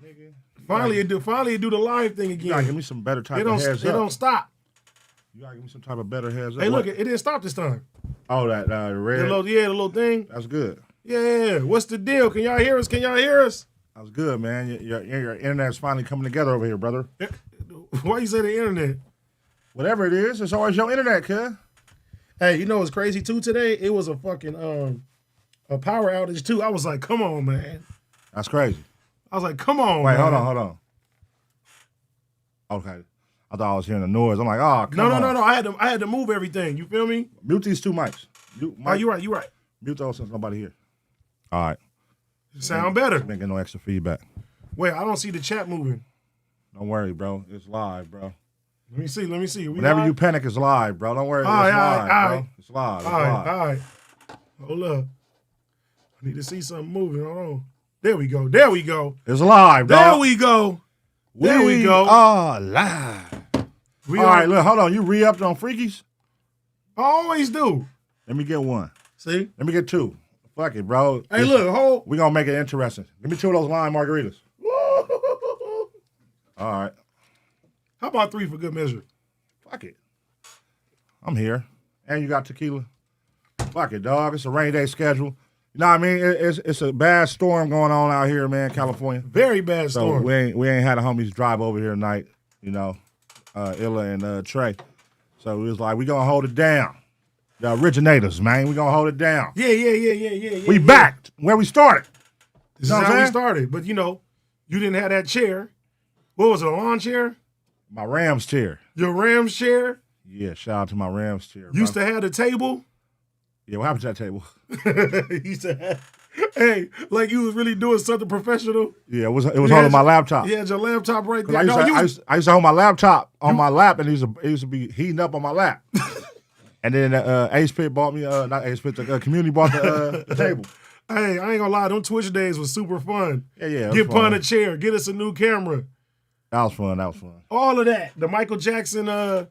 nigga. Finally, it do the live thing again. You gotta give me some better type of heads up. It don't stop. You gotta give me some type of better heads up. Hey, look, it didn't stop this time. Oh, that red. The little thing. That's good. Yeah, what's the deal? Can y'all hear us? That was good, man. Your internet's finally coming together over here, brother. Why you say the internet? Whatever it is, it's always your internet, cuz. Hey, you know what's crazy too today? It was a fucking a power outage too. I was like, come on, man. That's crazy. I was like, come on, Wait, man. hold on. Okay. I thought I was hearing the noise. I'm like, oh, come on. No. I had to move everything. You feel me? Mute these two mics. You right. Mute those since nobody here. All right. Sound better. Ain't getting no extra feedback. Wait, I don't see the chat moving. Don't worry, bro. It's live, bro. Let me see. Whenever you panic, it's live, bro. Don't worry. It's live, bro. It's live. All right. Hold up. I need to see something moving. Hold on. There we go. It's live, dog. There we go. We are live. All right, look, hold on. You re-upped on Freakies? I always do. Let me get one. See? Let me get two. Fuck it, bro. Hey, look, we're going to make it interesting. Give me two of those lime margaritas. All right. How about 3 for good measure? Fuck it. I'm here. And you got tequila. Fuck it, dog. It's a rainy day schedule. You know what I mean? It's a bad storm going on out here, man, California. Very bad storm. So we ain't had the homies drive over here tonight, you know, Illa and Trey. So it was like, we going to hold it down. The originators, man. We going to hold it down. Yeah. We back where we started. This is how we started. But, you know, you didn't have that chair. What was it, a lawn chair? My Rams chair. Your Rams chair? Yeah, shout out to my Rams chair. Used to have the table? Yeah, what happened to that table? Used to have, hey, like you was really doing something professional? Yeah, it was holding my laptop. You had your laptop right there. I used to hold my laptop on my lap, and it used to be heating up on my lap. And then Ace Pit bought me, not Ace Pit, the community bought the table. Hey, I ain't gonna lie, them Twitch days was super fun. Yeah. Get Pun a chair, get us a new camera. That was fun. All of that. The Michael Jackson, the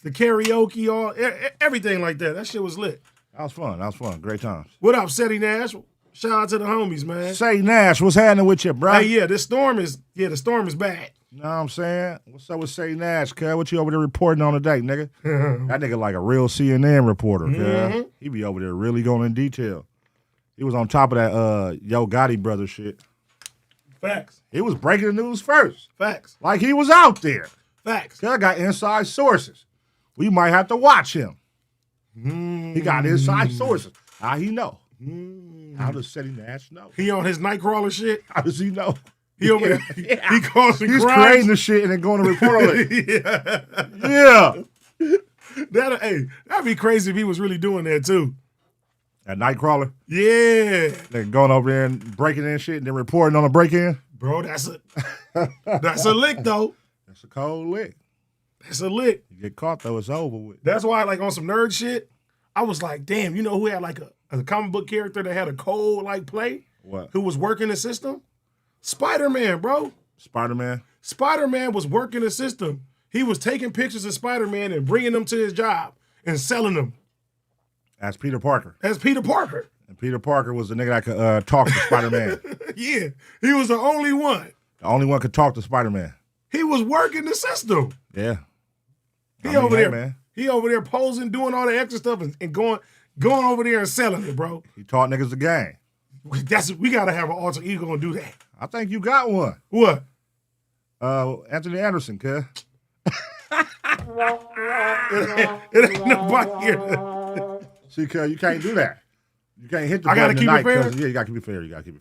karaoke, everything like that. That shit was lit. That was fun. Great times. What up, Seti Nash? Shout out to the homies, man. Say Nash, what's happening with you, bro? Hey, yeah, the storm is bad. You know what I'm saying? What's up with Say Nash, cuz? What you over there reporting on today, nigga? That nigga like a real CNN reporter, cuz. Mm-hmm. He be over there really going in detail. He was on top of that Yo Gotti brother shit. Facts. He was breaking the news first. Facts. Like he was out there. Facts. Cuz got inside sources. We might have to watch him. He got inside sources. How he know? How does Seti Nash know? He on his Nightcrawler shit? How does he know? He over there. He causing He's crimes. creating the shit and then going to report on it. Yeah. That'd be crazy if he was really doing that too. A Nightcrawler? Yeah. They're going over there and breaking in shit and then reporting on a break-in? Bro, that's a lick though. That's a cold lick. That's a lick. You get caught though, it's over with. That's why, like on some nerd shit, I was like, damn, you know who had like a comic book character that had a cold like play? What? Who was working the system? Spider-Man, bro. Spider-Man? Spider-Man was working the system. He was taking pictures of Spider-Man and bringing them to his job and selling them. As Peter Parker. As Peter Parker. And Peter Parker was the nigga that could talk to Spider-Man. Yeah, he was the only one. The only one could talk to Spider-Man. He was working the system. Yeah. He over there, man. He over there posing, doing all the extra stuff, and going over there and selling it, bro. He taught niggas the game. We gotta have an alter ego and do that. I think you got one. What? Anthony Anderson, cuz. It ain't nobody here. See, cuz you can't do that. You can't hit the I button gotta keep it fair. Yeah, you gotta keep it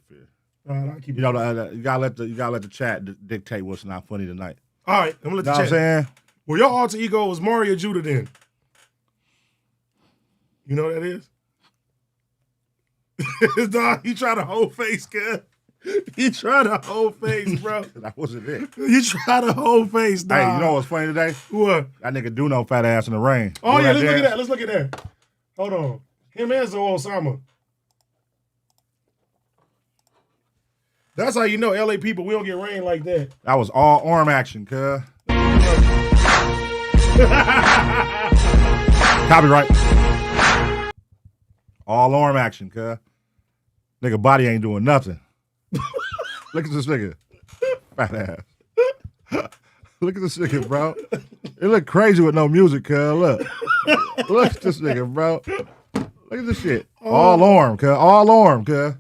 fair. All right, I'll keep it. You know, you gotta let the chat dictate what's not funny tonight. All right, I'm gonna let the chat. Know what I'm saying? Well, your alter ego was Mario Judah then. You know what that is? Dog, you try the whole face, cuz. You try the whole face, bro. That wasn't it. You try the whole face, dog. Hey, you know what's funny today? What? That nigga do know fat ass in the rain. Oh, yeah, let's look at that. Let's look at that. Hold on. Him and Zoe Osama. That's how you know LA people, we don't get rain like that. That was all arm action, cuz. Copyright. All arm action, cuz. Nigga body ain't doing nothing. Look at this nigga. Fat ass. Look at this nigga, bro. It look crazy with no music, cuz. Look. Look at this nigga, bro. Look at this shit. All arm, cuz. All arm, cuz.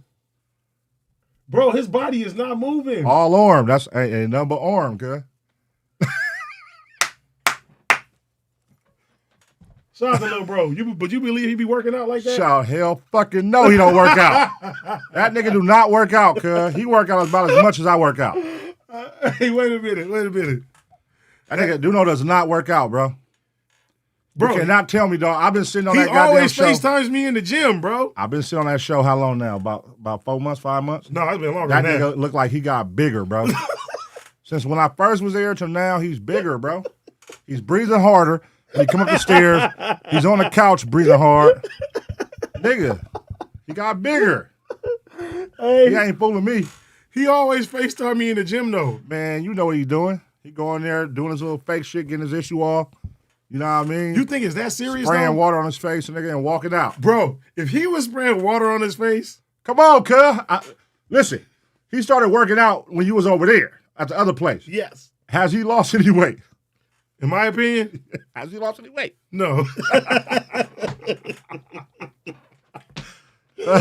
Bro, his body is not moving. All arm. That's a number arm, cuz. Shout out to little bro. But you believe he be working out like that? Shout hell fucking no, he don't work out. That nigga do not work out, cuz. He work out about as much as I work out. Hey, wait a minute. That nigga Doknow does not work out, bro. Bro, you cannot tell me, dog. I've been sitting on that he goddamn always show. FaceTimes me in the gym, bro. I've been sitting on that show how long now? About 4 months, 5 months? No, it's been longer That than nigga that. looked like he got bigger, bro. Since when I first was there till now, he's bigger, bro. He's breathing harder. When he come up the stairs, he's on the couch breathing hard. Nigga, he got bigger. Hey, He ain't fooling me. he always FaceTime me in the gym, though. Man, you know what he's doing. He going there, doing his little fake shit, getting his issue off. You know what I mean? You think it's that serious, Spraying though? water on his face and nigga and walking out. Bro, if he was spraying water on his face. Come on, cuz. Listen, he started working out when you was over there at the other place. Yes. Has he lost any weight? In my opinion, Has he lost any weight? no. This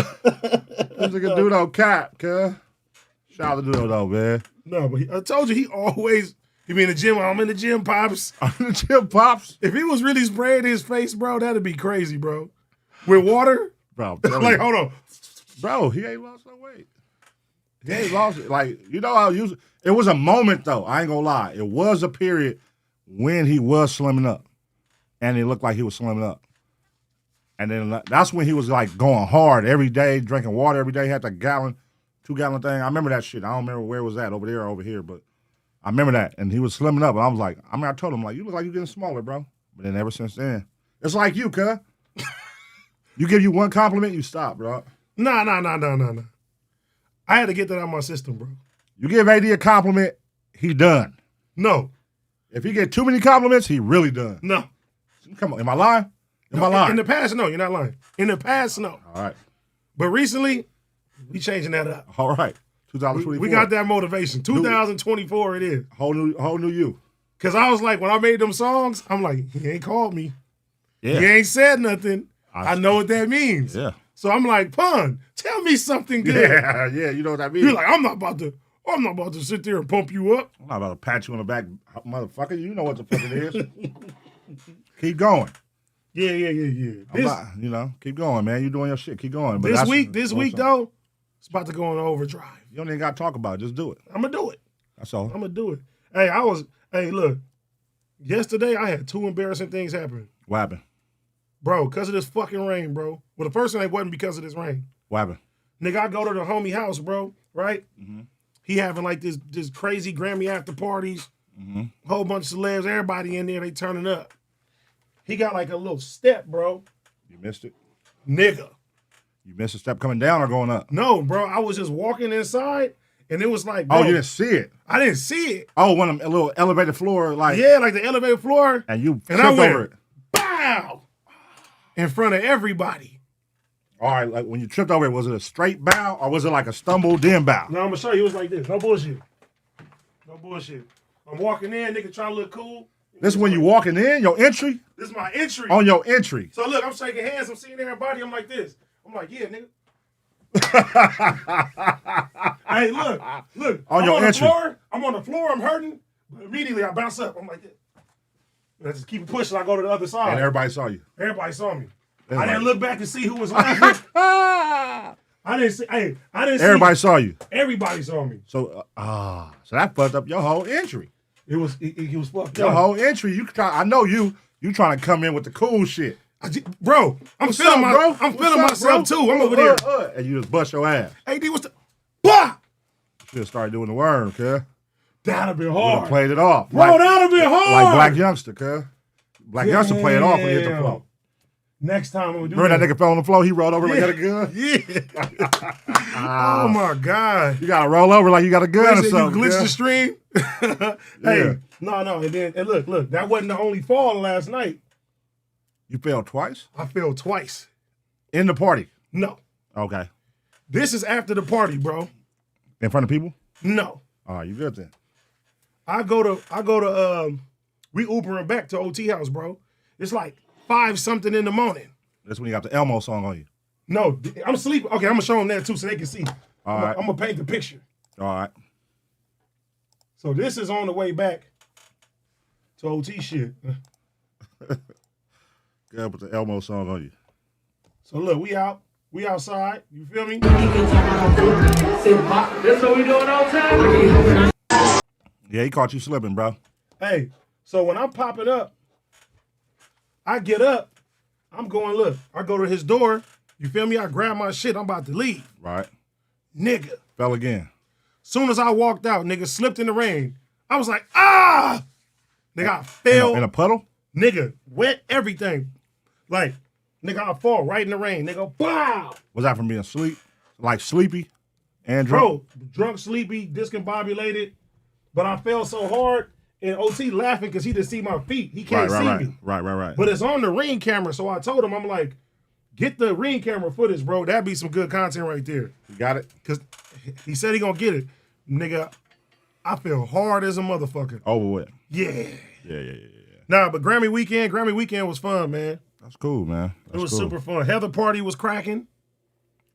nigga Doknow cap, cuz. Shout out to Doknow though, man. No, but I told you, he be in the gym. I'm in the gym, Pops. I'm in the gym, Pops. If he was really spraying his face, bro, that'd be crazy, bro. With water? Bro, I'm telling Like, you. hold on. Bro, he ain't lost no weight. He ain't lost it. Like, you know how it was a moment though. I ain't gonna lie. It was a period when he was slimming up. And it looked like he was slimming up. And then that's when he was like going hard every day, drinking water every day. He had that 2-gallon thing. I remember that shit. I don't remember where it was at, over there or over here, but I remember that. And he was slimming up. And I was like, I told him, like, you look like you're getting smaller, bro. But then ever since then, it's like you, cuz. You give you one compliment, you stop, bro. Nah. I had to get that out of my system, bro. You give AD a compliment, he done. No. If he get too many compliments, he really done. No. Come on, am I lying? Am I lying? In the past, no, you're not lying. In the past, no. All right. But recently, we changing that up. All right. 2024. We got that motivation. 2024 it is. Whole new you. Because I was like, when I made them songs, I'm like, he ain't called me. Yeah. He ain't said nothing. I know what that means. Yeah. So I'm like, Pun, tell me something good. Yeah, you know what that means. You're like, I'm not about to sit there and pump you up. I'm not about to pat you on the back, motherfucker. You know what the fuck it is. Keep going. Yeah. Keep going, man. You doing your shit. Keep going. But This week though, it's about to go on overdrive. You don't even got to talk about it. Just do it. I'm gonna do it. That's all. I'm gonna do it. Hey, look. Yesterday I had 2 embarrassing things happen. What happened? Bro, because of this fucking rain, bro. Well, the first thing it wasn't because of this rain. What happened? Nigga, I go to the homie house, bro, right? Mm-hmm. He having like this crazy Grammy after parties, whole bunch of celebs, everybody in there, they turning up. He got like a little step, bro. You missed it? Nigga. You missed a step coming down or going up? No, bro, I was just walking inside, and it was like, bro, Oh, you didn't see it? I didn't see it. Oh, one of them, a little elevated floor, like. Yeah, like the elevator floor. And you and tripped I went, over it. Bow! In front of everybody. All right, like when you tripped over it, was it a straight bow or was it like a stumble then bow? No, I'm gonna show you. It was like this. No bullshit. I'm walking in, nigga trying to look cool. This is when you walking in, your entry? This is my entry. On your entry. So look, I'm shaking hands. I'm seeing everybody. I'm like this. I'm like, yeah, nigga. Hey, look. On I'm your on entry. The floor. I'm on the floor. I'm hurting. But immediately I bounce up. I'm like this. And I just keep pushing. I go to the other side. And everybody saw you. Everybody saw me. Everybody. I didn't look back to see who was laughing. I didn't see. Everybody saw you. Everybody saw me. So, so that fucked up your whole entry. It was fucked Your up. whole entry. I know you trying to come in with the cool shit. Bro, I'm feeling myself too. I'm over there. And you just bust your ass. AD, what's the... Bah! Should have started doing the worm, cuz. That'd have been You hard. played it off. Bro, that'd have been hard. Like Black Youngster, cuz. Black Youngster played it off when he hit the floor. Next time I'm gonna do Remember that nigga fell on the floor? He rolled over like he got a gun? Yeah. Oh my God. You gotta roll over like you got a gun or something. You glitched cuz. the stream? Hey, no. And look, that wasn't the only fall last night. You fell twice? I fell twice. In the party? No. Okay. This is after the party, bro. In front of people? No. All right, you good then? I go to we Ubering back to OT house, bro. It's like 5 something in the morning. That's when you got the Elmo song on you. No, I'm sleeping. Okay, I'm gonna show them that too so they can see. All right. I'm gonna paint the picture. All right. So this is on the way back to OT shit. Yeah, put the Elmo song on you. So look, we outside. You feel me? That's what we doing all the time. Yeah, he caught you slipping, bro. Hey, so when I'm popping up, I get up. I'm going, look, I go to his door. You feel me? I grab my shit. I'm about to leave. Right. Nigga. Fell again. Soon as I walked out, nigga slipped in the rain. I was like, ah! Nigga, I fell. In a puddle? Nigga, wet everything. Like, nigga, I fall right in the rain. Nigga, wow! Was that from being sleepy and drunk? Bro, drunk, sleepy, discombobulated. But I fell so hard, and OT laughing because he didn't see my feet. He can't see me. Right. But it's on the Ring camera, so I told him, I'm like, get the Ring camera footage, bro. That'd be some good content right there. You got it? Because he said he gonna get it. Nigga, I feel hard as a motherfucker. Over with. Yeah. Yeah. Nah, but Grammy weekend was fun, man. That's cool, man. It was super fun. Heather party was cracking.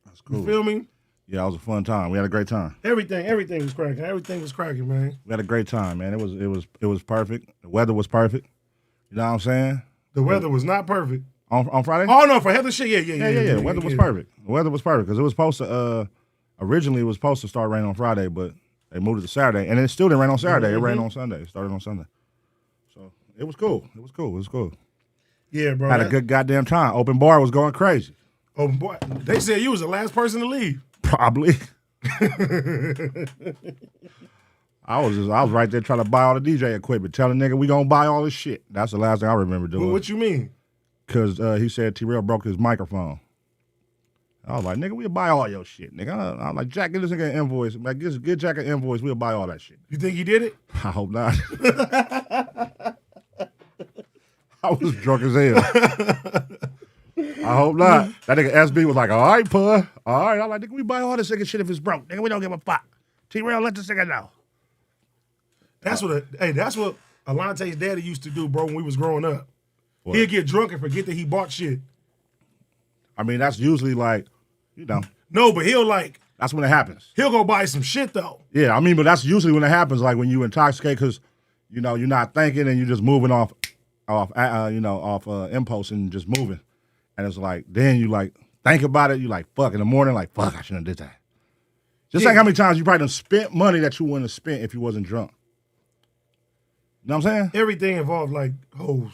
That's cool. You feel me? Yeah, it was a fun time. We had a great time. Everything was cracking. Everything was cracking, man. We had a great time, man. It was perfect. The weather was perfect. You know what I'm saying? The weather was not perfect. On Friday? Oh no, for Heather shit, yeah. The weather was perfect. The weather was perfect because it was supposed to. Originally, it was supposed to start raining on Friday, but they moved it to Saturday, and it still didn't rain on Saturday. It rained on Sunday. It started on Sunday, so it was cool. It was cool. Yeah, bro. Had a good goddamn time. Open bar was going crazy. Oh boy, they said you was the last person to leave. Probably. I was right there trying to buy all the DJ equipment, telling nigga we gonna buy all this shit. That's the last thing I remember doing. What you mean? Because he said T-Rail broke his microphone. I was like, nigga, we'll buy all your shit, nigga. I was like, Jack, get this nigga an invoice. Like, get Jack an invoice. We'll buy all that shit. You think he did it? I hope not. I was drunk as hell. I hope not. That nigga SB was like, all right, puh. All right. I'm like, nigga, we buy all this nigga shit if it's broke. Nigga, we don't give a fuck. T-Rail, let this nigga know. That's what Alonte's daddy used to do, bro, when we was growing up. What? He'd get drunk and forget that he bought shit. I mean, that's usually like, you know. No, but That's when it happens. He'll go buy some shit, though. Yeah, I mean, but that's usually when it happens, like when you intoxicate because, you know, you're not thinking and you're just moving off impulse and just moving. And it's like, then you like, think about it, you like, fuck, in the morning, like, fuck, I shouldn't have did that. Just like how many times you probably done spent money that you wouldn't have spent if you wasn't drunk. You know what I'm saying? Everything involved, like, hoes.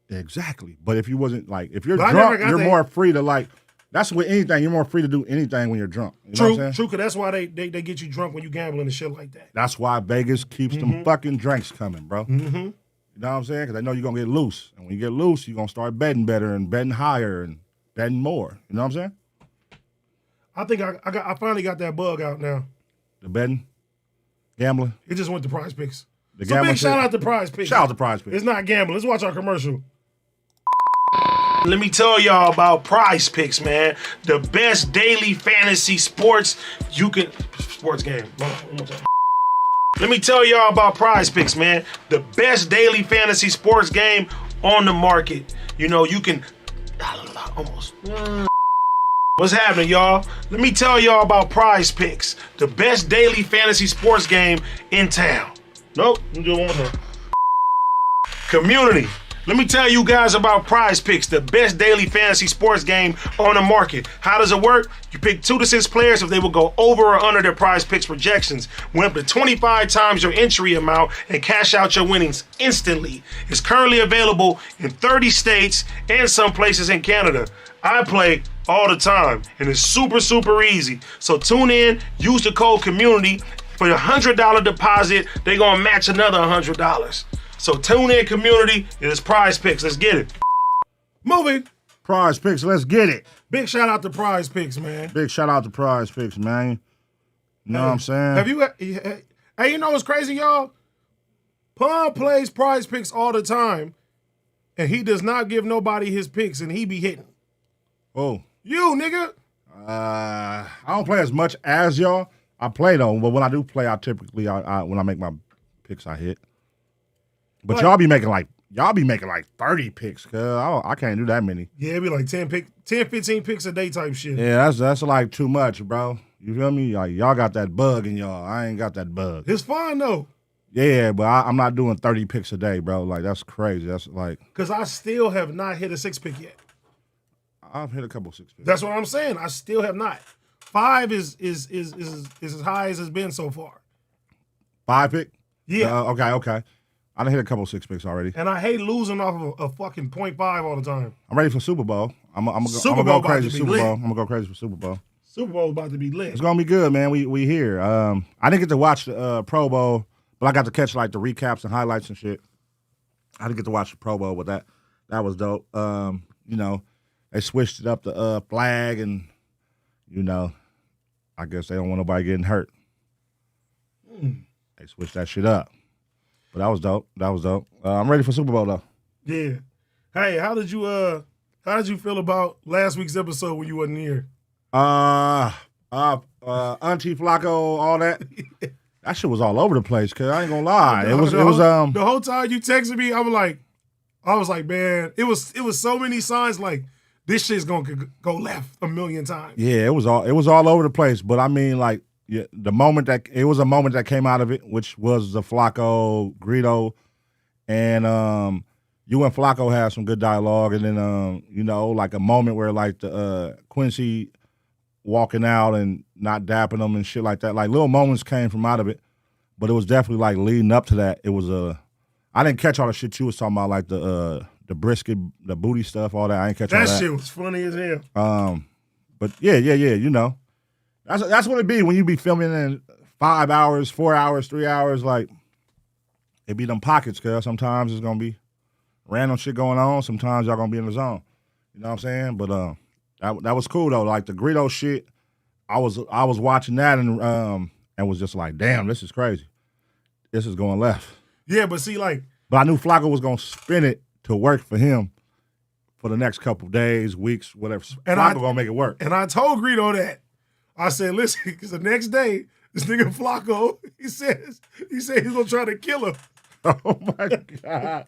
Exactly. But if you wasn't, like, if you're drunk, you're more free to, like, that's with anything. You're more free to do anything when you're drunk. You know what I'm saying? True, because that's why they get you drunk when you gambling and shit like that. That's why Vegas keeps them fucking drinks coming, bro. Mm-hmm. You know what I'm saying? Because they know you're going to get loose. And when you get loose, you're going to start betting better and betting higher and betting more. You know what I'm saying? I think I finally got that bug out now. The betting? Gambling? It just went to Prizepicks. The so big shout out to Prizepicks. Shout out to Prizepicks. It's not gambling. Let's watch our commercial. Let me tell y'all about Prizepicks, man. The best daily fantasy sports game. Let me tell y'all about Prizepicks, man. The best daily fantasy sports game on the market. You know, you can almost. What's happening, y'all? Let me tell y'all about Prizepicks, the best daily fantasy sports game in town. Nope, I'm doing one more. Cuhmunity. Let me tell you guys about Prizepicks, the best daily fantasy sports game on the market. How does it work? You pick 2 to 6 players if they will go over or under their Prizepicks projections. Win up to 25 times your entry amount and cash out your winnings instantly. It's currently available in 30 states and some places in Canada. I play all the time, and it's super, super easy. So tune in, use the code Cuhmunity. For a $100 deposit, they're going to match another $100. So tune in, Cuhmunity. It is Prizepicks. Let's get it. Moving. Prizepicks, let's get it. Big shout out to Prizepicks, man. Big shout out to Prizepicks, man. You know what I'm saying? Have you? Hey, you know what's crazy, y'all? Pun plays Prizepicks all the time, and he does not give nobody his picks, and he be hitting. Oh. You, nigga. I don't play as much as y'all. I play though, but when I do play, I typically when I make my picks, I hit. But y'all be making like 30 picks, cuz I can't do that many. Yeah, it'd be like 10, 15 picks a day type shit. Yeah, that's like too much, bro. You feel me? Like y'all got that bug in y'all. I ain't got that bug. It's fine though. Yeah, but I'm not doing 30 picks a day, bro. Like that's crazy. That's like because I still have not hit a 6-pick yet. I've hit a couple 6 picks. That's what I'm saying. I still have not. 5 is as high as it's been so far. 5 pick? Yeah. Okay. I done hit a couple 6 picks already. And I hate losing off of a fucking 0.5 all the time. I'm ready for Super Bowl. I'm gonna go crazy for Super Bowl. I'm gonna go crazy for Super Bowl. Super Bowl's about to be lit. It's gonna be good, man. We here. I didn't get to watch the Pro Bowl, but I got to catch like the recaps and highlights and shit. I didn't get to watch the Pro Bowl, but that was dope. You know, they switched it up to flag, and you know, I guess they don't want nobody getting hurt. They switched that shit up. But that was dope. I'm ready for Super Bowl though. Yeah. Hey, how did you feel about last week's episode when you wasn't here? Auntie Flakko, all that. That shit was all over the place, cause I ain't gonna lie. It was the whole time you texted me, I was like, man, it was so many signs like this shit's gonna go left a million times. Yeah, it was all over the place. But I mean, like, yeah, it was a moment that came out of it, which was the Flakko, Greedo, and you and Flakko had some good dialogue, and then you know, like a moment where like the Quincy walking out and not dapping them and shit like that. Like little moments came from out of it, but it was definitely like leading up to that. It was I didn't catch all the shit you was talking about, like the brisket, the booty stuff, all that. I ain't catch all that. That shit was funny as hell. But yeah, you know. That's what it be when you be filming in 5 hours, 4 hours, 3 hours. Like, it be them pockets, cuz sometimes it's going to be random shit going on. Sometimes y'all going to be in the zone. You know what I'm saying? But that was cool, though. Like, the Greedo shit, I was watching that and was just like, damn, this is crazy. This is going left. Yeah, but see, like. But I knew Flakko was going to spin it to work for him for the next couple days, weeks, whatever. And Flakko going to make it work. And I told Greedo that. I said, listen, because the next day, this nigga Flakko, he said he's gonna try to kill him. Oh my God.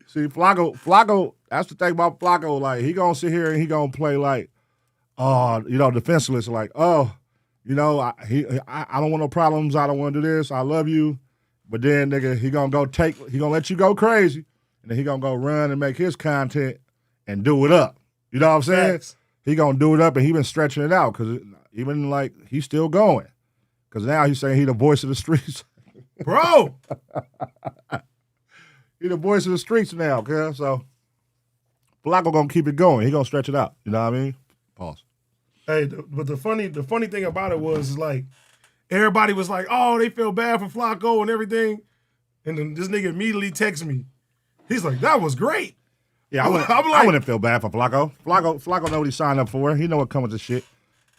See, Flakko, that's the thing about Flakko. Like, he gonna sit here and he gonna play like, you know, defenseless, like, you know, I don't want no problems, I don't want to do this, I love you. But then, nigga, he gonna let you go crazy, and then he gonna go run and make his content and do it up. You know what I'm saying? Yes. He gonna do it up, and he been stretching it out, because even like he's still going, because now he's saying he the voice of the streets, bro. He the voice of the streets now, cuz. So Flakko gonna keep it going. He gonna stretch it out. You know what I mean? Pause. Hey, but the funny thing about it was like everybody was like, oh, they feel bad for Flakko and everything, and then this nigga immediately texts me. He's like, that was great. Yeah, I wouldn't feel bad for Flakko. Flakko know what he signed up for. He know what comes with this shit.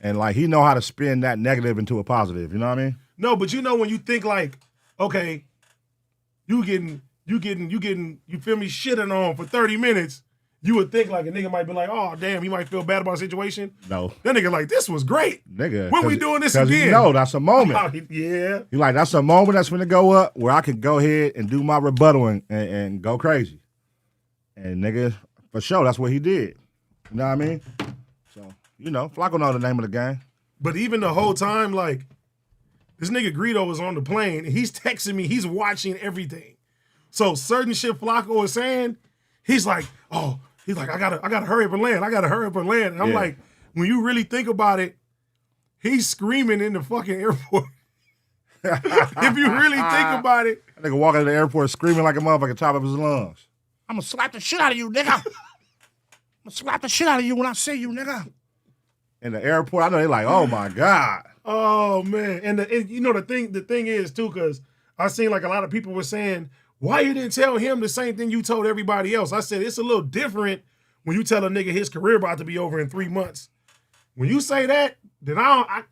And like he know how to spin that negative into a positive. You know what I mean? No, but you know when you think like, okay, you getting, you feel me, shitting on for 30 minutes, you would think like a nigga might be like, oh damn, he might feel bad about the situation. No. That nigga like, this was great. Nigga. When we doing this again? No, that's a moment. Yeah. You like, that's a moment that's gonna go up where I can go ahead and do my rebuttal and go crazy. And nigga, for sure, that's what he did. You know what I mean? So, you know, Flakko know the name of the game. But even the whole time, like, this nigga Greedo was on the plane, and he's texting me, he's watching everything. So certain shit Flakko is saying, he's like, I gotta hurry up and land. And I'm like, when you really think about it, he's screaming in the fucking airport. If you really think about it. That nigga walking to the airport screaming like a motherfucker, top of his lungs. I'm gonna slap the shit out of you, nigga. I'm gonna slap the shit out of you when I see you, nigga. In the airport, I know they like, oh my God. Oh man. And you know the thing is too, because I seen like a lot of people were saying, why you didn't tell him the same thing you told everybody else? I said it's a little different when you tell a nigga his career about to be over in 3 months. When you say that, then I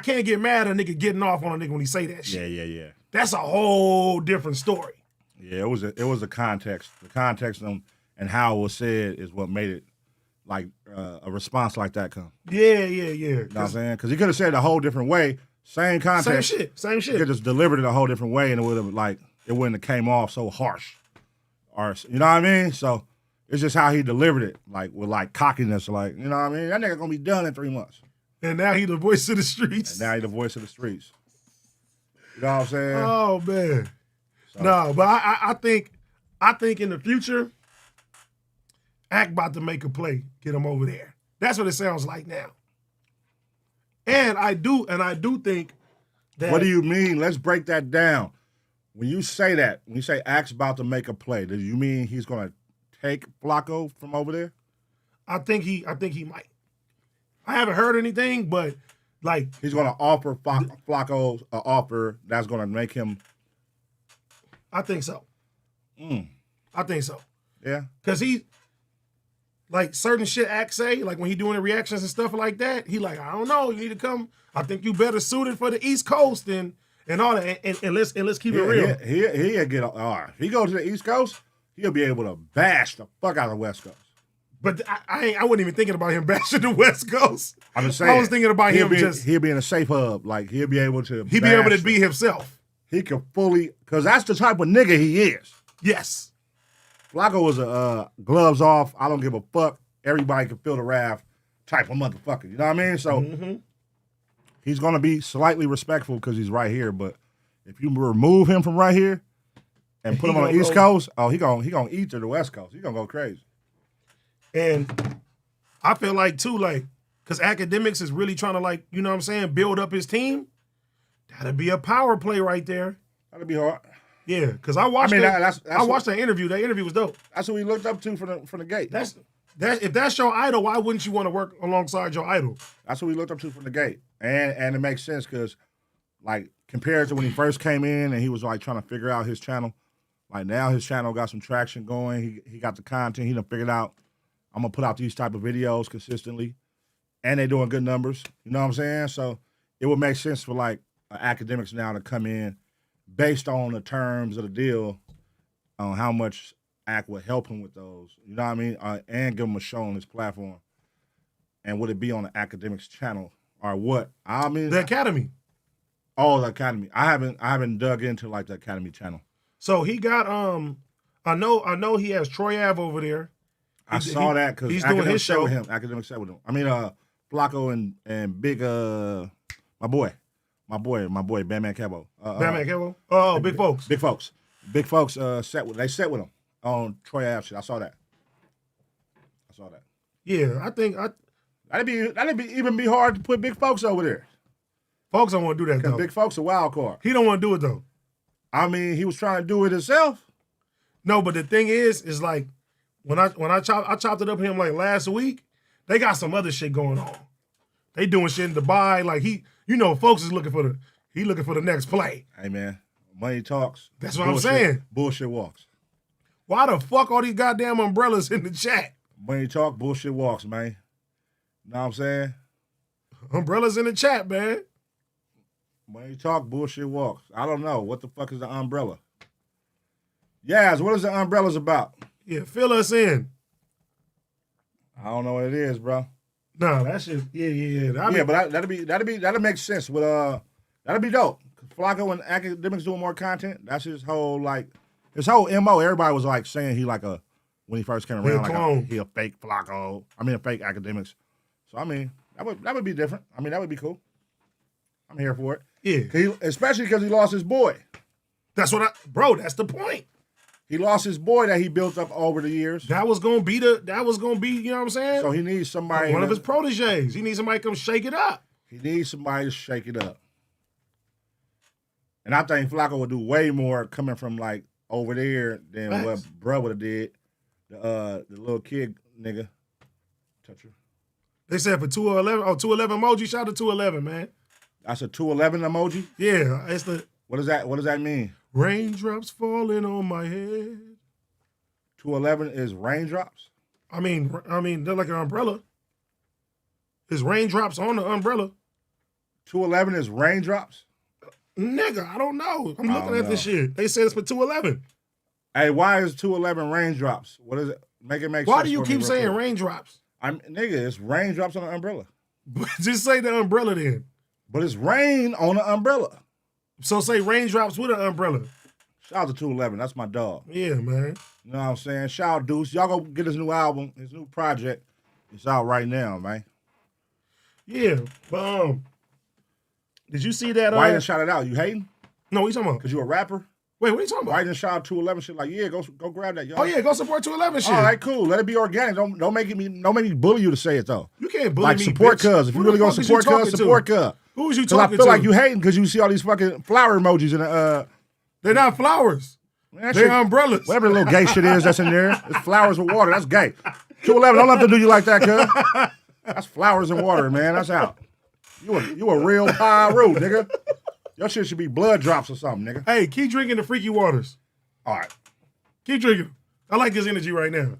can't get mad at a nigga getting off on a nigga when he say that shit. Yeah. That's a whole different story. Yeah, it was the context. The context and how it was said is what made it like a response like that come. Yeah. You know what I'm saying? Because he could have said it a whole different way, Same content. Same You shit. could just delivered it a whole different way, and it would have it wouldn't have came off so harsh, or you know what I mean. So it's just how he delivered it, with cockiness, you know what I mean. That nigga gonna be done in 3 months. And now he the voice of the streets. And now he the voice of the streets. You know what I'm saying? Oh man. So. No, but I think in the future, Act about to make a play, get him over there. That's what it sounds like now. And I do think that. What do you mean? Let's break that down. When you say that, when you say Act's about to make a play, do you mean he's gonna take Flakko from over there? I think he might. I haven't heard anything, but he's gonna offer Flakko an offer that's gonna make him. I think so. I think so. Yeah. Cause he certain shit Act say, when he doing the reactions and stuff like that, he I don't know, you need to come. I think you better suited for the East Coast and all that. And let's keep it real. He'll get if he goes to the East Coast, he'll be able to bash the fuck out of the West Coast. But I wasn't even thinking about him bashing the West Coast. I'm just saying. I was thinking about him he'll be in a safe hub. He'll be able to. He'll be able to be himself. He can fully, because that's the type of nigga he is. Yes. Flakko was a gloves off, I don't give a fuck, everybody can feel the wrath type of motherfucker. You know what I mean? So he's going to be slightly respectful because he's right here, but if you remove him from right here and put him on the East Coast, he gonna eat to the West Coast. He's going to go crazy. And I feel too, because Academics is really trying to, you know what I'm saying, build up his team. That'd be a power play right there. That'd be hard. Yeah, because I watched I watched that interview. That interview was dope. That's what we looked up to from the gate. If that's your idol, why wouldn't you want to work alongside your idol? That's what we looked up to from the gate. And it makes sense because, compared to when he first came in and he was, trying to figure out his channel, now his channel got some traction going. He got the content. He done figured out, I'm going to put out these type of videos consistently. And they doing good numbers. You know what I'm saying? So it would make sense for, Academics now to come in based on the terms of the deal on how much Act would help him with those, you know what I mean, and give him a show on his platform. And would it be on the Academics channel or what? I mean, the Academy. Oh, the Academy. I haven't dug into the Academy channel. So he got I know he has Troy Ave over there. I saw that because he's doing his show with him. Academics set with him. I mean, Flakko and Big my boy, Batman Cabo. Batman Cabo? Oh, Big Folks. Big Folks set with him on Troy Ave shit. I saw that. Yeah, I think that'd be hard to put Big Folks over there. Folks don't want to do that though. Big Folks a wild card. He don't want to do it though. I mean, he was trying to do it himself. No, but the thing is when I chopped it up with him last week, they got some other shit going on. They doing shit in Dubai. Folks is looking for the next play. Hey man, money talks. That's what I'm saying. Bullshit walks. Why the fuck all these goddamn umbrellas in the chat? Money talk, bullshit walks, man. Know what I'm saying? Umbrellas in the chat, man. Money talk, bullshit walks. I don't know. What the fuck is the umbrella? Yaz, what is the umbrellas about? Yeah, fill us in. I don't know what it is, bro. No, that shit. Yeah. But that'll make sense. With that'll be dope. Flakko and Academics doing more content. That's his whole MO. Everybody was saying he when he first came around, he a fake Flakko. I mean a fake Academics. So I mean that would be different. I mean that would be cool. I'm here for it. Yeah. Especially because he lost his boy. That's that's the point. He lost his boy that he built up over the years. That was gonna be, you know what I'm saying? So he needs somebody. One of his proteges. He needs somebody to come shake it up. He needs somebody to shake it up. And I think Flakko would do way more coming from over there than what bruh would have did. The little kid nigga. Touch her. They said for 211. Oh, 211 emoji. Shout out to 211, man. That's a 211 emoji? Yeah. It's the. What does that mean? Raindrops falling on my head. 211 is raindrops? I mean, they're like an umbrella. It's raindrops on the umbrella. 211 is raindrops? Nigga, I don't know. I'm looking at this shit. They said it's for 211. Hey, why is 211 raindrops? What is it? Make sense. Why do you keep saying raindrops? Nigga, it's raindrops on an umbrella. Just say the umbrella then. But it's rain on an umbrella. So say raindrops with an umbrella. Shout out to 211. That's my dog. Yeah, man. You know what I'm saying? Shout out Deuce. Y'all go get his new album, his new project. It's out right now, man. Yeah, but did you see that? Why you didn't shout it out? You hating? No, what you talking about? Because you a rapper? Wait, what are you talking Why about? you didn't shout out 211 shit like, yeah, go grab that, y'all. Oh yeah, go support 211 shit. All right, cool. Let it be organic. Don't make me bully you to say it though. You can't bully like me, support bitch. cuz. If Who you the really gonna fuck is support you talking cuz, to? support cuz. Who was you Because I talking feel to? like you hating because you see all these fucking flower emojis in the They're not flowers. man, They're shit, umbrellas. whatever little gay shit is that's in there. It's flowers with water. That's gay. 211, don't let them do you like that, cuz. That's flowers and water, man. That's out. You a real pyro, nigga. Your shit should be blood drops or something, nigga. Hey, keep drinking the freaky waters. All right. Keep drinking. I like this energy right now.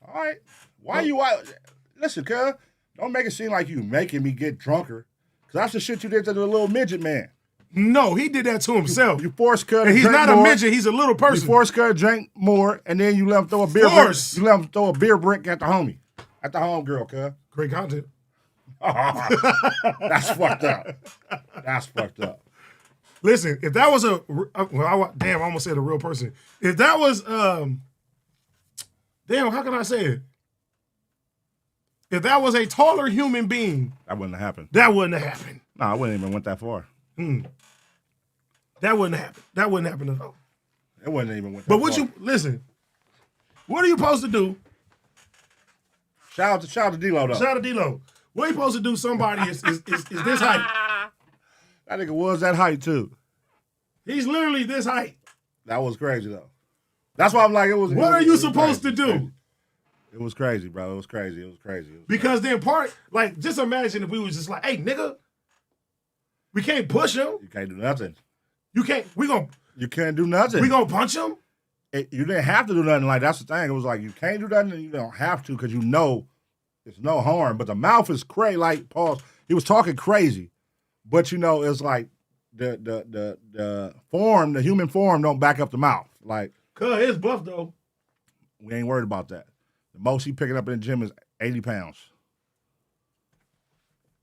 All right. Why you out? Listen, cuz, don't make it seem like you making me get drunker. Because that's the shit you did to the little midget man. No, he did that to himself. You forced cuz to and he's drink not more. a midget. He's a little person. You forced cuz to drink more, and then you let him throw a beer brick. You let him throw a beer brick at the homie. At the homegirl, cuz. Great content. That's fucked up. That's fucked up. Listen, if that was damn, I almost said a real person. If that was, damn, how can I say it? If that was a taller human being, That wouldn't have happened. that wouldn't have happened. No, I wouldn't even went that far. That wouldn't happen. That wouldn't happen at all. It wouldn't even went that But far. what you listen? What are you supposed to do? Shout out to D-Lo, though. Shout out to D-Lo. What are you supposed to do? Somebody is this height. That nigga was that height, too. He's literally this height. That was crazy, though. That's why I'm like, it was. What are you supposed to do? It was crazy, bro. It was crazy. Because then just imagine if we was just like, hey, nigga, we can't push him. You can't do nothing. You can't do nothing. We gonna punch him? You didn't have to do nothing. Like, that's the thing. It was like, you can't do nothing and you don't have to because you know it's no harm. But the mouth is crazy. Like, pause. He was talking crazy. But, you know, it's like the form, the human form don't back up the mouth. Like, Cuz it's buff, though. we ain't worried about that. The most he picking up in the gym is 80 pounds.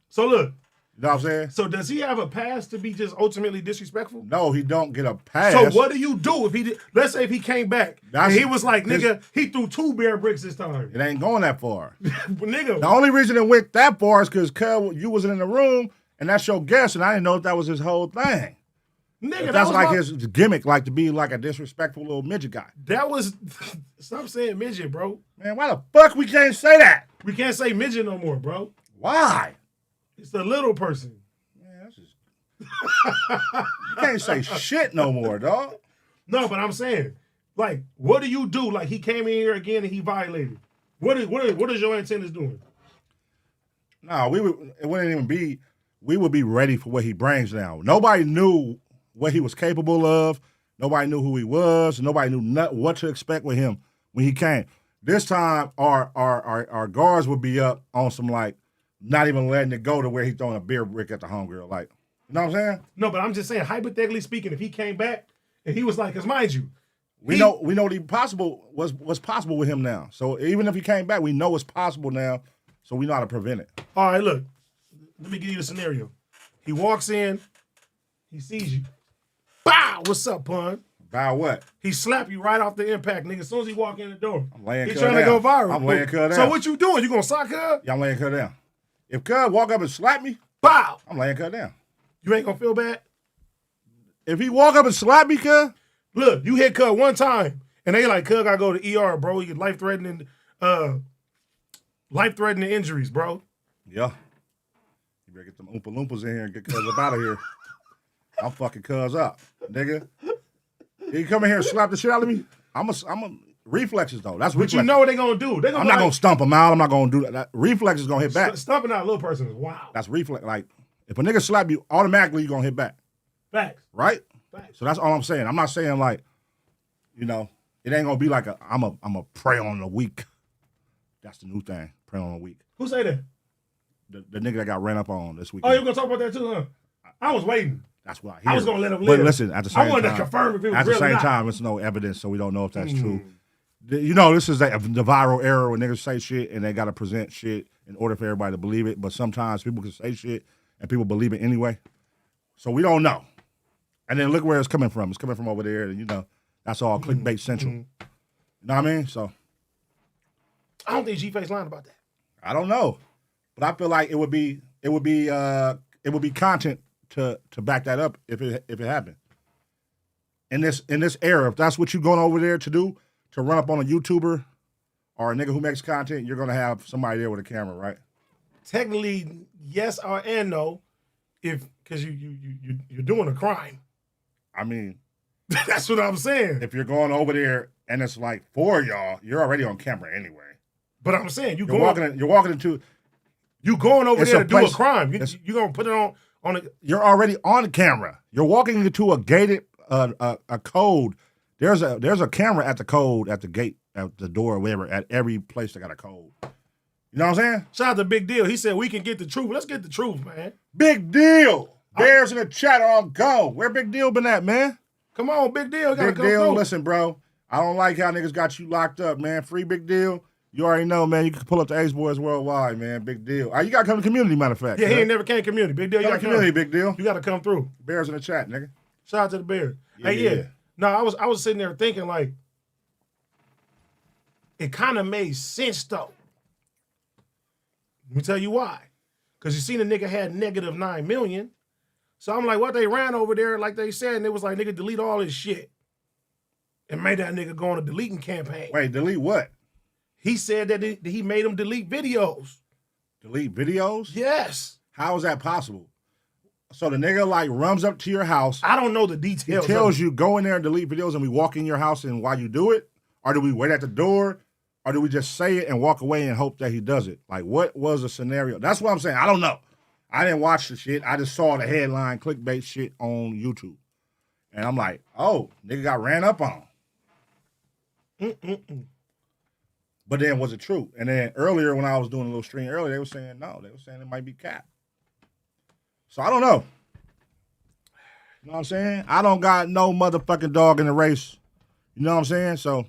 So, look. You know what I'm saying? So, does he have a pass to be just ultimately disrespectful? No, he don't get a pass. So, what do you do if he did? Let's say if he came back and he was like, nigga, he threw 2 bear bricks this time. It ain't going that far. Nigga. The only reason it went that far is because you wasn't in the room and that's your guess, and I didn't know if that was his whole thing. Nigga, that's like his gimmick, like to be like a disrespectful little midget guy. That was, stop saying midget, bro. Man, why the fuck we can't say that? We can't say midget no more, bro. Why? It's the little person. Man, that's just... You can't say shit no more, dog. No, but I'm saying, like, what do you do? Like, he came in here again and he violated. What is your antennas doing? No, it wouldn't even be, we would be ready for what he brings now. Nobody knew what he was capable of. Nobody knew who he was. Nobody knew what to expect with him when he came. This time, our guards would be up on some, like, not even letting it go to where he throwing a beer brick at the homegirl. Like, you know what I'm saying? No, but I'm just saying, hypothetically speaking, if he came back and he was like, because mind you, we know what's possible with him now. So even if he came back, we know what's possible now. So we know how to prevent it. All right, look. Let me give you the scenario. He walks in, he sees you. Bow! What's up, pun? Bow what? He slap you right off the impact, nigga. As soon as he walk in the door. I'm laying He Cuz trying down. to go viral. I'm laying Cuz down. So what you doing? You gonna sock her? Yeah, I'm laying Cuz down. If Cuz walk up and slap me, bow! I'm laying Cuz down. You ain't gonna feel bad? If he walk up and slap me, Cuz, look, you hit Cuz one time, and they like, Cuz gotta go to ER, bro. You get life-threatening injuries, bro. Yeah. You better get them Oompa Loompas in here and get Cuz up out of here. I'm fucking Cuz up, nigga. He come in here and slap the shit out of me. I'm a reflexes though. That's reflexes. But you know what they gonna do? I'm not gonna stump him out. I'm not gonna do that. Reflexes gonna hit back. Stumping out a little person is wild. That's reflex. Like if a nigga slap you, automatically you gonna hit back. Facts. Right? Facts. So that's all I'm saying. I'm not saying like, you know, it ain't gonna be like I'm a prey on the weak. That's the new thing. Prey on the weak. Who say that? The nigga that got ran up on this weekend. Oh, you gonna talk about that too, huh? I was waiting. That's what I hear. I was gonna let him live. But listen, at the same time, I wanted to confirm if it was at the real or same not. time, it's no evidence, so we don't know if that's true. You know, this is the viral era when niggas say shit and they gotta present shit in order for everybody to believe it. But sometimes people can say shit and people believe it anyway. So we don't know. And then look where it's coming from. It's coming from over there, and you know, that's all clickbait central. You know what I mean? So I don't think G-Face lying about that. I don't know, but I feel like it would be content to back that up if it happened. In this era, if that's what you're going over there to do, to run up on a YouTuber or a nigga who makes content, you're gonna have somebody there with a camera, right? Technically, yes and no, because you're doing a crime. I mean, that's what I'm saying. If you're going over there and it's like 4 of y'all, you're already on camera anyway. But I'm saying you're walking into you going over there to do a crime. You're gonna put it on a. You're already on camera. You're walking into a gated a code. There's a camera at the code at the gate at the door or whatever at every place that got a code. You know what I'm saying? Shout out to Big Deal. He said we can get the truth. Let's get the truth, man. Big Deal. Bears in the chat are on go. Where Big Deal been at, man? Come on, Big Deal. Big Deal, listen, bro. I don't like how niggas got you locked up, man. Free Big Deal. You already know, man. You can pull up the Ace Boys worldwide, man. Big Deal. You got to come to community, matter of fact. Yeah, he ain't never came to community. Big Deal, you got to community, Big Deal. You got to come through. Bears in the chat, nigga. Shout out to the Bears. Yeah, yeah. No, I was sitting there thinking, like, it kind of made sense, though. Let me tell you why. Because you seen the nigga had negative 9 million. So I'm like, what they ran over there, like they said, and it was like, nigga, delete all this shit. And made that nigga go on a deleting campaign. Wait, delete what? He said that he made him delete videos. Delete videos? Yes. How is that possible? So the nigga like runs up to your house. I don't know the details. He tells you go in there and delete videos and we walk in your house and while you do it? Or do we wait at the door? Or do we just say it and walk away and hope that he does it? Like what was the scenario? That's what I'm saying. I don't know. I didn't watch the shit. I just saw the headline clickbait shit on YouTube. And I'm like, oh, nigga got ran up on. But then was it true? And then earlier when I was doing a little stream earlier, they were saying no. They were saying it might be cap. So I don't know. You know what I'm saying? I don't got no motherfucking dog in the race. You know what I'm saying? So,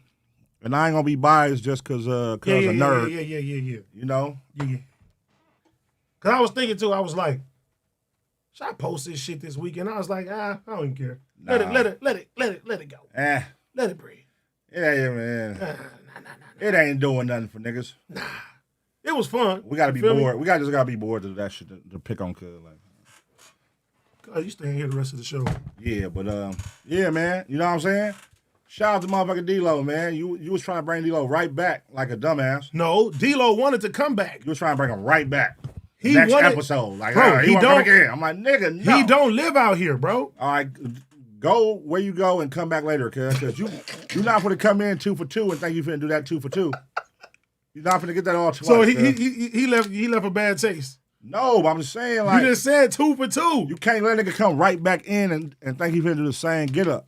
and I ain't gonna be biased just cause a nerd. Yeah. You know? Yeah. Cause I was thinking too, I was like, should I post this shit this weekend? I was like, I don't even care. Nah. Let it go. Let it breathe. Yeah, man. Nah. It ain't doing nothing for niggas. Nah. It was fun. We gotta be bored. We just gotta be bored of that shit to pick on cuz like. God, you staying here the rest of the show. Yeah, but yeah, man. You know what I'm saying? Shout out to motherfucking D-Lo, man. You was trying to bring D-Lo right back like a dumbass. No, D-Lo wanted to come back. You was trying to bring him right back. He next wanted, episode. Like, bro, he don't come again. I'm like, nigga, no. He don't live out here, bro. All right, go where you go and come back later, cuz you're not gonna come in 2 for 2 and think you finna do that 2 for 2. You're not finna get that all twice. So he left a bad taste. No, but I'm just saying, like, you just said 2 for 2. You can't let a nigga come right back in and think he finna do the same get up.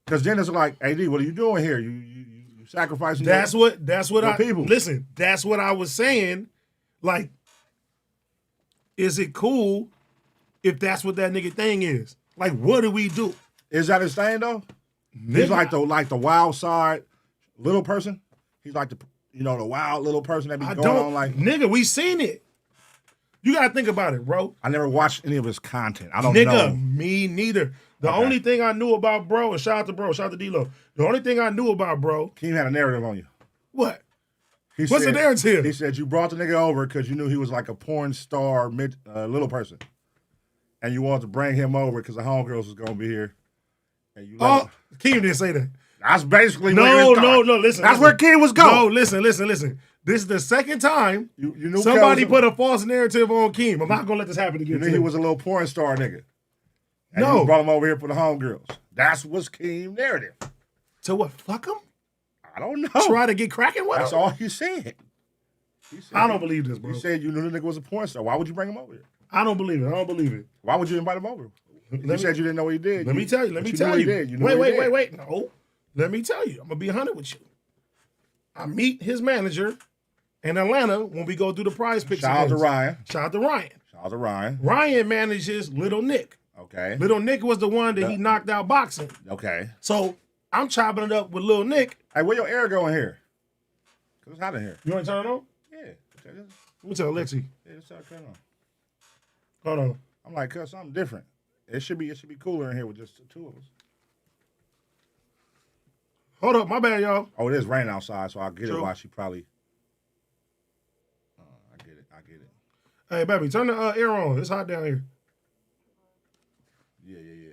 Because then it's like, AD, what are you doing here? You sacrificing that's what people. Listen, that's what I was saying. Like, is it cool if that's what that nigga thing is? Like, what do we do? Is that his thing though? Nigga. He's like the wild side little person. He's like the wild little person that be going on like. Nigga, we seen it. You gotta think about it, bro. I never watched any of his content. I don't know. Nigga, me neither. The only thing I knew about bro, and shout out to D-Lo. The only thing I knew about bro. Keem had a narrative on you. What? What's the narrative? He said you brought the nigga over because you knew he was like a porn star little person. And you wanted to bring him over because the homegirls was gonna be here. And you Keem didn't say that. That's basically no, listen. That's where Keem was going. No, listen. This is the second time you knew somebody put a false narrative on Keem. I'm not gonna let this happen again. You knew he was a little porn star nigga. And no. you brought him over here for the homegirls. That's what's Keem narrative. To what? Fuck him? I don't know. Try to get cracking with him? That's all he said. I don't believe this, bro. You said you knew the nigga was a porn star. Why would you bring him over here? I don't believe it. Why would you invite him over? You said you didn't know what he did. Let me tell you. Wait. No. Let me tell you. I'm going to be 100 with you. I meet his manager in Atlanta when we go through the Prizepicks. Shout out to Ryan. Shout out to Ryan. Ryan manages Little Nick. Okay. Little Nick was the one that he knocked out boxing. Okay. So I'm chopping it up with Little Nick. Hey, where your air going here? Because it's hot in here. You want to turn it on? Yeah. Let me tell Lefty. Yeah, let's turn it on. Hold on. I'm like, cuz something different. It should be cooler in here with just the two of us. Hold up, my bad, y'all. Oh, it is raining outside, so I get True. it why she probably. I get it. Hey, baby, turn the air on. It's hot down here. Yeah.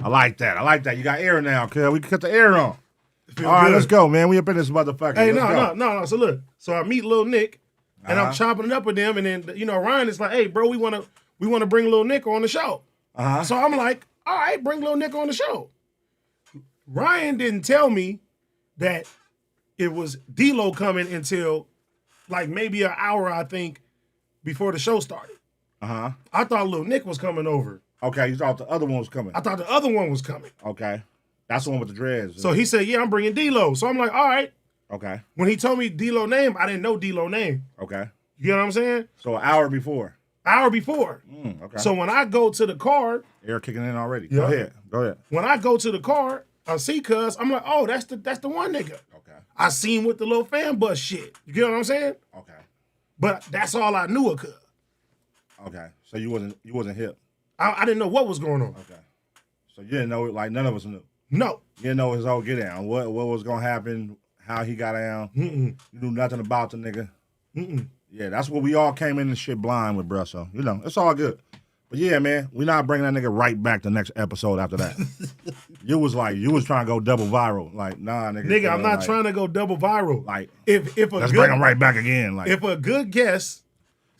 I like that. You got air now, cuz. We can cut the air on. All right, let's go, man. We up in this motherfucker. Hey, Let's no. So look, I meet Lil Nick, and I'm Uh-huh. chopping it up with them, and then Ryan is like, "Hey, bro, we wanna bring Lil Nick on the show." Uh-huh. So I'm like, "All right, bring Lil Nick on the show." Ryan didn't tell me that it was D-Lo coming until like maybe an hour, I think, before the show started. Uh-huh. I thought Lil Nick was coming over. Okay, you thought the other one was coming. I thought the other one was coming. Okay. That's the one with the dreads. So he said, "Yeah, I'm bringing D-Lo." So I'm like, "All right." Okay. When he told me D-Lo name, I didn't know D-Lo name. Okay. You know what I'm saying? So an hour before. Hour before. Okay. So when I go to the car, Air kicking in already. Yeah. Go ahead. when I go to the car, I see Cuz. I'm like, "Oh, that's the one nigga." Okay. I seen with the little fan bus shit. You get what I'm saying? Okay. But that's all I knew of Cuz. Okay. So you wasn't hip. I didn't know what was going on. Okay. So you didn't know, like none of us knew. No. You didn't know his whole get down. What was gonna happen, how he got down. Mm-mm. You knew nothing about the nigga. Mm-mm. Yeah, that's what we all came in this shit blind with, bro. So, it's all good. But yeah, man, we not bringing that nigga right back the next episode after that. You was trying to go double viral. Like, nah, nigga. Nigga, I'm not trying to go double viral. Like, if a let's good, bring him right back again. Like, if a good guess,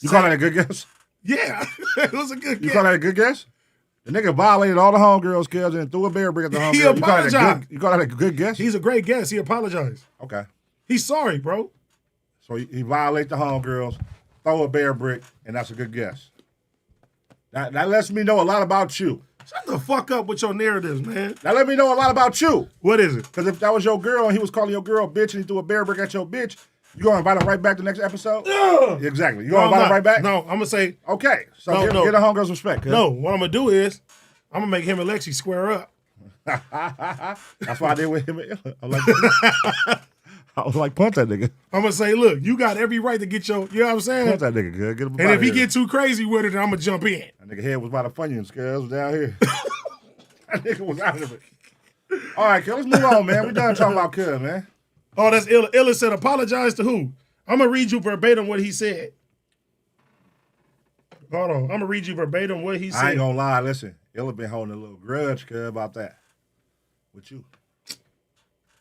you call that a good guess? yeah, it was a good You guess. call that a good guess? The nigga violated all the homegirls' kills and threw a bear brick at the He homegirl. apologized. You call that a good guess? He's a great guess. He apologized. Okay. He's sorry, bro. So he violates the homegirls, throw a bear brick, and that's a good guess. That lets me know a lot about you. Shut the fuck up with your narratives, man. That let me know a lot about you. What is it? Because if that was your girl and he was calling your girl a bitch and he threw a bear brick at your bitch, you gonna invite him right back to the next episode? Exactly. You gonna invite him right back? No, I'm gonna say Okay. So No, get no. the homegirls respect. Cause no. What I'm gonna do is I'm gonna make him and Lexi square up. that's what I did with him. I was like, punch that nigga. I'm gonna say, look, you got every right to get your, you know what I'm saying? Punch that nigga, good. Get him And out if he of here. get too crazy with it, then I'm gonna jump in. That nigga head was by the Funyuns, cuz was down here. That nigga was out of it. All right, cuz, let's move on, man. We done talking about cuz, man. Oh, that's Illa. Illa said, apologize to who? I'm gonna read you verbatim what he said. Hold on, I'm gonna read you verbatim what he said. I ain't gonna lie, listen. Illa been holding a little grudge, cuz, about that. With you.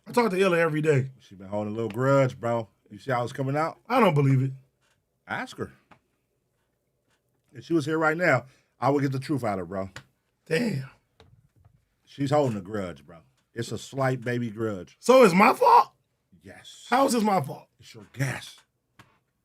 I talk to Illa every day. She been holding a little grudge, bro. You see how it's coming out? I don't believe it. Ask her. If she was here right now, I would get the truth out of her, bro. Damn. She's holding a grudge, bro. It's a slight baby grudge. So it's my fault? Yes. How is this my fault? It's your guess.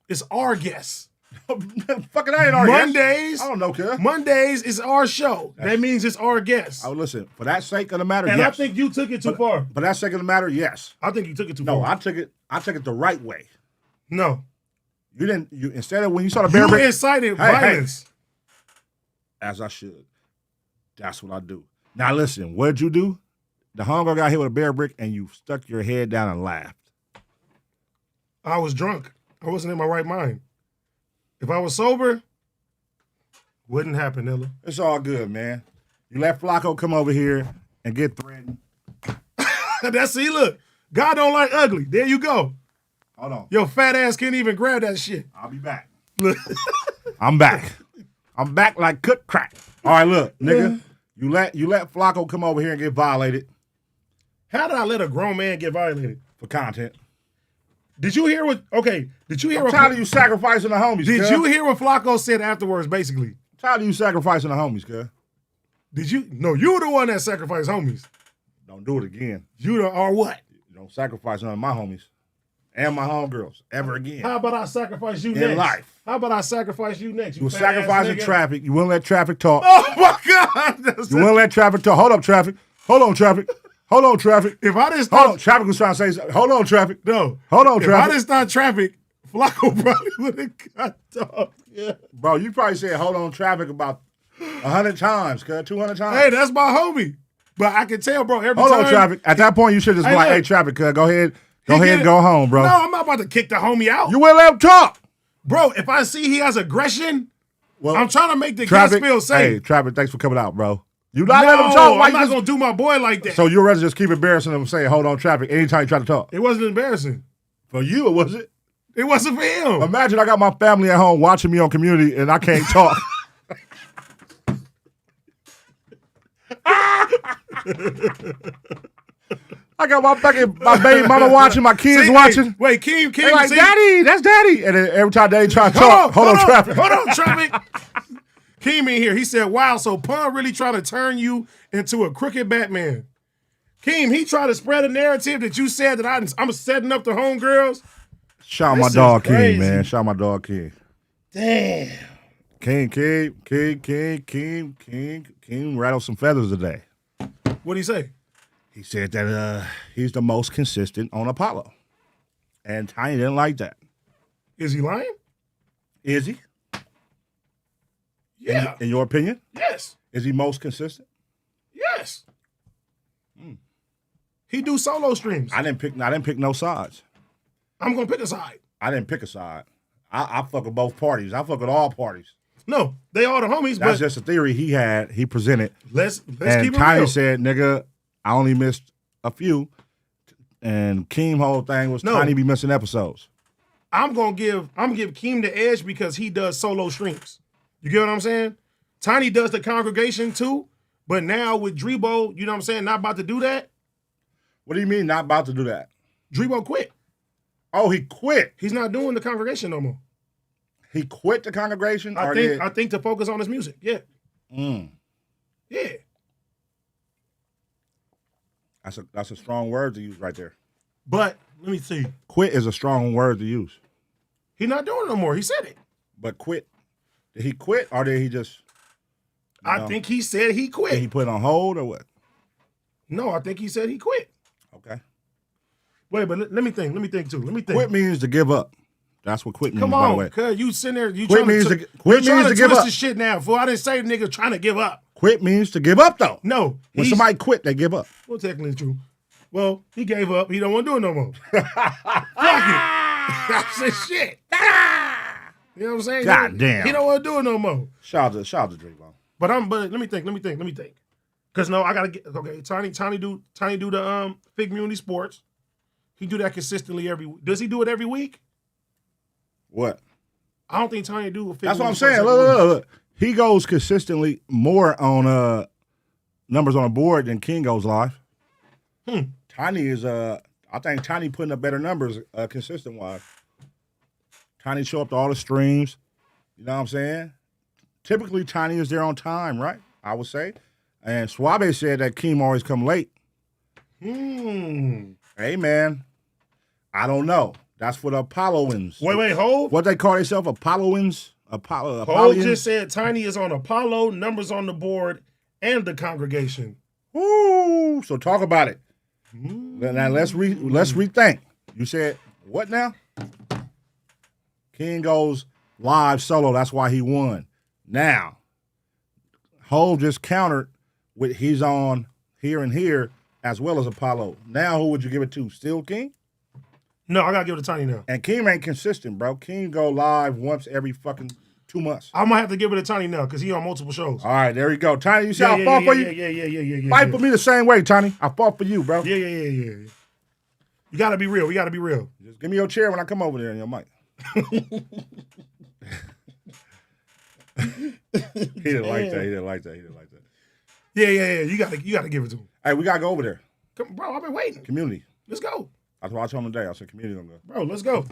It's our guess. Fucking I ain't our Mondays. guess. I don't know, cuz. Mondays is our show. That means it's our guess. Oh, listen, for that sake of the matter, And yes. I think you took it too far. For that sake of the matter, yes. I think you took it too No, far. I took it the right way. No. You didn't. You instead of when you saw the bear You brick, incited Hey, violence. as I should. That's what I do. Now listen, what did you do? The homegirl got hit with a bear brick, and you stuck your head down and laughed. I was drunk. I wasn't in my right mind. If I was sober, wouldn't happen, Illa. It's all good, man. You let Flakko come over here and get threatened. That's, see, look. God don't like ugly. There you go. Hold on. Your fat ass can't even grab that shit. I'll be back. Look. I'm back. I'm back like cooked crack. All right, look, nigga. You let Flakko come over here and get violated How did I let a grown man get violated? for content. Did you hear what, okay, did you hear I'm what, tired of you sacrificing the homies, did cuz. you hear what Flakko said afterwards, basically? I'm tired of you sacrificing the homies, cuz. Did you? No, you were the one that sacrificed homies. Don't do it again. You the, or what? You don't sacrifice none of my homies and my homegirls ever again. How about I sacrifice you In next? life. How about I sacrifice you next? You were fat ass sacrificing nigga? traffic. You wouldn't let traffic talk. Oh my God. That's You wouldn't let traffic talk. Hold up, traffic. Hold on, traffic. Hold on, traffic. If I didn't Hold start, on. Traffic was trying to say something. Hold on, traffic. no. Hold on, If I traffic. didn't start traffic, Flakko probably would have got off. Yeah. Bro, you probably said hold on, traffic about 100 times, cuz 200 times. Hey, that's my homie. But I can tell, bro, every Hold time. on, traffic. At that point, you should just be Hey, like, look. hey, traffic, cuz go ahead. Go He ahead get and it. go home, bro. No, I'm not about to kick the homie out. You will let him talk. Bro, if I see he has aggression, Well, I'm trying to make the Traffic, guest feel safe. hey, Traffic, thanks for coming out, bro. You not let him talk. I'm not going to do my boy like that. So you'd rather just keep embarrassing him and say, hold on, Traffic, anytime you try to talk. It wasn't embarrassing. For you, it wasn't. It wasn't for him. Imagine I got my family at home watching me on Community and I can't talk. I got my baby mama watching, my kids watching. Wait, Keem, They're like, Daddy, that's Daddy. And then every time Daddy try to talk, hold on, Traffic. Hold on, Traffic. Keem in here. He said, wow, so Pun really trying to turn you into a crooked Batman. Keem, he tried to spread a narrative that you said that I'm setting up the homegirls. Shout out my dog Keem, man. Shout out my dog Keem. Damn. Keem rattled some feathers today. What'd he say? He said that he's the most consistent on Apollo. And Tiny didn't like that. Is he lying? Is he? Yeah. In your opinion? Yes. Is he most consistent? Yes. He do solo streams. I didn't pick no sides. I'm gonna pick a side. I didn't pick a side. I fuck with both parties. I fuck with all parties. No, they all the homies. That's but just a theory he presented. Let's and keep it Tiny real. said, nigga, I only missed a few. And Keem whole thing was Tiny be missing episodes. I'm gonna give Keem the edge because he does solo streams. You get what I'm saying? Tiny does the congregation too, but now with Drebo, you know what I'm saying, not about to do that. What do you mean not about to do that? Drebo quit. Oh, he quit. He's not doing the congregation no more. He quit the congregation? I think to focus on his music. Yeah. Yeah. That's a strong word to use right there. But let me see. Quit is a strong word to use. He's not doing it no more. He said it. But quit. Did he quit or did he just I think he said he quit. Did he put it on hold or what? No, I think he said he quit. Okay. Wait, but let me think. Let me think too. Let me think. Quit means to give up. That's what quit means, Come by the on, way. cuz you sitting there, you Quit trying means to, to give up. This shit now. Fool, I didn't say nigga trying to give up. Quit means to give up though. No. When somebody quit, they give up. Well, technically true. Well, he gave up. He don't want to do it no more. Fuck it. I said shit. You know what I'm saying? God damn. He don't want to do it no more. Shout out to Drebo. But let me think. Cause no, I gotta get okay. Tiny do the Cuhmunity sports. He do that consistently does he do it every week? What? I don't think Tiny do. That's what I'm saying. Look. He goes consistently more on numbers on the board than King goes live. Tiny is I think Tiny putting up better numbers consistent wise. Tiny show up to all the streams. You know what I'm saying? Typically Tiny is there on time, right? I would say. And Suave said that Keem always come late. Hey man, I don't know. That's for the Apolloans. Wait, hold. What they call themselves, Apolloans? Hov just said Tiny is on Apollo, numbers on the board, and the congregation. Ooh, so talk about it. Now let's rethink. You said what now? King goes live solo. That's why he won. Now, Hov just countered with he's on here and here as well as Apollo. Now, who would you give it to? Still King? No, I gotta give it to Tiny now. And Keem ain't consistent, bro. Keem go live once every fucking 2 months. I'm gonna have to give it to Tiny now because he on multiple shows. All right, there you go. Tiny, you see I fought for you? Yeah. Fight for me the same way, Tiny. I fought for you, bro. Yeah. You gotta be real. We gotta be real. Just give me your chair when I come over there and your mic. He didn't like that. Yeah. You gotta give it to him. Hey, we gotta go over there. Come, bro, I've been waiting. Community. Let's go. That's what I told him today. I said community gonna go. Bro, let's go.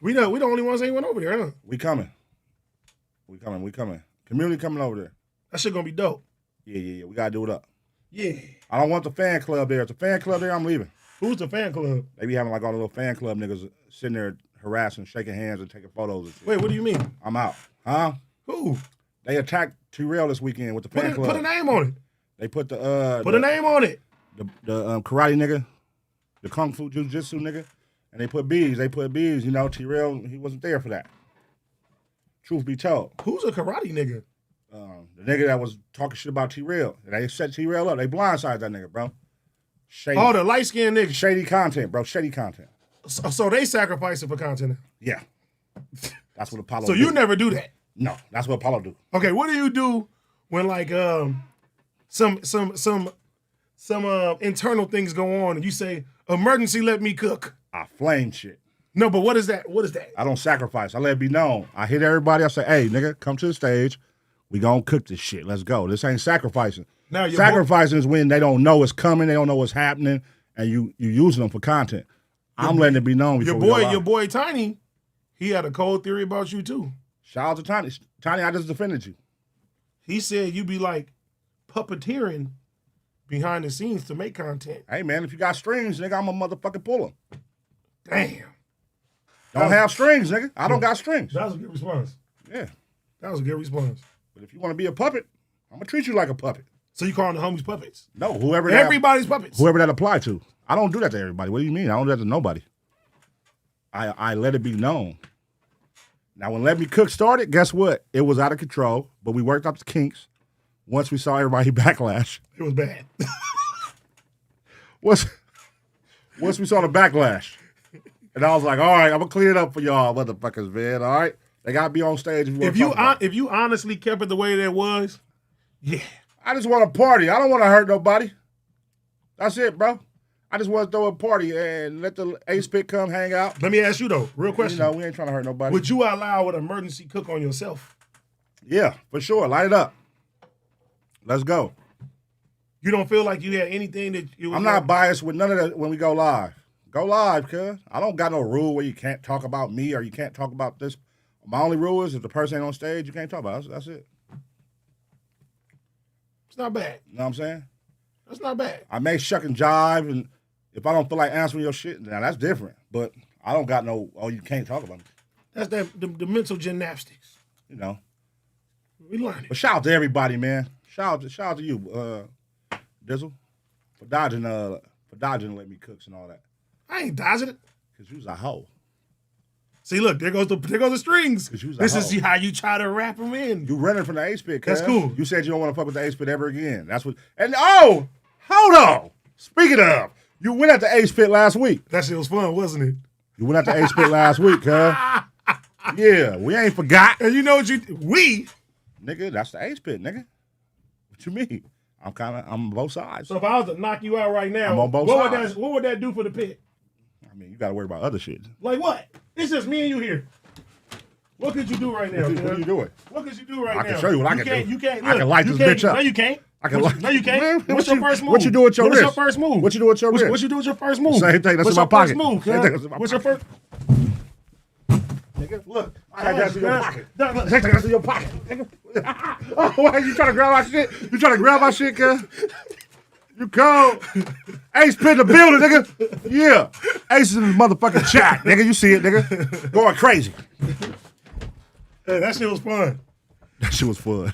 We the only ones that ain't went over there, huh? We coming. Community coming over there. That shit gonna be dope. Yeah. We gotta do it up. Yeah. I don't want the fan club there. If the fan club there, I'm leaving. Who's the fan club? They be having like all the little fan club niggas sitting there harassing, shaking hands, and taking photos and shit. Wait, what do you mean? I'm out. Huh? Who? They attacked Tyrese this weekend with the fan club. Put a name on it. They put the a name on it. The karate nigga, the kung fu jiu-jitsu nigga, and they put B's. You know, Tyrese, he wasn't there for that. Truth be told. Who's a karate nigga? The nigga that was talking shit about T-Rail. They set T-Rail up. They blindsided that nigga, bro. Shady. Oh, the light-skinned nigga. Shady content, bro. Shady content. So they sacrificing for content. Yeah. That's what Apollo So do. you never do that? No, that's what Apollo do. Okay, what do you do when like some internal things go on and you say, emergency, let me cook? I flame shit. No, but what is that? What is that? I don't sacrifice. I let it be known. I hit everybody. I say, hey, nigga, come to the stage. We gonna cook this shit. Let's go. This ain't sacrificing. Now sacrificing is when they don't know it's coming. They don't know what's happening, and you using them for content. I'm letting it be known. Your boy Tiny, he had a cold theory about you too. Shout out to Tiny. Tiny, I just defended you. He said you be like puppeteering behind the scenes to make content. Hey man, if you got strings, nigga, I'm a motherfucking puller. Damn. Don't have strings, nigga. I don't got strings. That was a good response. Yeah. That was a good response. But if you want to be a puppet, I'm gonna treat you like a puppet. So you calling the homies puppets? No, whoever everybody's puppets. Whoever that apply to. I don't do that to everybody. What do you mean? I don't do that to nobody. I let it be known. Now when Let Me Cook started, guess what? It was out of control, but we worked up the kinks. Once we saw everybody backlash. It was bad. Once we saw the backlash. And I was like, all right, I'm gonna clean it up for y'all motherfuckers, man. All right? They gotta be on stage. If you honestly kept it the way that was, yeah. I just want to party. I don't want to hurt nobody. That's it, bro. I just want to throw a party and let the ace pit come hang out. Let me ask you though, real question. You know, we ain't trying to hurt nobody. Would you allow an emergency cook on yourself? Yeah, for sure. Light it up. Let's go. You don't feel like you had anything that you... I'm not biased with none of that when we go live. Go live, cuz. I don't got no rule where you can't talk about me or you can't talk about this. My only rule is if the person ain't on stage, you can't talk about it. That's it. It's not bad. You know what I'm saying? That's not bad. I may shuck and jive, and if I don't feel like answering your shit, now that's different. But I don't got no, oh, you can't talk about me. That's the mental gymnastics. You know. We learn it. But shout out to everybody, man. Shout out to you, Dizzle, for dodging Let Me Cooks and all that. I ain't dodging it. Cause you was a hoe. See, look, there goes the strings. This is how you try to wrap them in. You running from the ace pit, cuz. That's cool. You said you don't want to fuck with the ace pit ever again. That's what. And oh, hold on. Speaking of, you went at the ace pit last week. That shit was fun, wasn't it? You went at the ace pit last week, cuz. Yeah, we ain't forgot. And you know what Nigga, that's the ace pit, nigga. What you mean? I'm on both sides. So if I was to knock you out right now, I'm on both sides. What would that do for the pit? I mean, you got to worry about other shit. Like what? It's just me and you here. What could you do right now? What are you doing? What could you do right now? I can show you what I can do. You can't. I can light this bitch up. No, you can't. No, you can't. What's your first move? What you do with your wrist? What's your first move? What you do with your wrist? What you do with your first move? Same thing. That's in my pocket. What's your first move? What's your first? Nigga, look. I had that in your pocket. Take that in your pocket. Oh, why you trying to grab my shit? You trying to grab my shit, cuz? You cold. Ace pit the building, nigga. Yeah. Ace is in the motherfucking chat, nigga. You see it, nigga. Going crazy. Hey, that shit was fun. That shit was fun.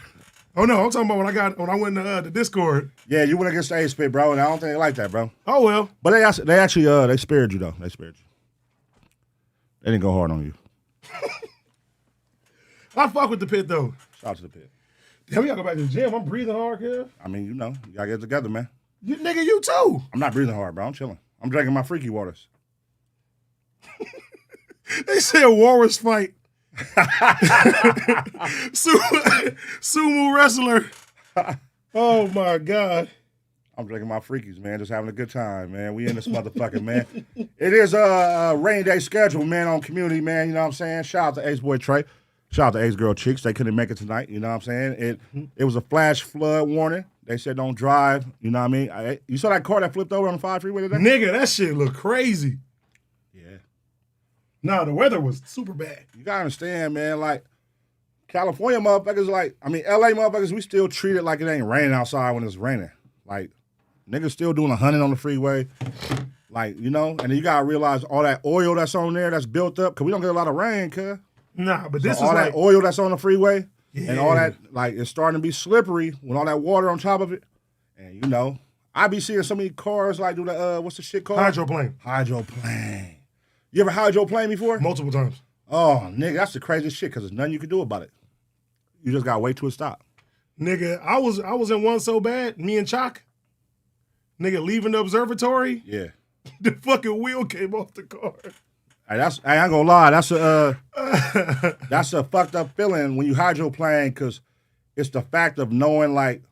Oh no, I'm talking about when I went to the Discord. Yeah, you went against the Ace pit, bro, and I don't think they like that, bro. Oh well. But they actually they spared you though. They spared you. They didn't go hard on you. I fuck with the pit though. Shout out to the pit. Damn, we gotta go back to the gym. I'm breathing hard, kid. I mean, you know, you gotta get it together, man. Nigga, you too. I'm not breathing hard, bro. I'm chilling. I'm drinking my freaky waters. They said walrus fight. Sumo wrestler. Oh my God. I'm drinking my freakies, man. Just having a good time, man. We in this motherfucker, man. It is a rainy day schedule, man, on Cuhmunity, man. You know what I'm saying? Shout out to Ace Boy Trey. Shout out to Ace Girl Chicks. They couldn't make it tonight. You know what I'm saying? It was a flash flood warning. They said don't drive. You know what I mean? You saw that car that flipped over on the 5 freeway today? Nigga, that shit look crazy. Yeah. No, the weather was super bad. You gotta understand, man. Like, California motherfuckers, LA motherfuckers, we still treat it like it ain't raining outside when it's raining. Like, niggas still doing 100 on the freeway. Like, you know? And then you gotta realize all that oil that's on there that's built up, because we don't get a lot of rain, cuz. Nah, but this is all like... that oil that's on the freeway, yeah. and all that, like, it's starting to be slippery with all that water on top of it. And, you know, I be seeing so many cars, like, do the, what's the shit called? Hydroplane. Hydroplane. You ever hydroplane before? Multiple times. Oh, nigga, that's the craziest shit, because there's nothing you can do about it. You just gotta wait till it stop. Nigga, I was in one so bad, me and Chalk, nigga, leaving the observatory. Yeah. The fucking wheel came off the car. I ain't gonna lie. That's a fucked up feeling when you hydroplane because it's the fact of knowing like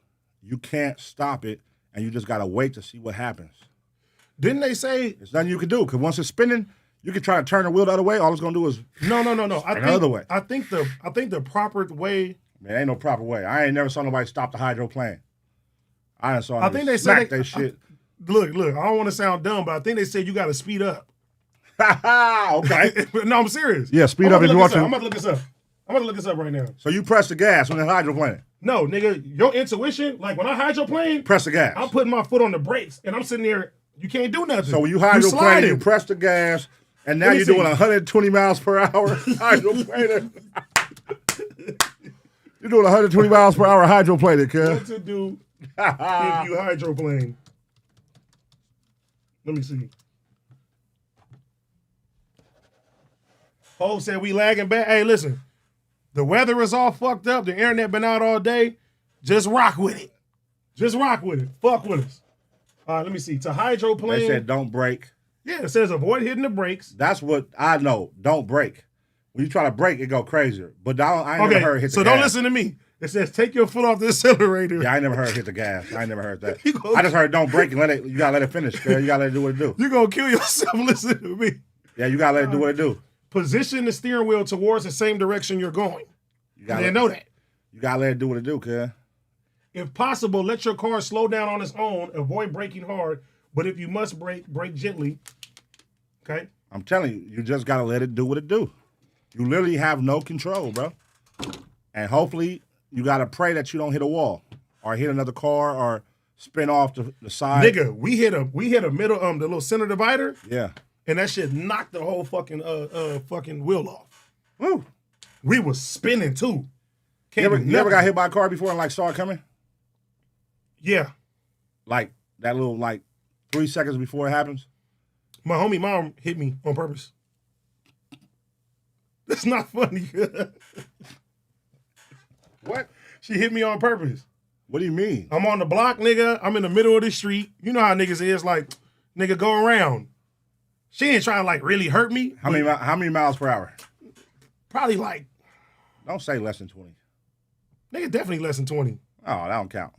you can't stop it and you just gotta wait to see what happens. Didn't they say there's nothing you can do because once it's spinning, you can try to turn the wheel the other way. All it's gonna do is no. Another way. I think the proper way. Man, ain't no proper way. I ain't never saw nobody stop the hydroplane. I done saw. I think they smack said that shit. Look. I don't want to sound dumb, but I think they said you got to speed up. Okay. No, I'm serious. Yeah, speed up if you want to. I'm about to look this up. Right now. So you press the gas when it's hydroplane. No, nigga, your intuition, like when I hydroplane, Press the gas. I'm putting my foot on the brakes and I'm sitting there. You can't do nothing. So when you hydroplane, you press the gas, and now you're doing 120 miles per hour hydroplaning. You're doing 120 miles per hour hydroplaning, cuz. What to do if you hydroplane? Let me see. Ho said we lagging back. Hey, listen. The weather is all fucked up. The internet been out all day. Just rock with it. Fuck with us. All right, let me see. To hydroplane. They said don't brake. Yeah, it says avoid hitting the brakes. That's what I know. Don't brake. When you try to brake, it go crazier. But I ain't never heard it hit the gas. So don't listen to me. It says take your foot off the accelerator. Yeah, I ain't never heard it hit the gas. I ain't never heard that. I just heard don't brake and let it. You gotta let it finish, girl. You gotta let it do what it do. You're gonna kill yourself listening to me. Yeah, you gotta let it do what it do. Position the steering wheel towards the same direction you're going. You didn't know that. You gotta let it do what it do, cuz. If possible, let your car slow down on its own. Avoid braking hard. But if you must brake gently. Okay? I'm telling you, you just gotta let it do what it do. You literally have no control, bro. And hopefully, you gotta pray that you don't hit a wall or hit another car or spin off the side. Nigga, we hit a middle the little center divider. Yeah. And that shit knocked the whole fucking wheel off. Woo. We was spinning too. You ever got hit by a car before and like saw it coming? Yeah. Like that little 3 seconds before it happens? My homie mom hit me on purpose. That's not funny. What? She hit me on purpose. What do you mean? I'm on the block, nigga. I'm in the middle of the street. You know how niggas is, like, nigga, go around. She ain't trying to, like, really hurt me. How many miles per hour? Probably, like... Don't say less than 20. Nigga, definitely less than 20. Oh, that don't count.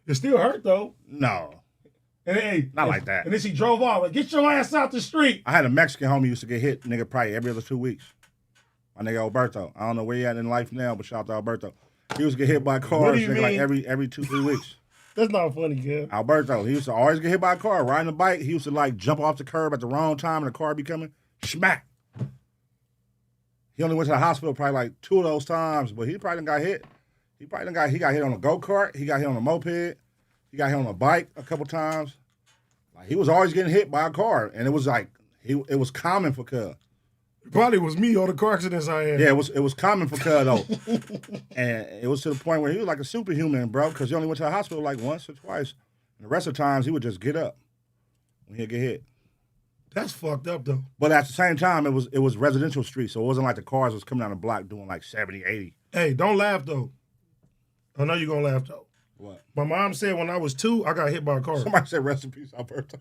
It still hurt, though. No. And hey, not like that. And then she drove off. Like, get your ass out the street. I had a Mexican homie used to get hit, nigga, probably every other 2 weeks. My nigga Alberto. I don't know where he at in life now, but shout out to Alberto. He used to get hit by cars nigga, like every 2-3 weeks. That's not funny, kid. Alberto, he used to always get hit by a car. Riding a bike, he used to like jump off the curb at the wrong time and the car be coming. Smack. He only went to the hospital probably like 2 of those times, but he probably done got hit. He got hit on a go-kart. He got hit on a moped. He got hit on a bike a couple times. Like he was always getting hit by a car, and it was like it was common for Cub. Probably was me all the car accidents I had. Yeah, it was common for Cub though, and it was to the point where he was like a superhuman, bro, because he only went to the hospital like once or twice. And the rest of the times he would just get up when he'd get hit. That's fucked up though. But at the same time, it was residential street, so it wasn't like the cars was coming down the block doing like 70, 80. Hey, don't laugh though. I know you're gonna laugh though. What? My mom said when I was 2, I got hit by a car. Somebody said rest in peace, Alberto.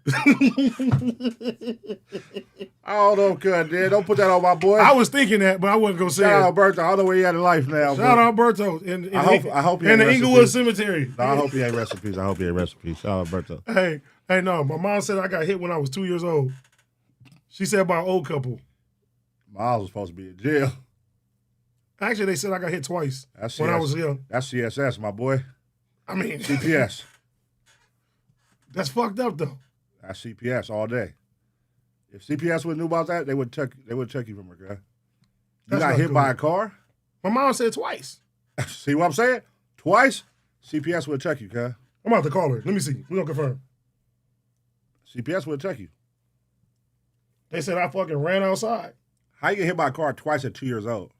I don't know, cuz, dude. Don't put that on my boy. I was thinking that, but I wasn't gonna say Shout out it. Alberto. I don't know where he at in life now. Shout out Alberto. I hope he in ain't the rest in Inglewood peace. Cemetery. No, I hope he ain't rest in peace. I hope he ain't rest in peace. Shout out Alberto. Hey, no. My mom said I got hit when I was 2 years old. She said by an old couple. Miles was supposed to be in jail. Actually, they said I got hit twice when I was young. That's CSS, my boy. I mean, CPS. That's fucked up though. That's CPS all day. If CPS would knew about that, they would check you from her, guy. You got hit by a car? My mom said twice. See what I'm saying? Twice? CPS would check you, guy. I'm about to call her. Let me see. We're gonna confirm. CPS would check you. They said I fucking ran outside. How you get hit by a car twice at 2 years old?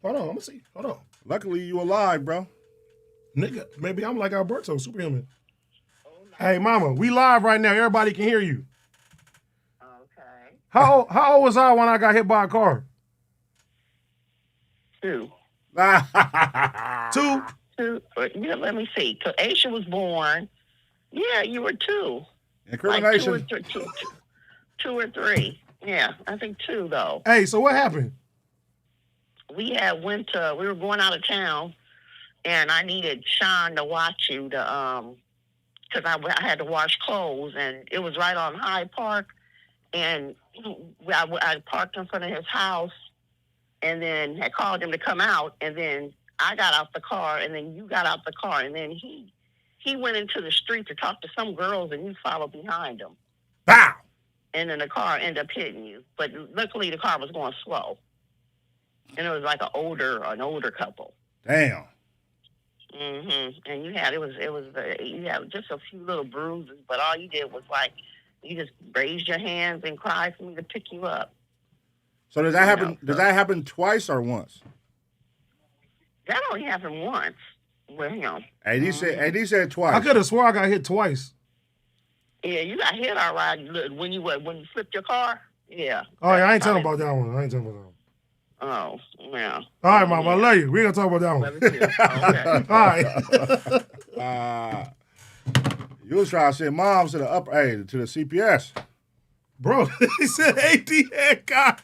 Hold on, I'm gonna see. Hold on. Luckily, you alive, bro. Nigga, maybe I'm like Alberto, superhuman. Hey, mama, we live right now. Everybody can hear you. Okay. How old was I when I got hit by a car? 2. 2? 2. Yeah, let me see. So Aisha was born. Yeah, you were 2. Incrimination. Like 2 or 3. Yeah, I think 2 though. Hey, so what happened? We were going out of town, and I needed Sean to watch you because I had to wash clothes, and it was right on Hyde Park, and I parked in front of his house, and then I called him to come out, and then I got out the car, and then you got out the car, and then he went into the street to talk to some girls, and you followed behind him. Bow! And then the car ended up hitting you. But luckily the car was going slow. And it was like an older couple. Damn. And you had just a few little bruises, but all you did was like you just raised your hands and cried for me to pick you up. So did that happen? Did that happen twice or once? That only happened once with him. AD said twice. I could have swore I got hit twice. Yeah, you got hit all right when you flipped your car. Yeah. Oh yeah, I ain't telling about that one. Oh, yeah. All right, Mom, I love you. We ain't gonna talk about that one. Okay. All right. You was trying to send moms to the to the CPS. Bro, he said AD Hancock.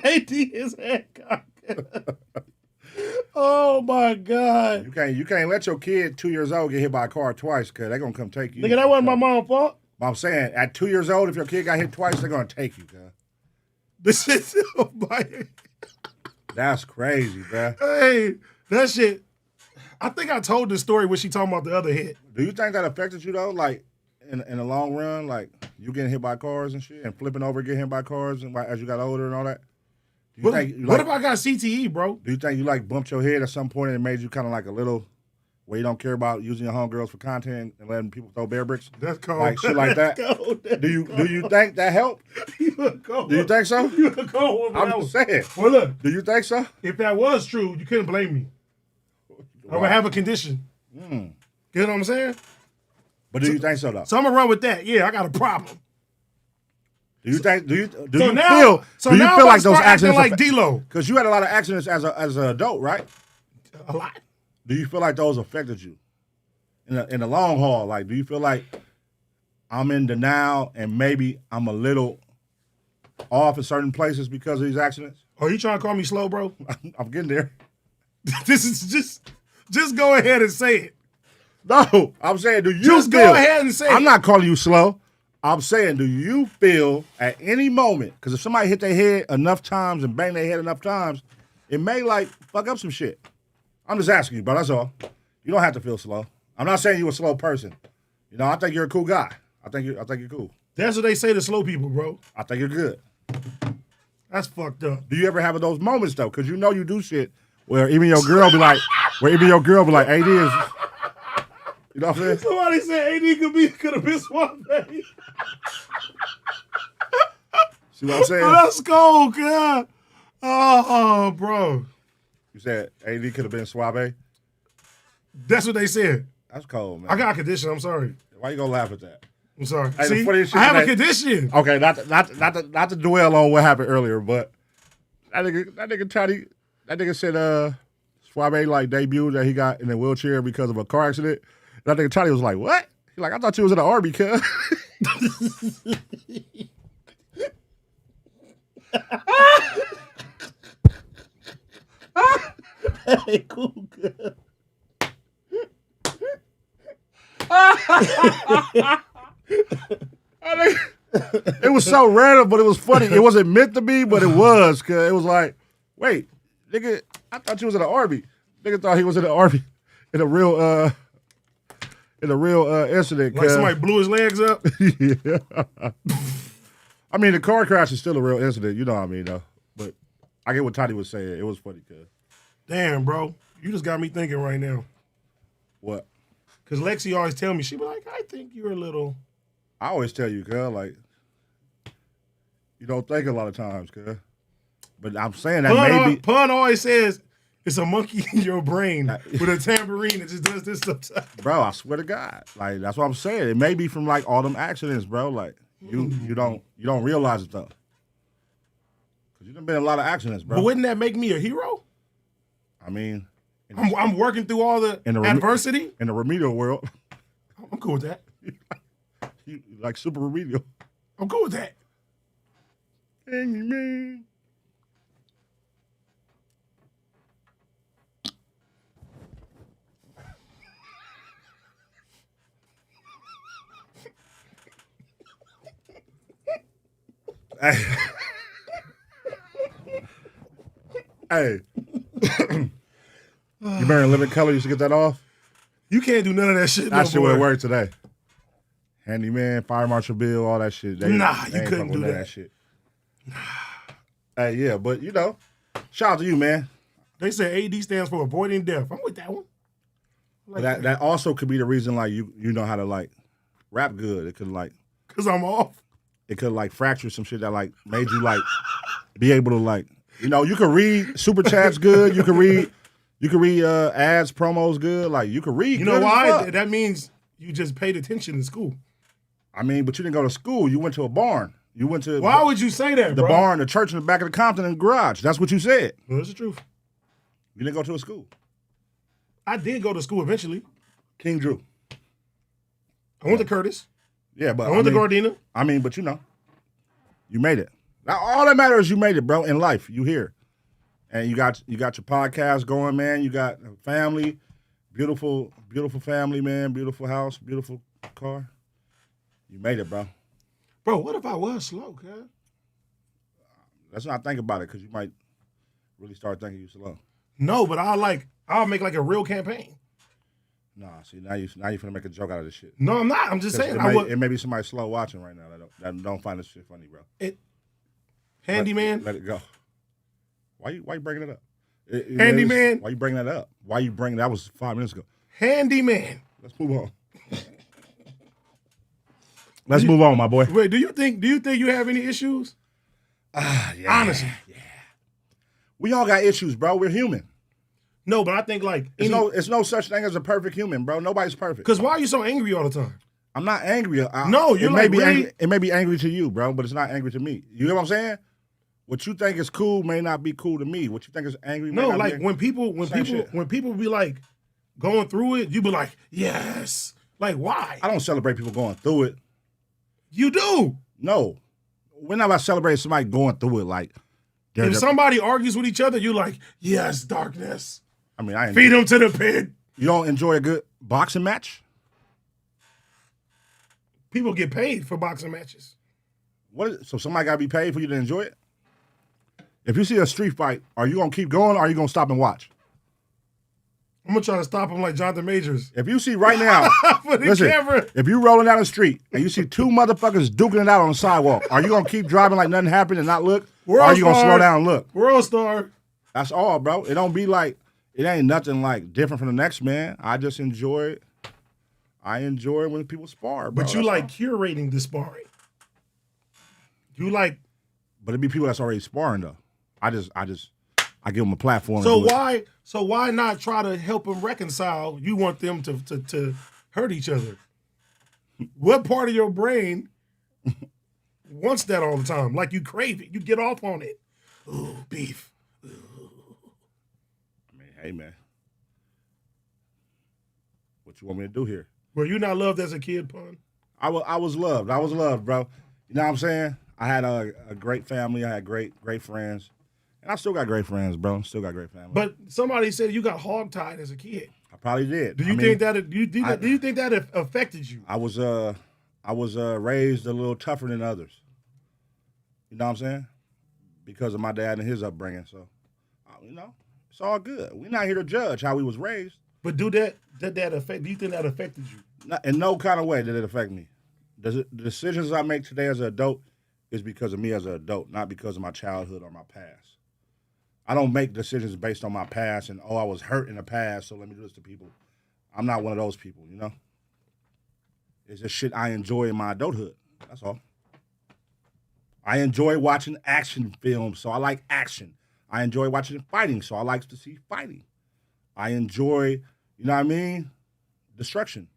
AD is Hancock. Oh my God. You can't let your kid 2 years old get hit by a car twice, because they're gonna come take you. Nigga, that wasn't my mom's fault. But I'm saying, at 2 years old, if your kid got hit twice, they're gonna take you, cuz. This shit, oh my. That's crazy, bruh. Hey, that shit. I think I told this story when she talking about the other hit. Do you think that affected you though? Like in the long run, like you getting hit by cars and shit, and flipping over, getting hit by cars, and as you got older and all that. What if I got CTE, bro? Do you think you like bumped your head at some point and it made you kind of like a little, where you don't care about using your homegirls for content and letting people throw bear bricks? That's cold. Like shit like that. Do you think that helped? Do you think so? I'm just saying. Well, look. Do you think so? If that was true, you couldn't blame me. I would have a condition. You know what I'm saying? But do you think so though? So I'm gonna run with that. Yeah, I got a problem. Do you think? Do you feel like those accidents like D-Lo? Because you had a lot of accidents as an adult, right? A lot. Do you feel like those affected you in the long haul? Like, do you feel like I'm in denial and maybe I'm a little off in certain places because of these accidents? Are you trying to call me slow, bro? I'm getting there. This is just go ahead and say it. No, I'm saying, do you just feel? Go ahead and say it. I'm not calling you slow. I'm saying, do you feel at any moment, because if somebody hit their head enough times and bang their head enough times, it may like fuck up some shit. I'm just asking you, bro. That's all. You don't have to feel slow. I'm not saying you're a slow person. You know, I think you're a cool guy. I think you're cool. That's what they say to slow people, bro. I think you're good. That's fucked up. Do you ever have those moments though? Because you know you do shit where even your girl be like, AD is. You know what I'm saying? Somebody said AD could have been Suave. See what I'm saying? Oh, that's cold, God. Oh, bro. You said AD could have been Suave? That's what they said. That's cold, man. I got a condition. I'm sorry. Why you gonna laugh at that? I'm sorry. Hey, See, I have a condition. Okay, not to dwell on what happened earlier, but that nigga said Suave like debuted that he got in a wheelchair because of a car accident. And that nigga Toddy was like, what? He's like, I thought you was in the army, cuz. Hey, cool, good. It was so random, but it was funny. It wasn't meant to be, but it was, cuz it was like, wait, nigga, I thought you was in the army. Nigga thought he was in the army in a real incident. Like somebody blew his legs up? Yeah. I mean, the car crash is still a real incident. You know what I mean, though. But I get what Toddy was saying. It was funny, cuz. Damn, bro. You just got me thinking right now. What? Because Lexi always tell me, she be like, I think you're a little... I always tell you, cuz, like, you don't think a lot of times, cuz. But I'm saying that maybe... Pun always says, it's a monkey in your brain with a tambourine that just does this sometimes. Bro, I swear to God. Like, that's what I'm saying. It may be from, like, all them accidents, bro. Like, you don't realize it, though. Because you've been in a lot of accidents, bro. But wouldn't that make me a hero? I mean... I'm working through all the adversity? In the remedial world. I'm cool with that. You like super remedial. I'm cool with that. Handyman. Hey. Hey. You wearing Living Color? You should get that off? You can't do none of that shit. That shit would work today. Handyman, Fire Marshal Bill, all that shit. You ain't couldn't do that shit. Hey, yeah, but you know, shout out to you, man. They say AD stands for avoiding death. I'm with that one. Like that also could be the reason, like, you know how to, like, rap good. It could, like... Because I'm off. It could, like, fracture some shit that, like, made you, like, be able to, like... You know, you can read super chats good. You can read ads, promos good. Like, you can read. You know why? That means you just paid attention in school. I mean, but you didn't go to school. You went to a barn. You went to... Why would you say that, the bro? barn, the church in the back of the Compton and garage. That's what you said. Well, that's the truth. You didn't go to a school. I did go to school eventually. King Drew. I went to Curtis. Yeah, but I went to Gardena. I mean, but you know, you made it. Now, all that matters is you made it, bro, in life. You here. And you got your podcast going, man. You got a family, beautiful, beautiful family, man. Beautiful house, beautiful car. You made it, bro. Bro, what if I was slow, cuz? Let's not think about it, because you might really start thinking you slow. No, but I'll make like a real campaign. Nah, see, now you're finna make a joke out of this shit. No, I'm not. I'm just saying. It may be somebody slow watching right now that don't find this shit funny, bro. Handyman. Let it go. Why you bringing it up? Handyman. Why you bringing that up? That was 5 minutes ago. Handyman. Let's move on. Let's move on, my boy. Wait, do you think you have any issues? Yeah. Honestly. Yeah. We all got issues, bro. We're human. No, but I think like it's no such thing as a perfect human, bro. Nobody's perfect. Because why are you so angry all the time? I'm not angry. No, you're like really? It may be angry to you, bro, but it's not angry to me. You know what I'm saying? What you think is cool may not be cool to me. What you think is angry may not like be when people be like going through it, you be like, yes. Like why? I don't celebrate people going through it. You do. No. Whenever I celebrate somebody going through it, like if somebody argues with each other, you're like, yes, darkness. I mean, feed them to the pit. You don't enjoy a good boxing match? People get paid for boxing matches. So somebody got to be paid for you to enjoy it? If you see a street fight, are you going to keep going or are you going to stop and watch? I'm going to try to stop him like Jonathan Majors. If you see right now, listen, if you rolling down the street and you see two motherfuckers duking it out on the sidewalk, are you going to keep driving like nothing happened and not look? Or are you going to slow down and look? World star. That's all, bro. It don't be like, it ain't nothing like different from the next man. I just enjoy it. I enjoy when people spar, bro. But you like curating the sparring. You like. But it be people that's already sparring though. I give them a platform. So why not try to help them reconcile? You want them to hurt each other. What part of your brain wants that all the time? Like you crave it. You get off on it. Ooh, beef. Ooh. I mean, hey man. What you want me to do here? Were you not loved as a kid, Pun? I was loved. I was loved, bro. You know what I'm saying? I had a great family. I had great friends. And I still got great friends, bro. Still got great family. But somebody said you got hogtied as a kid. I probably did. Do you think that affected you? I was raised a little tougher than others. You know what I'm saying? Because of my dad and his upbringing. So, you know, it's all good. We're not here to judge how we was raised. But do you think that affected you? In no kind of way did it affect me. The decisions I make today as an adult is because of me as an adult, not because of my childhood or my past. I don't make decisions based on my past and, I was hurt in the past, so let me do this to people. I'm not one of those people, you know? It's just shit I enjoy in my adulthood. That's all. I enjoy watching action films, so I like action. I enjoy watching fighting, so I like to see fighting. I enjoy, you know what I mean? Destruction.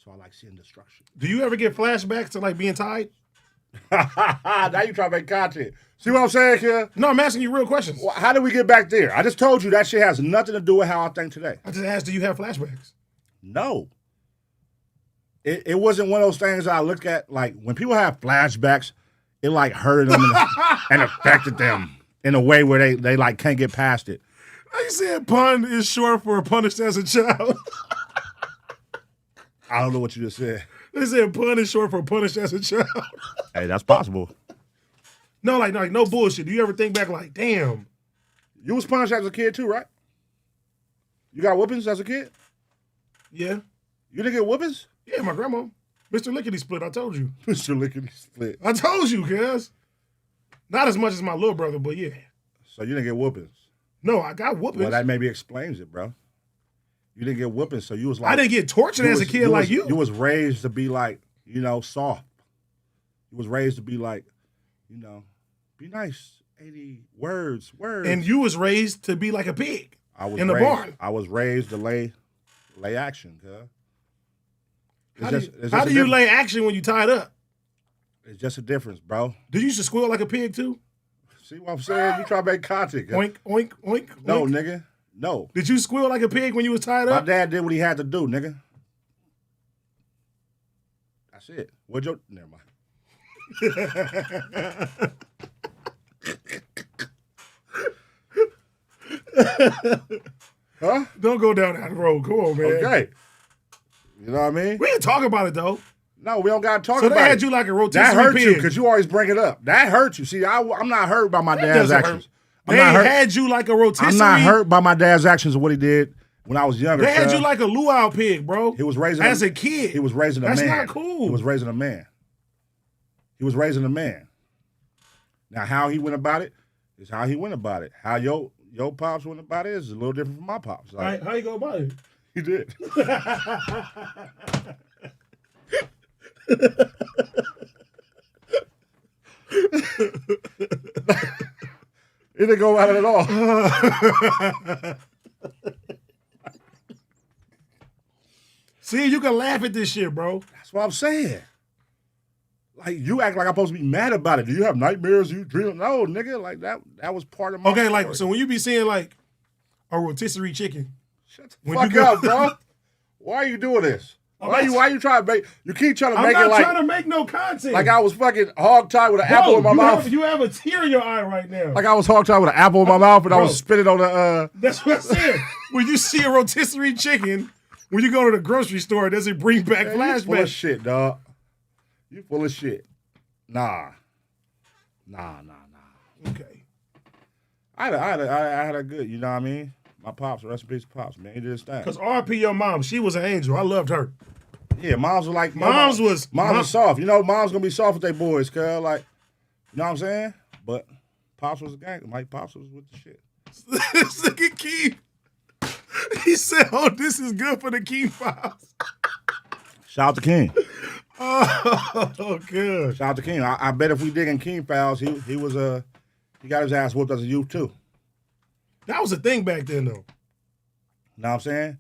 So I like seeing destruction. Do you ever get flashbacks to like being tied? Now you trying to make content. See what I'm saying, kid? No, I'm asking you real questions. Well, how did we get back there? I just told you that shit has nothing to do with how I think today. I just asked, do you have flashbacks? No. It wasn't one of those things I look at, like, when people have flashbacks, it like hurted them and affected them in a way where they like can't get past it. You said pun is short for punished as a child. I don't know what you just said. They said pun is short for punished as a child. Hey, that's possible. No, like no bullshit. Do you ever think back like, damn? You was punished as a kid too, right? You got whoopings as a kid? Yeah. You didn't get whoopings? Yeah, my grandma. Mr. Lickety Split, I told you. Mr. Lickety Split. I told you, cuz. Not as much as my little brother, but yeah. So you didn't get whoopings? No, I got whoopings. Well, that maybe explains it, bro. You didn't get whoopings, so you was like... I didn't get tortured as a kid like you. You was raised to be like, soft. You was raised to be like, be nice. 80 words. And you was raised to be like a pig in the barn. I was raised to lay action, cuz. How do you lay action when you tied up? It's just a difference, bro. Did you used to squeal like a pig too? See what I'm saying? You try to make content. Oink, oink, oink. No, oink. nigga. No. Did you squeal like a pig when you was tied up? My dad did what he had to do, nigga. That's it. Never mind. Huh? Don't go down that road. Come on, man. Okay. You know what I mean? We didn't talk about it, though. No, we don't got to talk about it. So they had you like a rotisserie That hurt pig. you because you always bring it up. That hurt you. See, I'm not hurt by my dad's actions. They had you like a rotisserie. I'm not hurt by my dad's actions of what he did when I was younger. They had you like a luau pig, bro. He was raising as a kid. He was raising a man. That's not cool. He was raising a man. Now, how he went about it is how he went about it. How your pops went about it is a little different from my pops. Like, how you go about it? He did. He didn't go about it at all. See, you can laugh at this shit, bro. That's what I'm saying. Like, you act like I'm supposed to be mad about it. Do you have nightmares? You dream? No, nigga. Like, that was part of my story. Like, so when you be seeing, like, a rotisserie chicken. Shut the fuck up, bro. Why are you doing this? Why you trying to make... You keep trying to make it like... I'm not trying to make no content. Like I was fucking hog-tied with an apple in my mouth. You have a tear in your eye right now. Like I was hog-tied with an apple in my mouth and I was spitting on the... That's what I said. When you see a rotisserie chicken, when you go to the grocery store, does it bring back flashbacks? You full of shit, dog. You full of shit. Nah. Okay. I had a good, you know what I mean? My pops, rest in peace, pops, man. He did his thing. Because RP your mom, she was an angel. I loved her. Yeah, moms were like... Moms was soft. You know, moms gonna be soft with their boys, cuz, like, you know what I'm saying? But pops was a gang. Mike Pops was with the shit. Look at Keem. He said, oh, this is good for the Keem files. Shout out to Keem. Oh, good. Shout out to Keem. I bet if we dig in Keem files, he got his ass whooped as a youth, too. That was a thing back then, though. Know what I'm saying?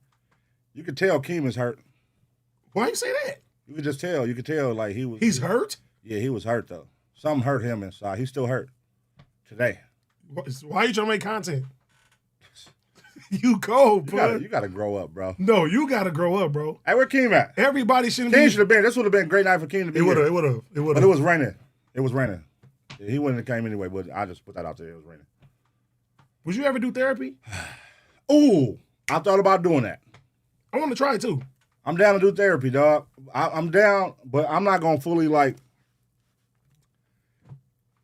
You could tell Keem is hurt. Why you say that? You could just tell. You could tell, like, he was... He's hurt? Yeah, he was hurt, though. Something hurt him inside. He's still hurt today. Why are you trying to make content? You cold, bro. You got to grow up, bro. No, you got to grow up, bro. Hey, where Keem at? Everybody shouldn't Keem should have been. This would have been a great night for Keem to be here. It would have. But it was raining. Yeah, he wouldn't have came anyway, but I just put that out there. It was raining. Would you ever do therapy? Ooh, I thought about doing that. I want to try it, too. I'm down to do therapy, dog. I'm down, but I'm not going to fully, like...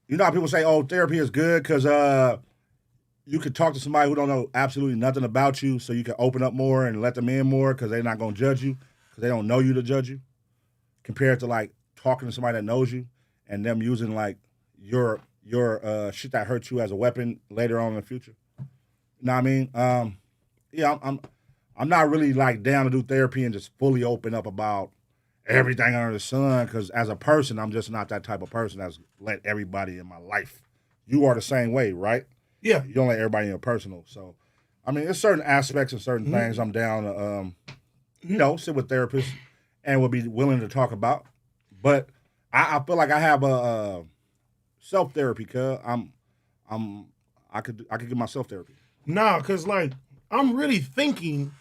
You know how people say, oh, therapy is good because you could talk to somebody who don't know absolutely nothing about you so you can open up more and let them in more because they're not going to judge you because they don't know you to judge you compared to, like, talking to somebody that knows you and them using, like, your shit that hurts you as a weapon later on in the future. You know what I mean? Yeah, I'm not really, like, down to do therapy and just fully open up about everything under the sun because as a person, I'm just not that type of person that's let everybody in my life. You are the same way, right? Yeah. You don't let everybody in your personal. So, I mean, there's certain aspects and certain things I'm down to, sit with therapists and would be willing to talk about. But I feel like I have a self-therapy, cuz I could give myself therapy. Nah, because, like, I'm really thinking...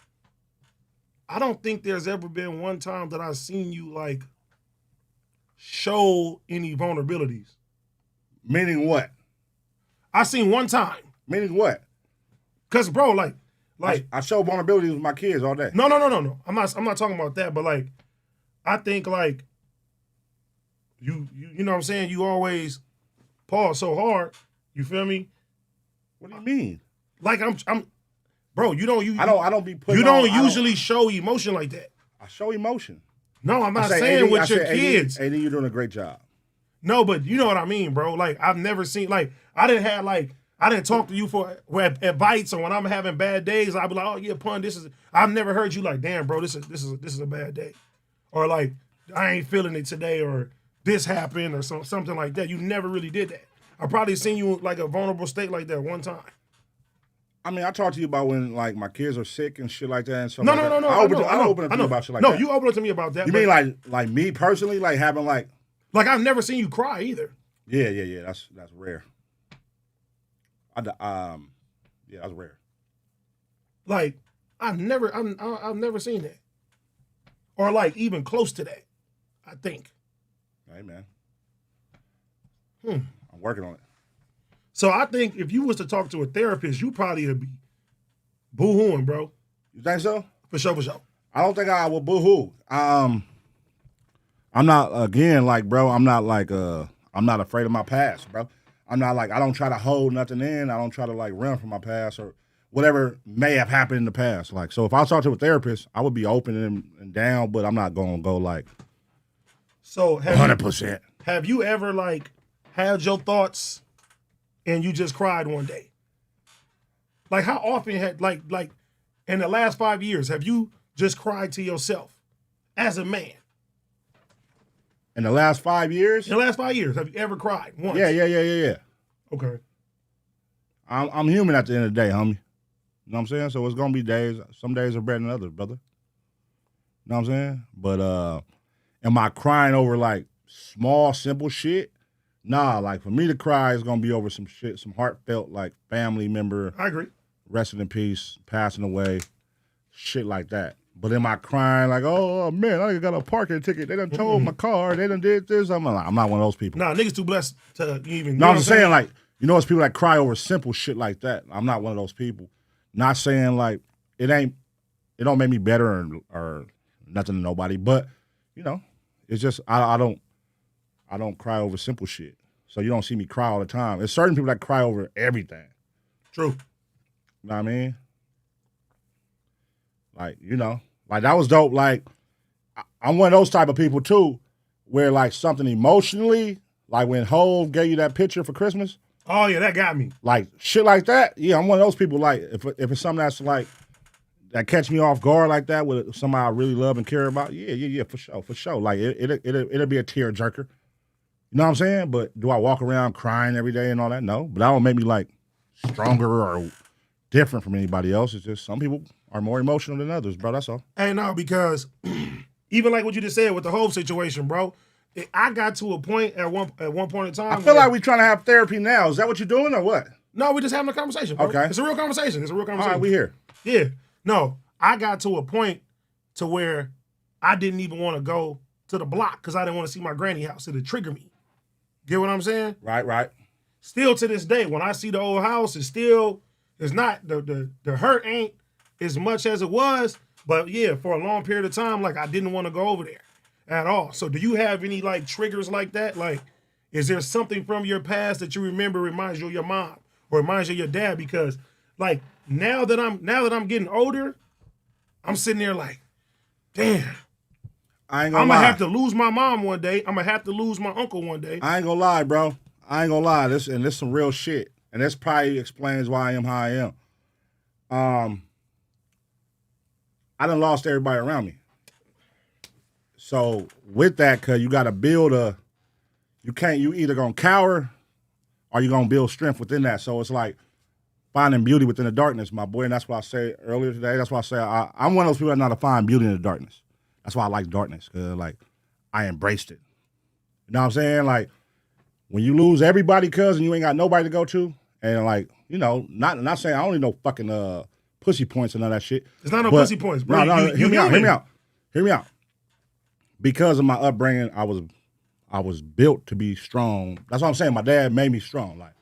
I don't think there's ever been one time that I've seen you, like, show any vulnerabilities. Meaning what? I seen one time. Meaning what? Cause bro, like I show vulnerability with my kids all day. No. I'm not talking about that, but like I think like you know what I'm saying? You always pause so hard. You feel me? What do you mean? Like I'm bro, you don't I don't be putting you don't usually show emotion like that. I show emotion. No, I'm not saying with your kids. AD, you're doing a great job. No, but you know what I mean, bro. Like I've never seen like I didn't talk to you for at bites, or when I'm having bad days, I'll be like, oh yeah, pun. I've never heard you like, damn, bro, this is a bad day, or like I ain't feeling it today, or this happened, or something like that. You never really did that. I probably seen you like a vulnerable state like that one time. I mean, I talked to you about when like my kids are sick and shit like that. And stuff No. I open up to you about shit like that. that. No, you open up to me about that. You mean like me personally, like having like I've never seen you cry either. Yeah. That's rare. Yeah, that's rare. Like I've never seen that, or like even close to that. I think. Hey man, I'm working on it. So I think if you was to talk to a therapist, you probably would be boo-hooing, bro. You think so? For sure. I don't think I will boo-hoo. I'm not I'm not afraid of my past, bro. I'm not like, I don't try to hold nothing in. I don't try to like run from my past or whatever may have happened in the past. Like, so if I talk to a therapist, I would be open and down, but I'm not going to go like so 100%. Have you ever like had your thoughts and you just cried one day? Like how often like in the last 5 years, have you just cried to yourself as a man? In the last 5 years? In the last 5 years, have you ever cried once? Yeah. Okay. I'm human at the end of the day, homie. You know what I'm saying? So it's gonna be days. Some days are better than others, brother. You know what I'm saying? But am I crying over like small, simple shit? Nah, like for me to cry is gonna be over some shit, some heartfelt like family member. I agree. Resting in peace, passing away, shit like that. But am I crying like, oh man, I got a parking ticket. They done towed my car. They done did this. I'm not one of those people. Nah, niggas too blessed to even. No, I'm just saying like, you know, it's people that cry over simple shit like that. I'm not one of those people. Not saying like it don't make me better or nothing to nobody. But you know, it's just I don't cry over simple shit. So you don't see me cry all the time. There's certain people that cry over everything. True. You know what I mean? Like, you know, like that was dope. Like, I'm one of those type of people too, where like something emotionally, like when Hov gave you that picture for Christmas. Oh yeah, that got me. Like shit like that. Yeah, I'm one of those people. Like if it's something that's like that catch me off guard like that with somebody I really love and care about. Yeah, for sure. Like it'll be a tear jerker. You know what I'm saying? But do I walk around crying every day and all that? No. But that don't make me like stronger or different from anybody else. It's just some people are more emotional than others, bro. That's all. Hey, no, because even like what you just said with the whole situation, bro, I got to a point at one point in time. I feel like we're trying to have therapy now. Is that what you're doing or what? No, we're just having a conversation, bro. Okay. It's a real conversation. All right, we here. Yeah. No, I got to a point to where I didn't even want to go to the block because I didn't want to see my granny house. It'd trigger me. Get what I'm saying? Right. Still to this day, when I see the old house, it's not, the hurt ain't as much as it was. But yeah, for a long period of time, like I didn't want to go over there at all. So do you have any like triggers like that? Like, is there something from your past that you remember reminds you of your mom or reminds you of your dad? Because like now that I'm getting older, I'm sitting there like, damn. I'm gonna have to lose my mom one day. I'm gonna have to lose my uncle one day. I ain't gonna lie, bro. This some real shit. And this probably explains why I am how I am. I done lost everybody around me. So with that, cause you gotta build you either gonna cower or you gonna build strength within that. So it's like finding beauty within the darkness, my boy. And that's why I say earlier today, that's why I say I'm one of those people that know how to find beauty in the darkness. That's why I like darkness, cause like I embraced it. You know what I'm saying? Like when you lose everybody, cuz, and you ain't got nobody to go to, and like, you know, not saying I don't need no fucking pussy points and all that shit. It's not no pussy points, bro. No, hear me out. Because of my upbringing, I was I was built to be strong. That's what I'm saying. My dad made me strong. Like,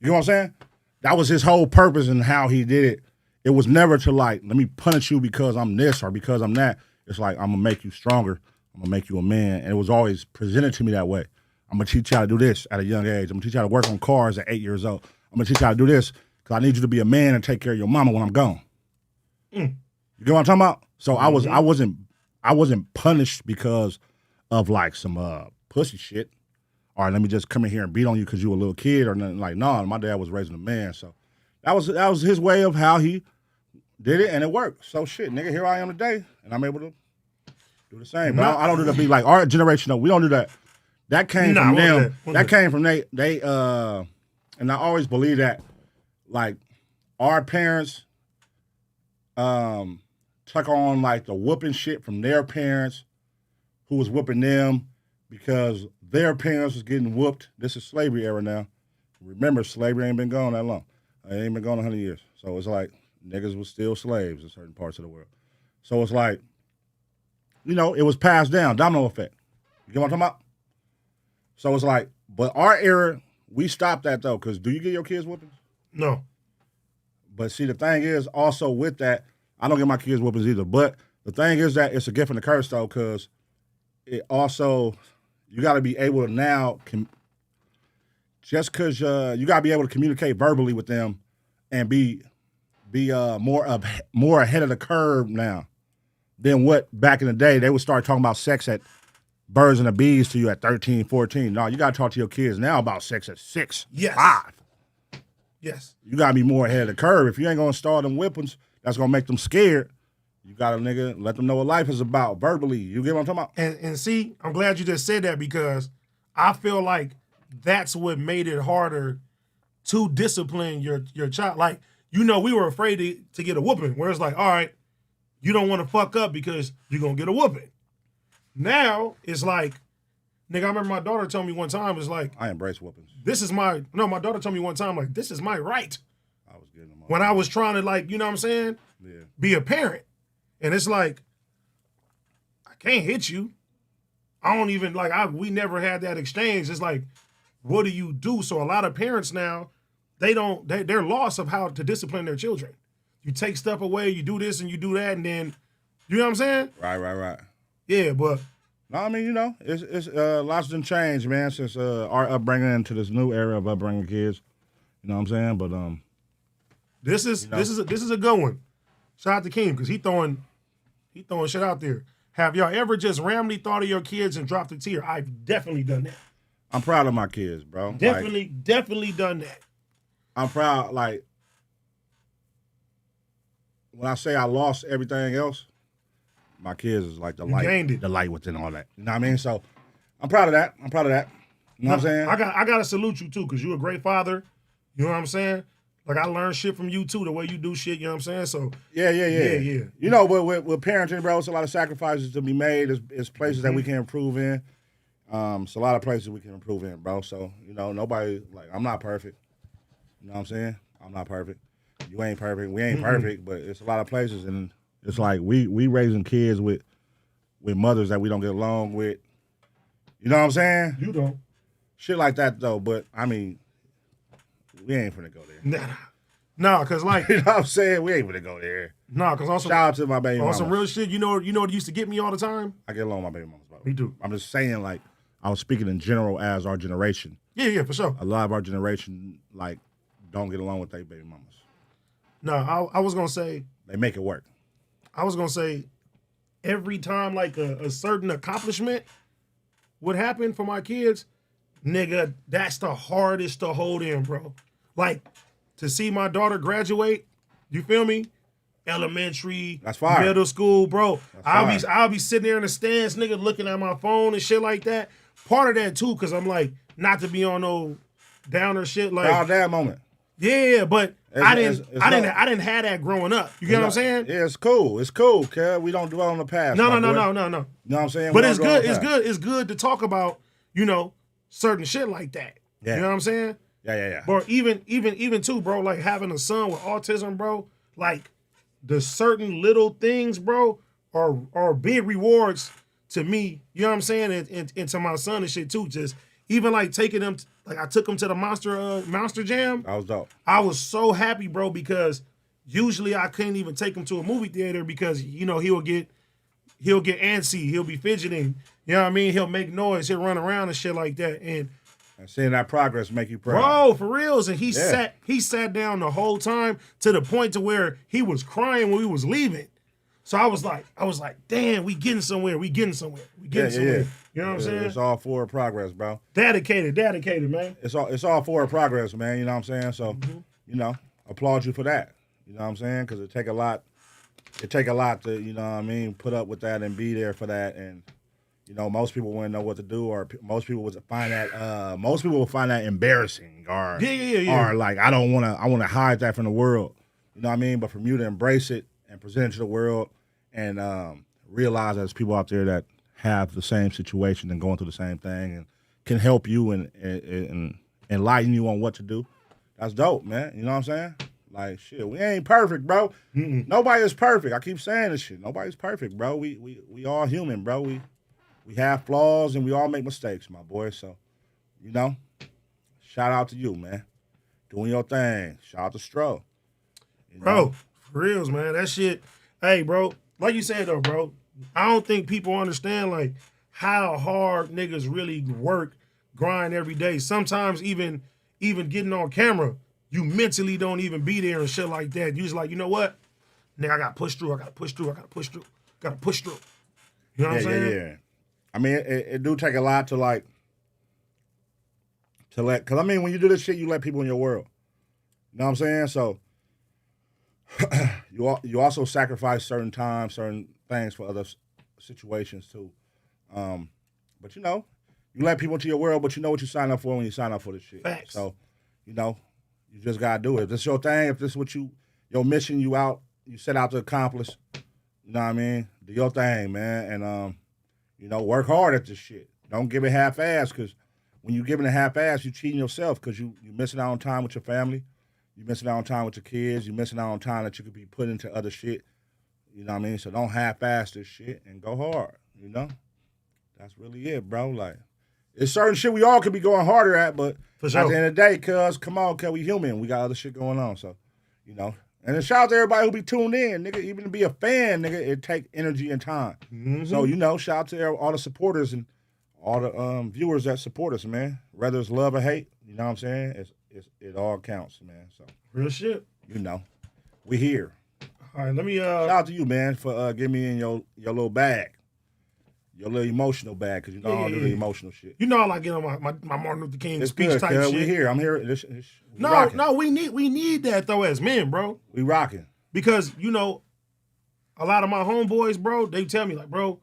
you know what I'm saying? That was his whole purpose and how he did it. It was never to like, let me punish you because I'm this or because I'm that. It's like, I'm going to make you stronger. I'm going to make you a man. And it was always presented to me that way. I'm going to teach you how to do this at a young age. I'm going to teach you how to work on cars at 8 years old. I'm going to teach you how to do this because I need you to be a man and take care of your mama when I'm gone. You get what I'm talking about? So I wasn't punished because of like some pussy shit. All right, let me just come in here and beat on you because you a little kid or nothing. Like, no, my dad was raising a man. So that was his way of how he did it, and it worked. So shit, nigga, here I am today, and I'm able to do the same. But I don't do that. Be like our generation. No, we don't do that. That came from them. That came from they. And I always believe that, like, our parents, took on like the whooping shit from their parents, who was whooping them because their parents was getting whooped. This is slavery era now. Remember, slavery ain't been gone that long. It ain't been gone 100 years. So it's like niggas was still slaves in certain parts of the world. So it's like, you know, it was passed down, domino effect. You get what I'm talking about? So it's like, but our era, we stopped that though, because do you get your kids whoopings? No. But see, the thing is, also with that, I don't get my kids whoopings either. But the thing is that it's a gift and a curse though, because it also, you got to be able to now, just because you got to be able to communicate verbally with them and be more ahead of the curve now than what back in the day they would start talking about sex at birds and the bees to you at 13, 14. No, you got to talk to your kids now about sex at 6, Yes. 5. Yes. You got to be more ahead of the curve. If you ain't going to start them whippings, that's going to make them scared. You got to, nigga, let them know what life is about verbally. You get what I'm talking about? And see, I'm glad you just said that because I feel like that's what made it harder to discipline your child. Like, you know, we were afraid to get a whooping, where it's like, all right, you don't want to fuck up because you're going to get a whooping. Now, it's like, nigga, I remember my daughter told me one time, it's like, I embrace whoopings. My daughter told me one time, like, this is my right. I was getting them all. When I was trying to, like, you know what I'm saying? Yeah. Be a parent. And it's like, I can't hit you. I don't even, like, we never had that exchange. It's like, what do you do? So a lot of parents now, they're lost of how to discipline their children. You take stuff away, you do this and you do that, and then, you know what I'm saying? Right. Yeah, but. No, I mean, you know, it's lots done changed, man, since our upbringing into this new era of upbringing kids. You know what I'm saying? But This is a good one. Shout out to Keem, because he throwing shit out there. Have y'all ever just randomly thought of your kids and dropped a tear? I've definitely done that. I'm proud of my kids, bro. Definitely done that. I'm proud, like, when I say I lost everything else, my kids is like the light within all that. You know what I mean? So I'm proud of that. You know what I'm saying? I gotta salute you too, because you're a great father. You know what I'm saying? Like, I learned shit from you too, the way you do shit, you know what I'm saying? So Yeah. You know, with parenting, bro, it's a lot of sacrifices to be made. It's places that we can improve in. It's a lot of places we can improve in, bro. So, you know, nobody, like, I'm not perfect. You know what I'm saying? I'm not perfect. You ain't perfect. We ain't perfect, but it's a lot of places, and it's like we raising kids with mothers that we don't get along with. You know what I'm saying? You don't. Shit like that, though. But, I mean, we ain't finna go there. Nah, because, like... you know what I'm saying? We ain't finna go there. Nah, because also... Shout out to my baby mama. On some real shit, you know what used to get me all the time? I get along with my baby mamas, bro. Me too. I'm just saying, like, I was speaking in general as our generation. Yeah, for sure. A lot of our generation, like, don't get along with their baby mamas. No, I was going to say... They make it work. I was going to say, every time, like, a certain accomplishment would happen for my kids, nigga, that's the hardest to hold in, bro. Like, to see my daughter graduate, you feel me? Elementary, that's fire. Middle school, bro. I'll be sitting there in the stands, nigga, looking at my phone and shit like that. Part of that, too, because I'm like, not to be on no downer shit. Like, proud dad moment. Yeah, but I didn't have that growing up. You get what I'm saying? Yeah, it's cool. It's cool, cuz. We don't dwell on the past. No. You know what I'm saying? But it's good. It's good to talk about, you know, certain shit like that. Yeah. You know what I'm saying? Yeah. Bro, even too, bro, like having a son with autism, bro, like the certain little things, bro, are big rewards to me, you know what I'm saying, and to my son and shit too. Just even like taking him, like I took him to the Monster Jam. That was dope. I was so happy, bro, because usually I couldn't even take him to a movie theater because he'll get antsy, he'll be fidgeting, you know what I mean? He'll make noise, he'll run around and shit like that. And seeing that progress make you proud. Bro, for reals. And he sat down the whole time to the point to where he was crying when we was leaving. So I was like, damn, we getting somewhere. We getting somewhere. You know what I'm saying? It's all forward progress, bro. Dedicated, man. It's all forward progress, man. You know what I'm saying? So, applaud you for that. You know what I'm saying? Because it take a lot to, you know what I mean, put up with that and be there for that. And, most people wouldn't know what to do, or most people would find that embarrassing, or or like I want to hide that from the world. You know what I mean? But for you to embrace it and present it to the world, and realize there's people out there that have the same situation and going through the same thing and can help you and enlighten you on what to do. That's dope, man. You know what I'm saying? Like, shit, we ain't perfect, bro. Nobody is perfect. I keep saying this shit. Nobody's perfect, bro. We all human, bro. We have flaws and we all make mistakes, my boy. So, shout out to you, man. Doing your thing. Shout out to Stro. Bro, for reals, man. That shit, hey, bro, like you said, though, bro, I don't think people understand, like, how hard niggas really work, grind every day. Sometimes even getting on camera, you mentally don't even be there and shit like that. You just like, you know what? Nigga, I got to push through. Got to push through. You know what I'm saying? Yeah. I mean, it do take a lot to let, because I mean, when you do this shit, you let people in your world. You know what I'm saying? So, you also sacrifice certain times, certain things for other situations too. But you let people into your world, but you know what you sign up for when you sign up for this shit. Facts. So, you just gotta do it. If this is your thing, if this is what your mission, you set out to accomplish, you know what I mean? Do your thing, man, and work hard at this shit. Don't give it half-ass, because when you giving it half-ass, you cheating yourself, because you missing out on time with your family. You missing out on time with your kids. You missing out on time that you could be put into other shit. You know what I mean? So don't half-ass this shit and go hard, That's really it, bro. Like, it's certain shit we all could be going harder at, but for sure. At the end of the day, come on, we human. We got other shit going on, so, And then shout out to everybody who be tuned in, nigga. Even to be a fan, nigga, it take energy and time. Mm-hmm. So, shout out to all the supporters and all the viewers that support us, man. Whether it's love or hate, you know what I'm saying? It all counts, man. So real shit. We here. All right, let me shout out to you, man, for giving me in your little bag. Your little emotional bag, because I don't do the emotional shit. I like getting on my Martin Luther King speech good, type shit. We here. I'm here. No, we need that though as men, bro. We rocking. Because, a lot of my homeboys, bro, they tell me, like, bro,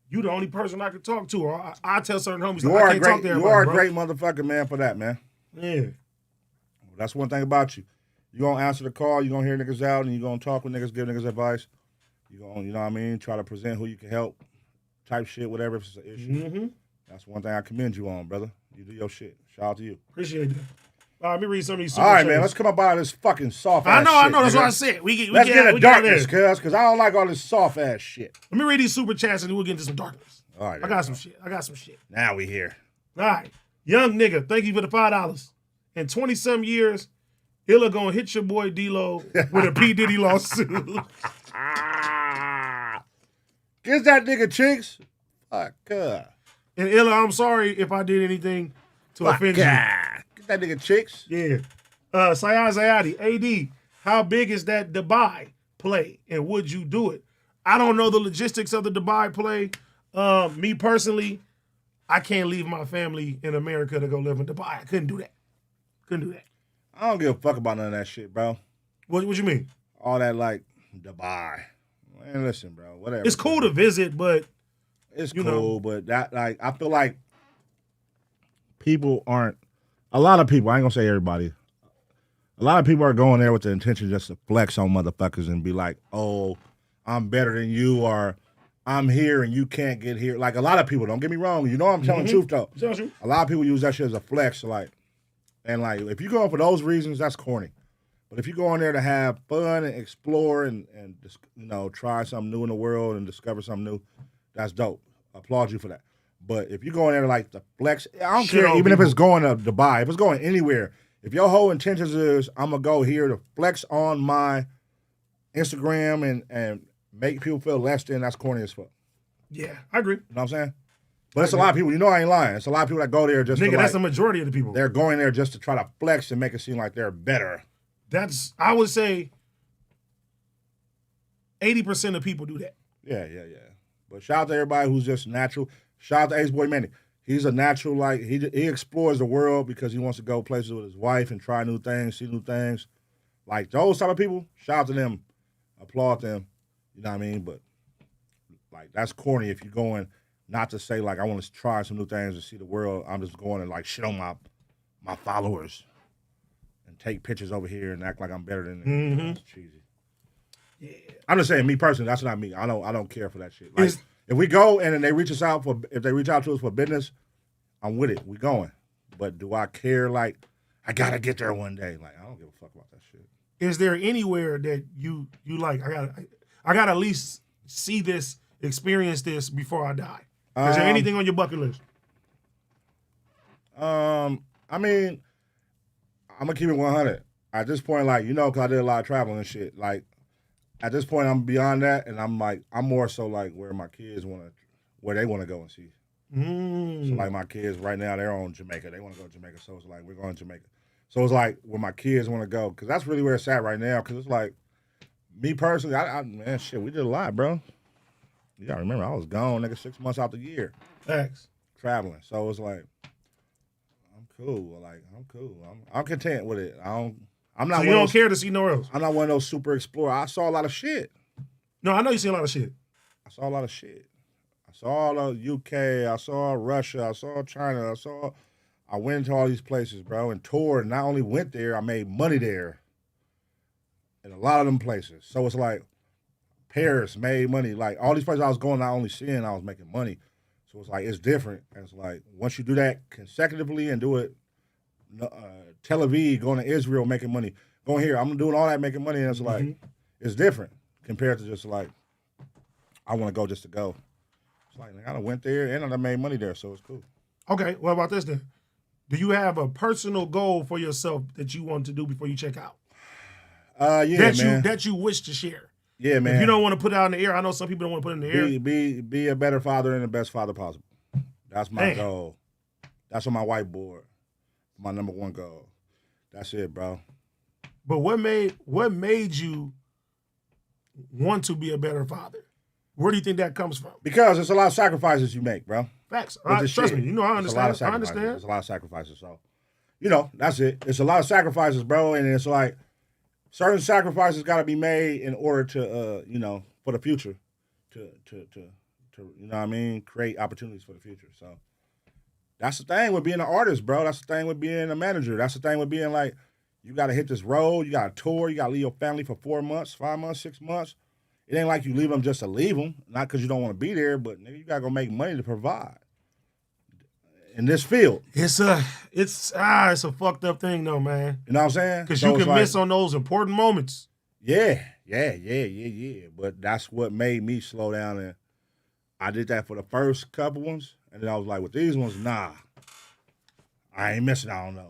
you the only person I can talk to. Or I tell certain homies, I can't talk to everybody, you are a great motherfucker, man, for that, man. Yeah. That's one thing about you. You're going to answer the call, you're going to hear niggas out, and you're going to talk with niggas, give niggas advice. You're going to, you know what I mean, try to present who you can help, type shit, whatever, if it's an issue. Mm-hmm. That's one thing I commend you on, brother. You do your shit. Shout out to you. Appreciate that. All right, let me read some of these All right, man, let's come up out of this fucking soft-ass shit. I know, that's nigga. what I said. Let's get into darkness, cuz, because I don't like all this soft-ass shit. Let me read these super chats, and then we'll get into some darkness. All right. I got some shit. Now we here. All right. Young nigga, thank you for the $5. In 20-some years, Illa gonna hit your boy D-Lo with a P. Diddy lawsuit. Get that nigga cheeks. Fuck. And Illa, I'm sorry if I did anything to offend you. Get that nigga cheeks. Yeah. Sayad Zayadi, AD, how big is that Dubai play, and would you do it? I don't know the logistics of the Dubai play. Me personally, I can't leave my family in America to go live in Dubai. I couldn't do that. I don't give a fuck about none of that shit, bro. What you mean? All that, like, Dubai. Man, listen, bro, whatever. It's cool to visit, but... It's cool, but that, like, I feel like people aren't... A lot of people, I ain't gonna say everybody, a lot of people are going there with the intention just to flex on motherfuckers and be like, oh, I'm better than you, or I'm here and you can't get here. Like, a lot of people, don't get me wrong, I'm telling the truth, though. A lot of people use that shit as a flex, like, and like, if you go for those reasons, that's corny. But if you go in there to have fun and explore and try something new in the world and discover something new, that's dope. applaud you for that. But if you go in there like the flex, I don't Shit care on even if people. it's going to Dubai, if it's going anywhere. If your whole intentions is I'm gonna go here to flex on my Instagram and make people feel less than, that's corny as fuck. Yeah, I agree. You know what I'm saying? But it's a lot of people. You know I ain't lying. It's a lot of people that go there just Nigga, to that's like, the majority of the people. they're going there just to try to flex and make it seem like they're better. I would say 80% of people do that. Yeah. But shout out to everybody who's just natural. Shout out to Ace Boy Manny. He's a natural, like, he explores the world because he wants to go places with his wife and try new things, see new things. Like, those type of people, shout out to them. Applaud them. You know what I mean? But, like, that's corny if you're going not to say, like, I want to try some new things and see the world. I'm just going and, like, shit on my followers and take pictures over here and act like I'm better than them. Mm-hmm. That's cheesy. Yeah. I'm just saying, me personally, that's not me. I don't care for that shit. Like, if we go and then they reach out to us for business, I'm with it. We going. But do I care? Like, I gotta get there one day. Like, I don't give a fuck about that shit. Is there anywhere that you like? I gotta at least see this, experience this before I die. Is there anything on your bucket list? I mean, I'm gonna keep it 100. At this point, like, because I did a lot of traveling and shit. Like, at this point, I'm beyond that, and I'm more so like where my kids where they want to go and see. So like my kids right now, they're on Jamaica. They want to go to Jamaica, so it's like we're going to Jamaica. So it's like where my kids want to go, because that's really where it's at right now. Because it's like me personally, man, shit, we did a lot, bro. You gotta remember, I was gone, nigga, 6 months out the year. Thanks. Traveling, so it's like I'm cool. I'm content with it. I'm not. So you don't care to see nowhere else? I'm not one of those super explorers. I saw a lot of shit. No, I know you see a lot of shit. I saw a lot of shit. I saw the UK. I saw Russia. I saw China. I went into all these places, bro, and toured. And not only went there, I made money there. In a lot of them places. So it's like Paris made money. Like all these places I was going, not only seeing, I was making money. So it's like it's different. And it's like once you do that consecutively and do it, Tel Aviv, going to Israel, making money. Going here, I'm doing all that, making money. And it's like it's different compared to just like I want to go just to go. It's like I done went there and I done made money there, so it's cool. Okay, what about this then? Do you have a personal goal for yourself that you want to do before you check out? Yeah, man. That you wish to share. Yeah, man. If you don't want to put it out in the air, I know some people don't want to put it in the air. Be a better father and the best father possible. That's my goal. That's on my whiteboard. My number one goal. That's it, bro. But what made you want to be a better father? Where do you think that comes from? Because it's a lot of sacrifices you make, bro. Facts. Trust me. You know I understand. It's a lot of sacrifices. So, that's it. It's a lot of sacrifices, bro. And it's like certain sacrifices got to be made in order to, for the future, to you know what I mean, create opportunities for the future. So that's the thing with being an artist, bro. That's the thing with being a manager. That's the thing with being like, you got to hit this road. You got to tour. You got to leave your family for 4 months, 5 months, 6 months. It ain't like you leave them just to leave them, not because you don't want to be there, but nigga, you got to go make money to provide in this field. It's a fucked up thing though, man. You know what I'm saying? Because you can miss on those important moments. Yeah. But that's what made me slow down, and I did that for the first couple ones, and then I was like, with these ones, nah, I ain't missing out on those.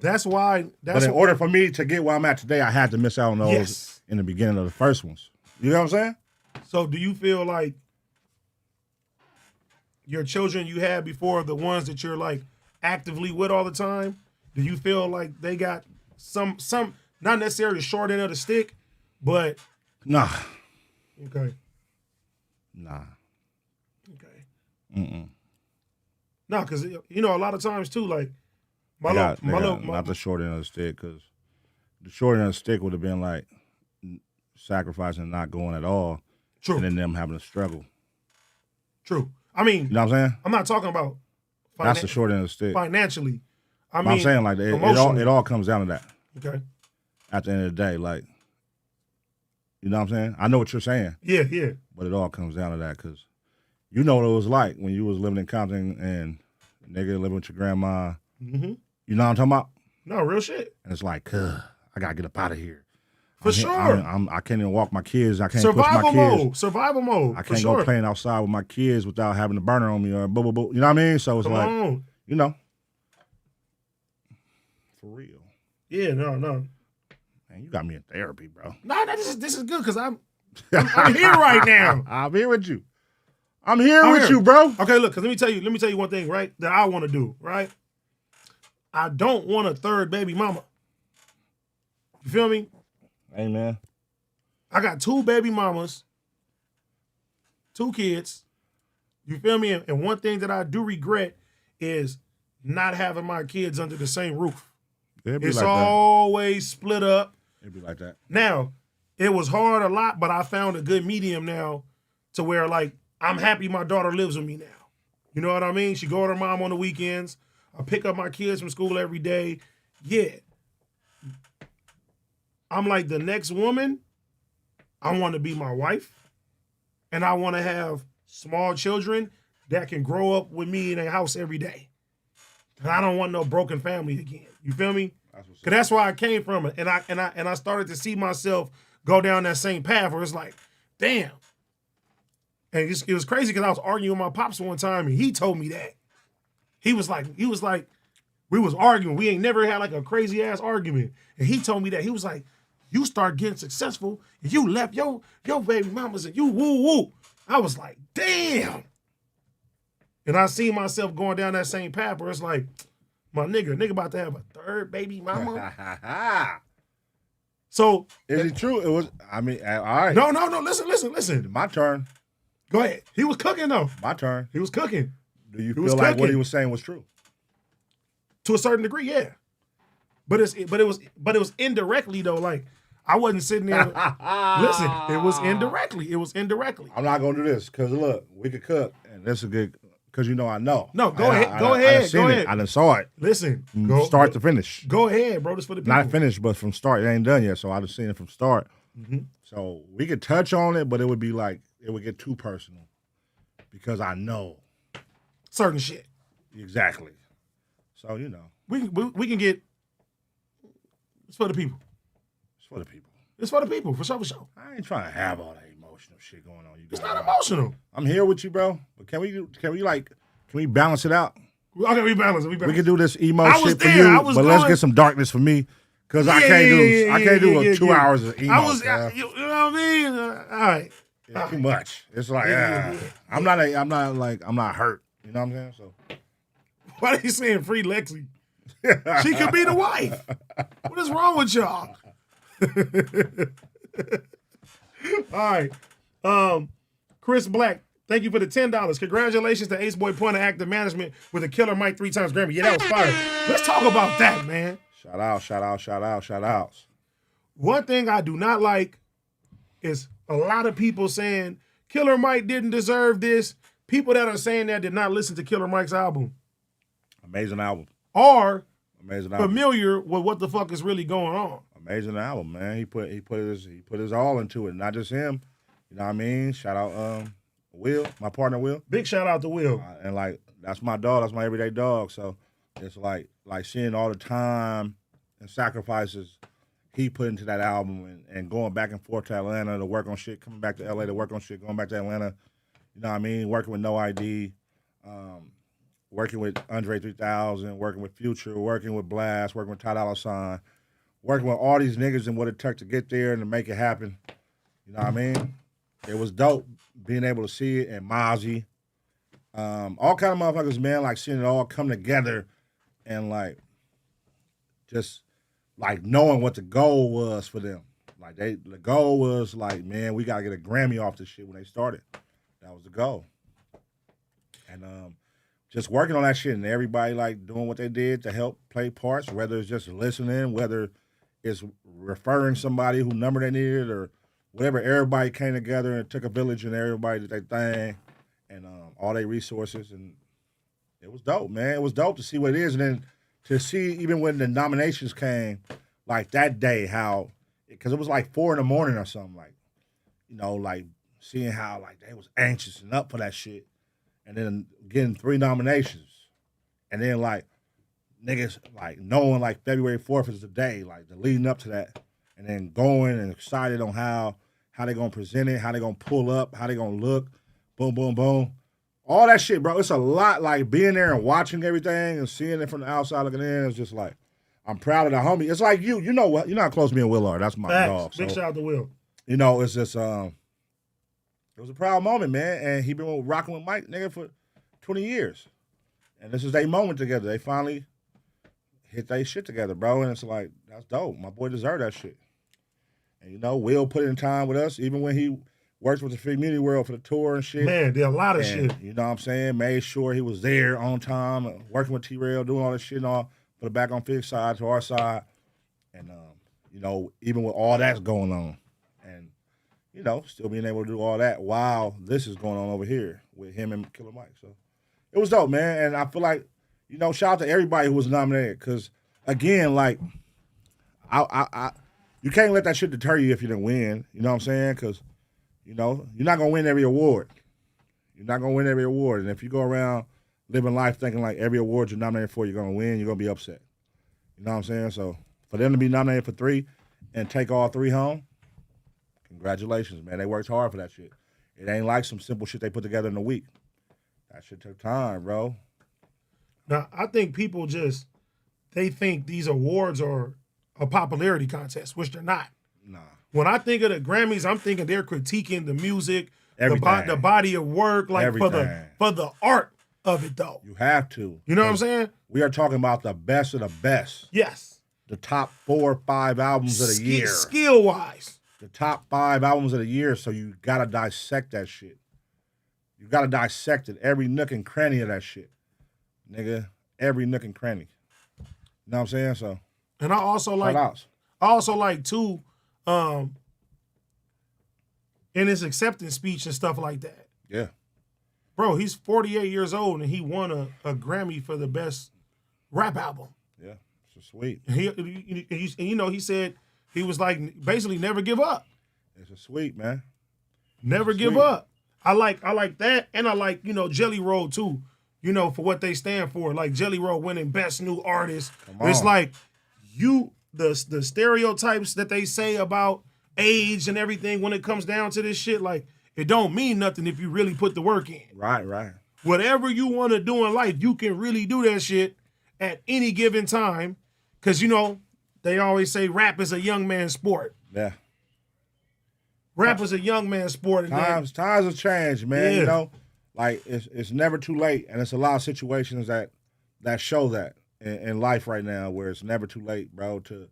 But in order for me to get where I'm at today, I had to miss out on those in the beginning of the first ones. You know what I'm saying? So do you feel like your children you had before, the ones that you're like actively with all the time, do you feel like they got some not necessarily the short end of the stick, but nah. Okay. Nah. Okay. Mm-mm. No, because a lot of times too, like not the short end of the stick, because the short end of the stick would have been like sacrificing and not going at all. True. And then them having to struggle. True. I mean, you know what I'm saying? I'm not talking about that's the short end of the stick. Financially. I'm saying like it all comes down to that. Okay. At the end of the day, like, you know what I'm saying? I know what you're saying. Yeah. But it all comes down to that, because you know what it was like when you was living in Compton and nigga living with your grandma. Mm-hmm. You know what I'm talking about? No, real shit. And it's like, I gotta get up out of here. For sure. I can't even walk my kids. I can't Survival push my kids. mode. Survival mode. I can't go playing outside with my kids without having a burner on me or blah, blah, blah. You know what I mean? So it's Come like, on. you know. For real. Yeah, no. Man, you got me in therapy, bro. Nah, this is good because I'm here right now. I'm here with you. I'm here with you, bro. Okay, look, because let me tell you one thing, right? That I want to do, right? I don't want a third baby mama. You feel me? Hey, man. I got 2 baby mamas, 2 kids. You feel me? And one thing that I do regret is not having my kids under the same roof. It's like always split up. It'd be like that. Now, it was hard a lot, but I found a good medium now to where, like, I'm happy my daughter lives with me now. You know what I mean? She go with her mom on the weekends. I pick up my kids from school every day. Yeah. I'm like, the next woman, I want to be my wife. And I want to have small children that can grow up with me in a house every day. And I don't want no broken family again. You feel me? Because that's where I came from. And I started to see myself go down that same path where it's like, damn. And it was crazy because I was arguing with my pops one time and he told me that. He was like, we was arguing. We ain't never had like a crazy ass argument. And he told me that. He was like, you start getting successful and you left your baby mamas and you woo woo. I was like, damn. And I see myself going down that same path where it's like, my nigga about to have a third baby mama. So is it true? It was. I mean, all right. No. Listen. My turn. Go ahead. He was cooking though. My turn. He was cooking. Do you feel like what he was saying was true? To a certain degree, yeah. But it was indirectly though. Like I wasn't sitting there. Listen, it was indirectly. I'm not gonna do this because look, we could cook, and that's a good. Because you know I know. No, go ahead. Go ahead. I done saw it. Listen. Start to finish. Go ahead, bro. This for the people. Not finished, but from start. It ain't done yet, so I done seen it from start. Mm-hmm. So we could touch on it, but it would be like, it would get too personal. Because I know. Certain shit. Exactly. So, you know. We can get, it's for the people. It's for the people. It's for the people, for sure. I ain't trying to have all that emotional shit going on. It's not emotional. I'm here with you, bro. But can we balance it out? Okay, we balance it. We can do this emo shit for you, but let's get some darkness for me. Because I can't do 2 hours of emo. You know what I mean? All right. It's too much. It's like, I'm not hurt. You know what I'm saying? So why are you saying free Lexi? She could be the wife. What is wrong with y'all? All right. Chris Black, thank you for the $10. Congratulations to Ace Boy Point of Active Management with a killer mic 3 times Grammy. Yeah, that was fire. Let's talk about that, man. Shout outs. One thing I do not like is a lot of people saying Killer Mike didn't deserve this. People that are saying that did not listen to Killer Mike's album. Amazing album. Or amazing album. Familiar with what the fuck is really going on. Amazing album, man. He put his all into it, not just him. You know what I mean? Shout out Will, my partner Will. Big shout out to Will. And like that's my dog, that's my everyday dog. So it's like seeing all the time and sacrifices he put into that album and going back and forth to Atlanta to work on shit, coming back to LA to work on shit, going back to Atlanta, you know what I mean? Working with No ID, working with Andre 3000, working with Future, working with Blast, working with Ty Dolla $ign, working with all these niggas and what it took to get there and to make it happen. You know what I mean? It was dope being able to see it, and Mozzie. All kind of motherfuckers, man, like seeing it all come together and like just like knowing what the goal was for them. Like the goal was like, man, we gotta get a Grammy off this shit when they started. That was the goal. And just working on that shit and everybody like doing what they did to help play parts, whether it's just listening, whether it's referring somebody who number they needed or whatever. Everybody came together and took a village and everybody did their thing and all their resources, and it was dope, man. It was dope to see what it is, and then to see even when the nominations came, like that day, how, because it was like 4 a.m. or something, like, you know, like seeing how like they was anxious and up for that shit, and then getting 3 nominations, and then like niggas like knowing like February 4th is the day, like the leading up to that, and then going and excited on how they gonna present it, how they gonna pull up, how they gonna look, boom, boom, boom. All that shit, bro. It's a lot like being there and watching everything and seeing it from the outside looking in. It's just like, I'm proud of the homie. It's like you know what? You know how close me and Will are. That's my dog. Big shout out to Will. You know, it's just, it was a proud moment, man. And he been rocking with Mike, nigga, for 20 years. And this is their moment together. They finally hit their shit together, bro. And it's like, that's dope. My boy deserved that shit. And, you know, Will put in time with us, even when he works with the Cuhmunity world for the tour and shit. Man, did a lot of shit. You know what I'm saying? Made sure he was there on time, working with T-Rail, doing all this shit and all, for the Back on Fix side to our side. And, you know, even with all that's going on. And, you know, still being able to do all that while this is going on over here with him and Killer Mike. So it was dope, man. And I feel like, you know, shout out to everybody who was nominated. Because, again, like, you can't let that shit deter you if you didn't win. You know what I'm saying? Because, you know, you're not going to win every award. You're not going to win every award. And if you go around living life thinking like every award you're nominated for, you're going to win, you're going to be upset. You know what I'm saying? So for them to be nominated for 3 and take all 3 home, congratulations, man. They worked hard for that shit. It ain't like some simple shit they put together in a week. That shit took time, bro. Now, I think people they think these awards are a popularity contest, which they're not. Nah. When I think of the Grammys, I'm thinking they're critiquing the music, Everything. the body of work, like for Everything. the art of it, though. You have to. You know what I'm saying? We are talking about the best of the best. Yes. The top 4 or 5 albums of the year. Skill-wise. The top 5 albums of the year, so you got to dissect that shit. You got to dissect it, every nook and cranny of that shit. Nigga, every nook and cranny. You know what I'm saying? So, and I also like too, in his acceptance speech and stuff like that. Yeah. Bro, he's 48 years old and he won a Grammy for the best rap album. Yeah, it's sweet. And he said he was like basically never give up. It's a sweet, man. Never give up. I like that, and I like, Jelly Roll too, for what they stand for. Like Jelly Roll winning Best New Artist. It's like the stereotypes that they say about age and everything when it comes down to this shit, like it don't mean nothing if you really put the work in. Right. Whatever you want to do in life, you can really do that shit at any given time. Cause they always say rap is a young man's sport. Yeah. Rap is a young man's sport. Times have changed, man. Yeah. Like it's never too late, and it's a lot of situations that show that in life right now, where it's never too late, bro, to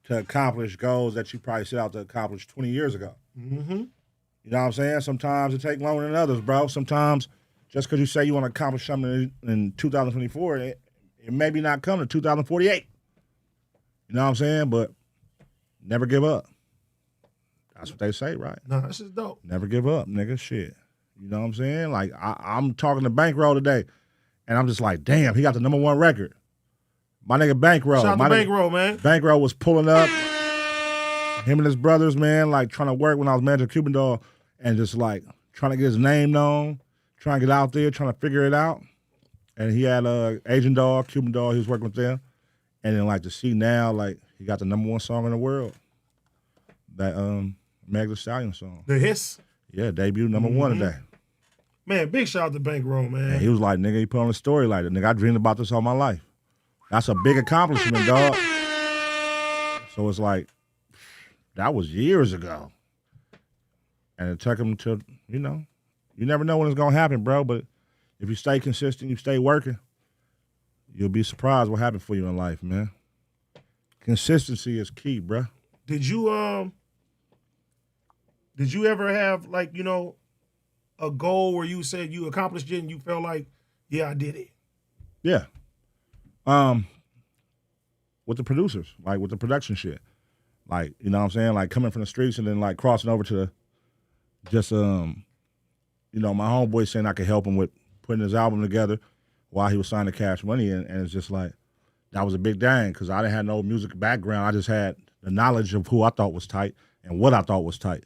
accomplish goals that you probably set out to accomplish 20 years ago. Mm-hmm. You know what I'm saying? Sometimes it takes longer than others, bro. Sometimes just because you say you want to accomplish something in 2024, it maybe not come to 2048. You know what I'm saying? But never give up. That's what they say, right? No, that's just dope. Never give up, nigga. Shit. You know what I'm saying? Like, I'm talking to Bankroll today, and I'm just like, damn, he got the #1 record. My nigga Bankroll. Shout out to Bankroll, man. Bankroll was pulling up. Him and his brothers, man, like trying to work when I was managing Cuban Dog, and just like trying to get his name known, trying to get out there, trying to figure it out. And he had Asian Dog, Cuban Dog, he was working with them. And then like to see now, like he got the #1 song in the world. That Meg Thee Stallion song. The Hiss? Yeah, debut #1 today. Man, big shout out to Bankroll, man. And he was like, nigga, he put on a story like that. Nigga, I dreamed about this all my life. That's a big accomplishment, dog. So it's like, that was years ago. And it took him to, you never know when it's going to happen, bro. But if you stay consistent, you stay working, you'll be surprised what happened for you in life, man. Consistency is key, bro. Did you ever have like, a goal where you said you accomplished it and you felt like, yeah, I did it? Yeah. With the producers, like with the production shit. Like, you know what I'm saying? Like coming from the streets and then like crossing over to just my homeboy saying I could help him with putting his album together while he was signing Cash Money, and it's just like that was a big thing because I didn't have no music background. I just had the knowledge of who I thought was tight and what I thought was tight.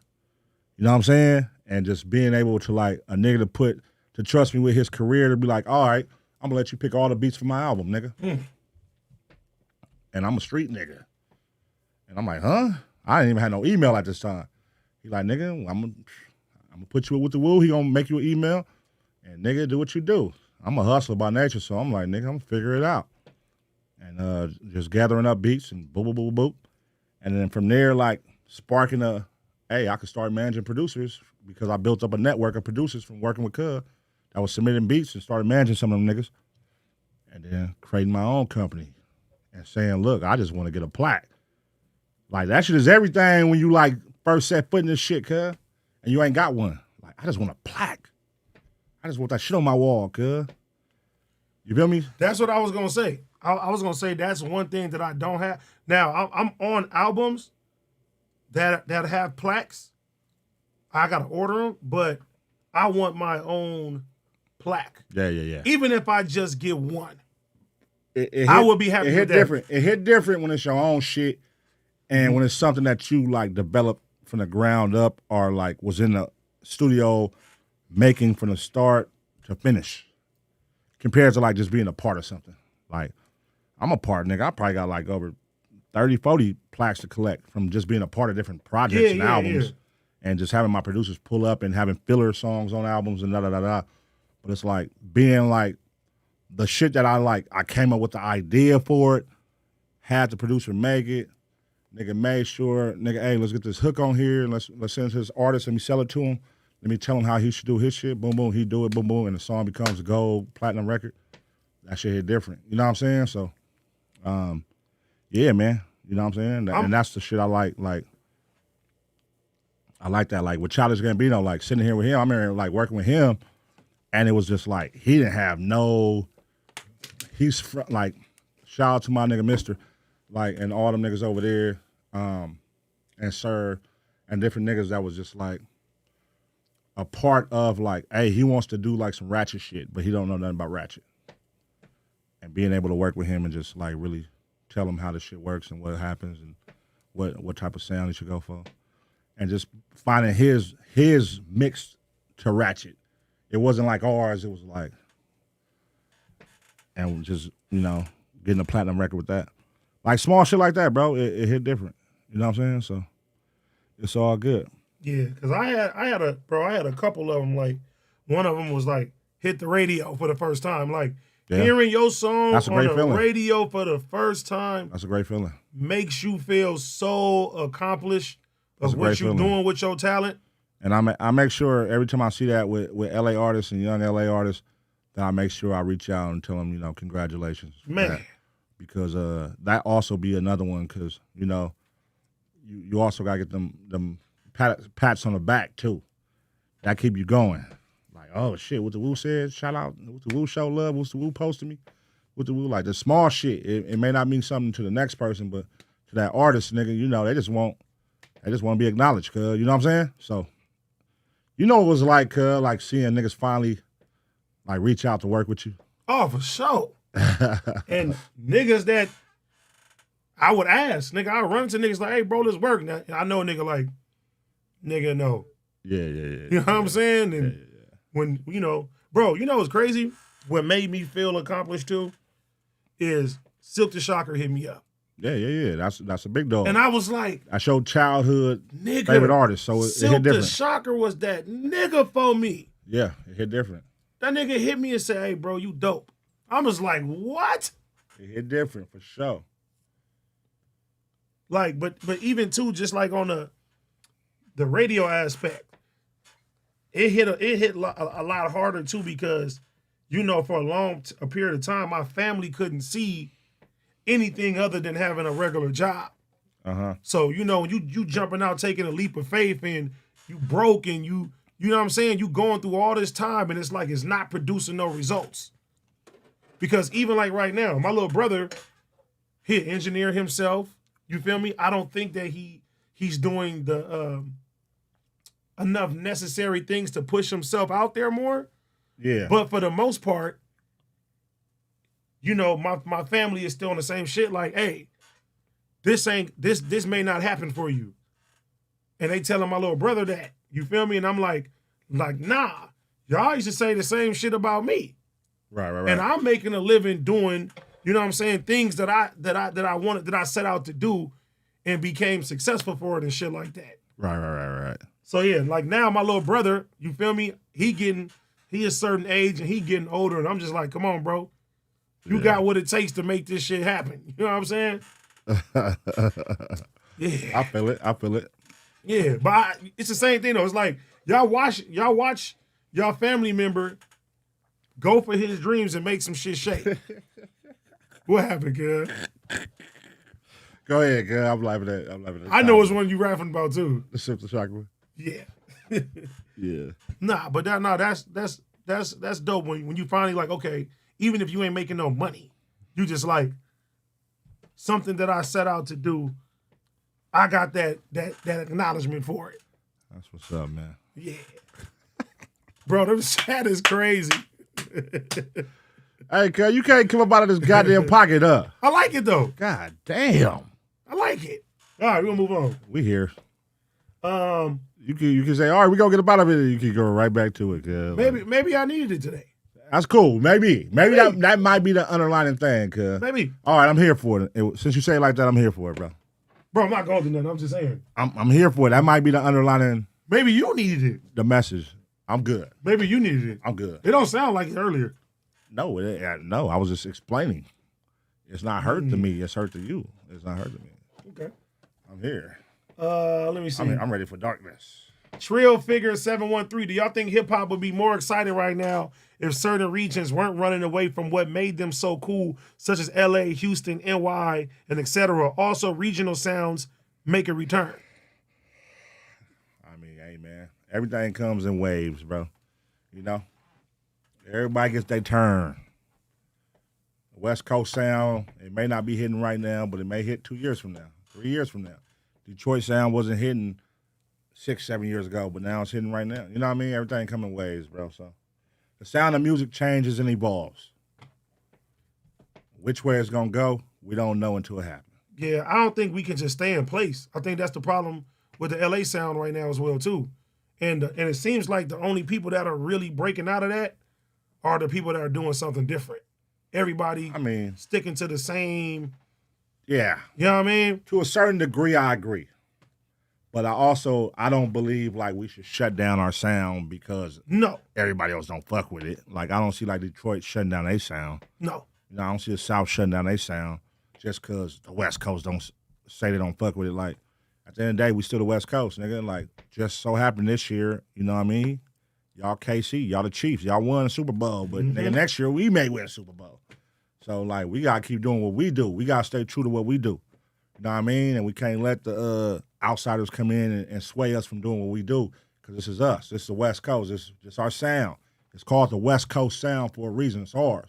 You know what I'm saying? And just being able to like a nigga to trust me with his career to be like, all right, I'm gonna let you pick all the beats for my album, nigga. And I'm a street nigga. And I'm like, huh? I didn't even have no email at this time. He like, nigga, I'm gonna put you with the woo. He gonna make you an email, and nigga, do what you do. I'm a hustler by nature, so I'm like, nigga, I'm gonna figure it out. And just gathering up beats and boop, boop, boop, boop. And then from there, like, sparking hey, I could start managing producers because I built up a network of producers from working with Cub that was submitting beats and started managing some of them niggas. And then creating my own company and saying, look, I just want to get a plaque. Like, that shit is everything when you, like, first set foot in this shit, cuz, and you ain't got one. Like, I just want a plaque. I just want that shit on my wall, cuz. You feel me? That's what I was going to say. I was going to say that's one thing that I don't have. Now, I'm on albums that have plaques. I got to order them, but I want my own plaque. Yeah. Even if I just get one. I would be happy with that. Different. It hit different when it's your own shit and when it's something that you, like, developed from the ground up or, like, was in the studio making from the start to finish compared to, like, just being a part of something. Like, I'm a part, nigga. I probably got, like, over 30, 40 plaques to collect from just being a part of different projects and albums and just having my producers pull up and having filler songs on albums and da-da-da-da. But it's, like, being, like, the shit that I came up with the idea for it, had the producer make it, nigga made sure, nigga, hey, let's get this hook on here, and let's send it to this artist, let me sell it to him, let me tell him how he should do his shit, boom, boom, he do it, boom, boom, and the song becomes a gold, platinum record. That shit hit different. You know what I'm saying? So, yeah, man. You know what I'm saying? And that's the shit I like. Like, I like that. Like, with Childish Gambino, like, sitting here with him, I'm here, like, working with him, and it was just like, he didn't have like, shout out to my nigga Mister, like, and all them niggas over there, and Sir, and different niggas that was just like a part of, like, hey, he wants to do, like, some ratchet shit, but he don't know nothing about ratchet. And being able to work with him and just, like, really tell him how the shit works and what happens and what type of sound he should go for. And just finding his mix to ratchet. It wasn't like ours, it was like, and just, you know, getting a platinum record with that. Like, small shit like that, bro, it hit different. You know what I'm saying? So it's all good. Yeah, because I had a couple of them. Like, one of them was like, hit the radio for the first time. Like, hearing your song on the radio for the first time. That's a great feeling. Makes you feel so accomplished of what you're doing with your talent. And I make sure every time I see that with LA artists and young LA artists, that I make sure I reach out and tell them, you know, congratulations. Man. Because that also be another one, because, you know, you also got to get them pats on the back, too. That keep you going. Like, oh, shit, what the Woo said, shout out, what the Woo show love, what's the Woo posted me, what the Woo, like, the small shit, it may not mean something to the next person, but to that artist, nigga, you know, they just want to be acknowledged, cuz, you know what I'm saying? So, you know what it was like seeing niggas finally, like, reach out to work with you? Oh, for sure. And niggas that I would ask, nigga, I would run into niggas like, hey, bro, let's work. Now, I know a nigga like, nigga, no. Yeah. You know what I'm saying? And when, you know, bro, you know what's crazy? What made me feel accomplished, too, is Silk the Shocker hit me up. Yeah. That's a big dog. And I was like, I showed childhood favorite artists, so it hit different. Silk the Shocker was that nigga for me. Yeah, it hit different. That nigga hit me and said, hey, bro, you dope. I was like, what? It hit different, for sure. Like, but even, too, just like on the radio aspect, it hit a lot harder, too, because, you know, for a period of time, my family couldn't see anything other than having a regular job. Uh-huh. So, you know, you jumping out, taking a leap of faith, and you broke, and you know what I'm saying? You going through all this time, and it's like it's not producing no results. Because even like right now, my little brother, he engineer himself. You feel me? I don't think that he's doing the enough necessary things to push himself out there more. Yeah. But for the most part, you know, my family is still on the same shit. Like, hey, this may not happen for you. And they telling my little brother that. You feel me? And I'm like, nah. Y'all used to say the same shit about me. Right. And I'm making a living doing, you know what I'm saying, things that I wanted, that I set out to do. and became successful for it and shit like that. Right. So yeah, like now my little brother, you feel me? He is a certain age and he getting older, and I'm just like, come on, bro. You got what it takes to make this shit happen. You know what I'm saying? Yeah. I feel it. Yeah, but it's the same thing though. It's like y'all watch y'all family member go for his dreams and make some shit shake. What happened, cuz? Go ahead, girl. I'm laughing at. I know it's one you rapping about too. The Simple Chocolate. Yeah. Yeah. Nah, but that's dope when you finally like, okay, even if you ain't making no money, you just like something that I set out to do. I got that acknowledgement for it. That's what's up, man. Yeah. Bro, the chat is crazy. Hey, cuz, you can't come up out of this goddamn pocket, I like it though. God damn. I like it. All right, we're gonna move on. We here. You can say, all right, we gonna get up out of it. You can go right back to it, cuz. Maybe I needed it today. That's cool. Maybe that might be the underlining thing, cuz. Maybe. All right, I'm here for it. Since you say it like that, I'm here for it, bro. Bro, I'm not going to nothing. I'm just saying. I'm here for it. That might be the underlining. Maybe you needed it. The message. I'm good. Maybe you needed it. I'm good. It don't sound like it earlier. No, no. I was just explaining. It's not hurt to me. It's hurt to you. It's not hurt to me. Okay. I'm here. Let me see. I'm ready for darkness. Trill Figure 713. Do y'all think hip hop would be more exciting right now if certain regions weren't running away from what made them so cool, such as LA, Houston, NY, and etc.? Also, regional sounds make a return. I mean, hey man, everything comes in waves, bro. You know, everybody gets their turn. The West Coast sound, it may not be hitting right now, but it may hit 2 years from now, 3 years from now. Detroit sound wasn't hitting 6, 7 years ago, but now it's hitting right now. You know what I mean? Everything come in waves, bro. So the sound of music changes and evolves. Which way it's gonna go, we don't know until it happens. Yeah, I don't think we can just stay in place. I think that's the problem with the LA sound right now as well too. And it seems like the only people that are really breaking out of that are the people that are doing something different. Everybody, sticking to the same. Yeah. You know what I mean? To a certain degree, I agree. But I don't believe like we should shut down our sound because everybody else don't fuck with it. Like I don't see like Detroit shutting down their sound. No. You know, I don't see the South shutting down their sound just because the West Coast don't say they don't fuck with it. Like at the end of the day, we still the West Coast, nigga. Like just so happened this year, you know what I mean? Y'all KC, y'all the Chiefs, y'all won the Super Bowl, but nigga, next year we may win a Super Bowl. So like we gotta keep doing what we do. We gotta stay true to what we do. You know what I mean? And we can't let the outsiders come in and sway us from doing what we do because this is us. This is the West Coast. This is our sound. It's called the West Coast sound for a reason. It's ours.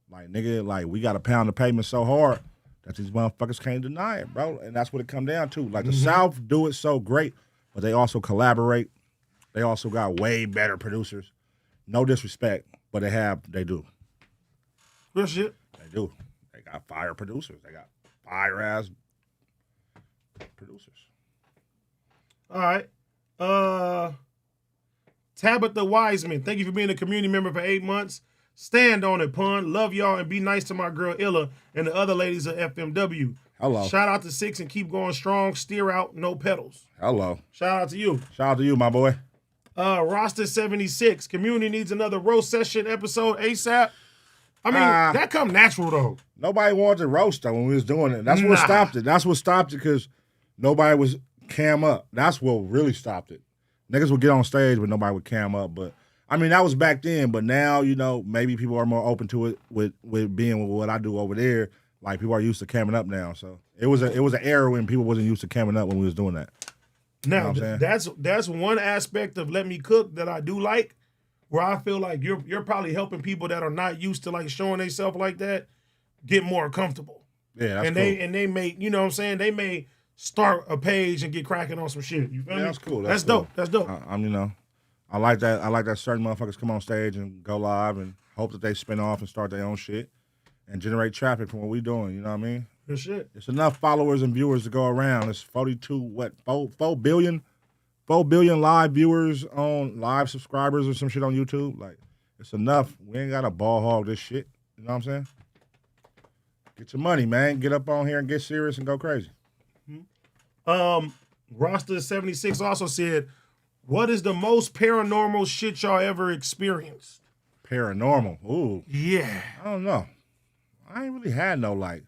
Like, nigga, like, we got to pound the pavement so hard that these motherfuckers can't deny it, bro. And that's what it come down to. Like, the South do it so great, but they also collaborate. They also got way better producers. No disrespect, but they do. Real shit. They do. They got fire producers. They got fire-ass producers. All right. Tabitha Wiseman, thank you for being a community member for 8 months. Stand on it, pun. Love y'all and be nice to my girl Illa and the other ladies of FMW. Hello. Shout out to 6 and keep going strong. Steer out, no pedals. Hello. Shout out to you. Shout out to you, my boy. Roster 76. Community needs another roast session episode ASAP. I mean, that come natural though. Nobody wanted to roast though when we was doing it. That's what stopped it. That's what stopped it because nobody was cam up. That's what really stopped it. Niggas would get on stage, but nobody would cam up. But I mean, that was back then. But now, you know, maybe people are more open to it with being with what I do over there. Like people are used to camming up now. So it was an era when people wasn't used to camming up when we was doing that. Now you know that's one aspect of Let Me Cook that I do like, where I feel like you're probably helping people that are not used to like showing themselves like that get more comfortable. Yeah, that's cool. They may, you know what I'm saying, they may start a page and get cracking on some shit. You feel me? That's cool. That's cool. dope. That's dope. You know, I like that. I like that certain motherfuckers come on stage and go live and hope that they spin off and start their own shit and generate traffic from what we doing. You know what I mean? Good shit. It's enough followers and viewers to go around. It's 4 billion live viewers on live subscribers or some shit on YouTube. Like, it's enough. We ain't got to ball hog this shit. You know what I'm saying? Get your money, man. Get up on here and get serious and go crazy. Mm-hmm. Roster 76 also said, what is the most paranormal shit y'all ever experienced? Paranormal. Ooh. Yeah. I don't know. I ain't really had no, like,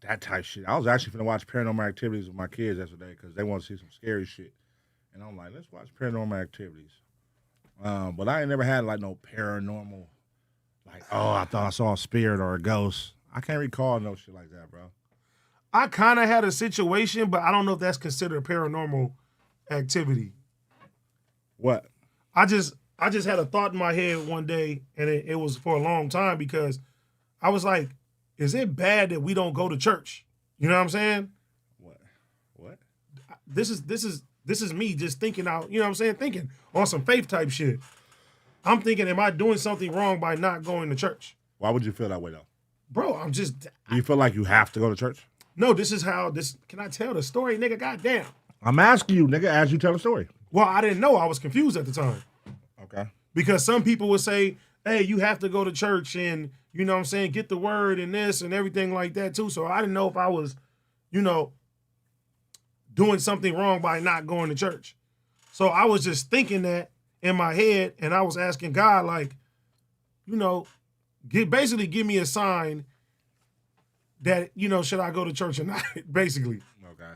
that type shit. I was actually finna watch Paranormal Activities with my kids yesterday because they want to see some scary shit. And I'm like, let's watch Paranormal Activities. But I ain't never had, like, no paranormal, like, oh, I thought I saw a spirit or a ghost. I can't recall no shit like that, bro. I kind of had a situation, but I don't know if that's considered a paranormal activity. What? I just had a thought in my head one day, and it was for a long time because I was like, is it bad that we don't go to church? You know what I'm saying? What? This is me just thinking out, you know what I'm saying? Thinking on some faith type shit. I'm thinking, am I doing something wrong by not going to church? Why would you feel that way, though? Bro, I'm just... Do you feel like you have to go to church? No, this is how this... Can I tell the story, nigga? Goddamn. I'm asking you, nigga, as you tell the story. Well, I didn't know. I was confused at the time. Okay. Because some people would say, hey, you have to go to church and, you know what I'm saying, get the word and this and everything like that too. So I didn't know if I was, you know, doing something wrong by not going to church. So I was just thinking that in my head, and I was asking God, like, you know, basically give me a sign that, you know, should I go to church or not, basically. Okay.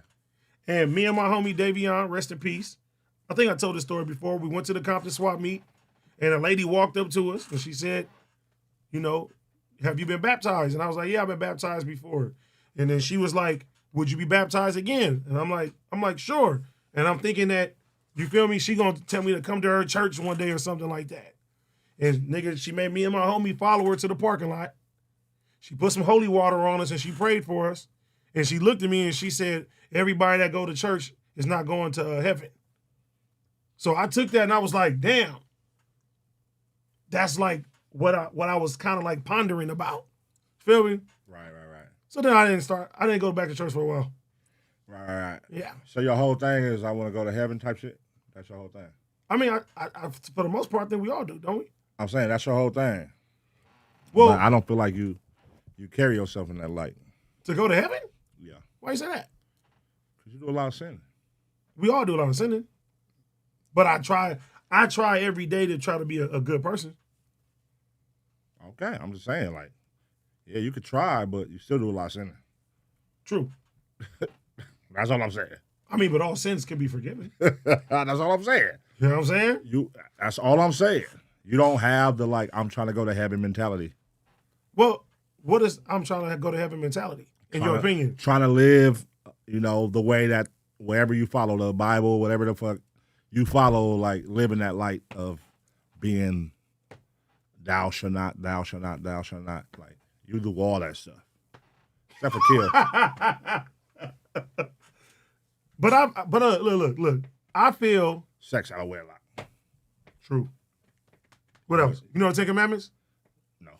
And me and my homie Davion, rest in peace. I think I told this story before. We went to the Compton swap meet, and a lady walked up to us, and she said, you know, have you been baptized? And I was like, yeah, I've been baptized before. And then she was like, would you be baptized again? And I'm like, sure. And I'm thinking that, you feel me, she gonna tell me to come to her church one day or something like that. And nigga, she made me and my homie follow her to the parking lot. She put some holy water on us and she prayed for us. And she looked at me and she said, everybody that go to church is not going to heaven. So I took that and I was like, damn. That's like what I was kind of like pondering about. Feel me? Right. So then I didn't go back to church for a while. Right. Yeah. So your whole thing is I want to go to heaven type shit? That's your whole thing? I mean, I for the most part, I think we all do, don't we? I'm saying that's your whole thing. Well, but I don't feel like you carry yourself in that light. To go to heaven? Yeah. Why you say that? Because you do a lot of sinning. We all do a lot of sinning. But I try every day to try to be a good person. Okay. I'm just saying, like, yeah, you could try, but you still do a lot of sinning. True. That's all I'm saying. I mean, but all sins can be forgiven. That's all I'm saying. You know what I'm saying? That's all I'm saying. You don't have the, like, I'm trying to go to heaven mentality. Well, what is I'm trying to go to heaven mentality, in your opinion? Trying to live, you know, the way that wherever you follow the Bible, whatever the fuck you follow, like, living that light of being thou shall not, thou shall not, thou shall not. Like, you do all that stuff. Except for kill. But look. I feel sex out of wedlock. True. What else? You know the Ten Commandments? No.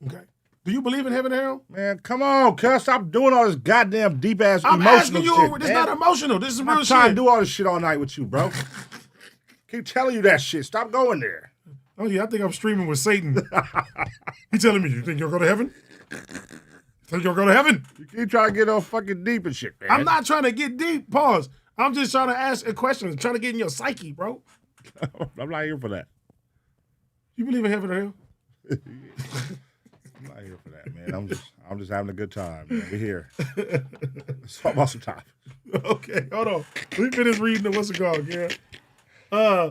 Okay. Do you believe in heaven and hell? Man, come on, cuz. Stop doing all this goddamn deep-ass I'm emotional asking you, shit. This is not emotional. This is real I'm trying shit. to do all this shit all night with you, bro. Keep telling you that shit. Stop going there. Oh, yeah, I think I'm streaming with Satan. He telling me, you think you'll go to heaven? Think you'll go to heaven? You keep trying to get all fucking deep and shit, man. I'm not trying to get deep. Pause. I'm just trying to ask a question. I'm trying to get in your psyche, bro. I'm not here for that. You believe in heaven or hell? I'm not here for that, man. I'm just having a good time, man. We're here. Let's talk about some topics. Okay, hold on. Let me finish reading the what's it called, yeah.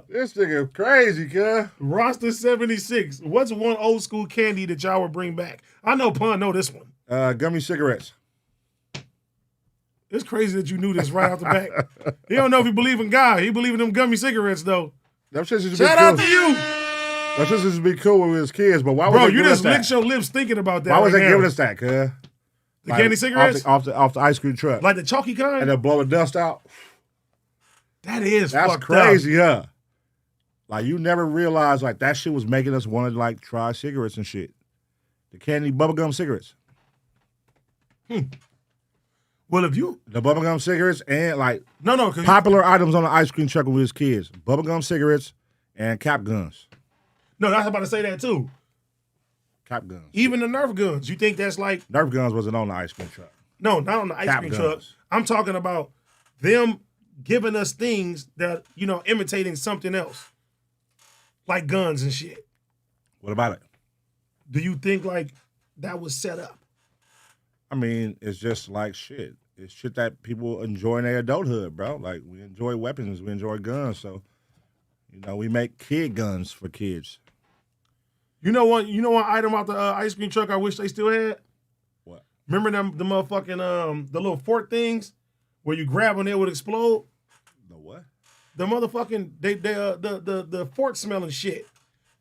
This nigga crazy, cuz. Roster 76. What's one old school candy that y'all would bring back? I know Pun know this one. Gummy cigarettes. It's crazy that you knew this right off the bat. He don't know if he believe in God. He believe in them gummy cigarettes, though. Them shits used to be Shout cool. out to you. Them shits used to be cool when we was kids, but why was Bro, they you giving us just that? licked your lips thinking about that. Why was right they now. giving us that, cuz? The candy cigarettes? Off the ice cream truck. Like the chalky kind? And then blow the dust out. That's fucked crazy, huh? Like, you never realized, like, that shit was making us want to, like, try cigarettes and shit. The candy bubblegum cigarettes. Well, if you... The bubblegum cigarettes and, like, No. popular items on the ice cream truck when we was kids. Bubblegum cigarettes and cap guns. No, I was about to say that, too. Cap guns. Even the Nerf guns. You think that's like... Nerf guns wasn't on the ice cream truck. No, not on the ice Cap cream guns. truck. I'm talking about them giving us things that, imitating something else. Like guns and shit. What about it? Do you think like that was set up? I mean, it's just like shit. It's shit that people enjoy in their adulthood, bro. Like, we enjoy weapons, we enjoy guns, so we make kid guns for kids. You know one item out the ice cream truck I wish they still had? What? Remember them the motherfucking the little fork things where you grab them, they would explode? The what? The motherfucking the fork smelling shit.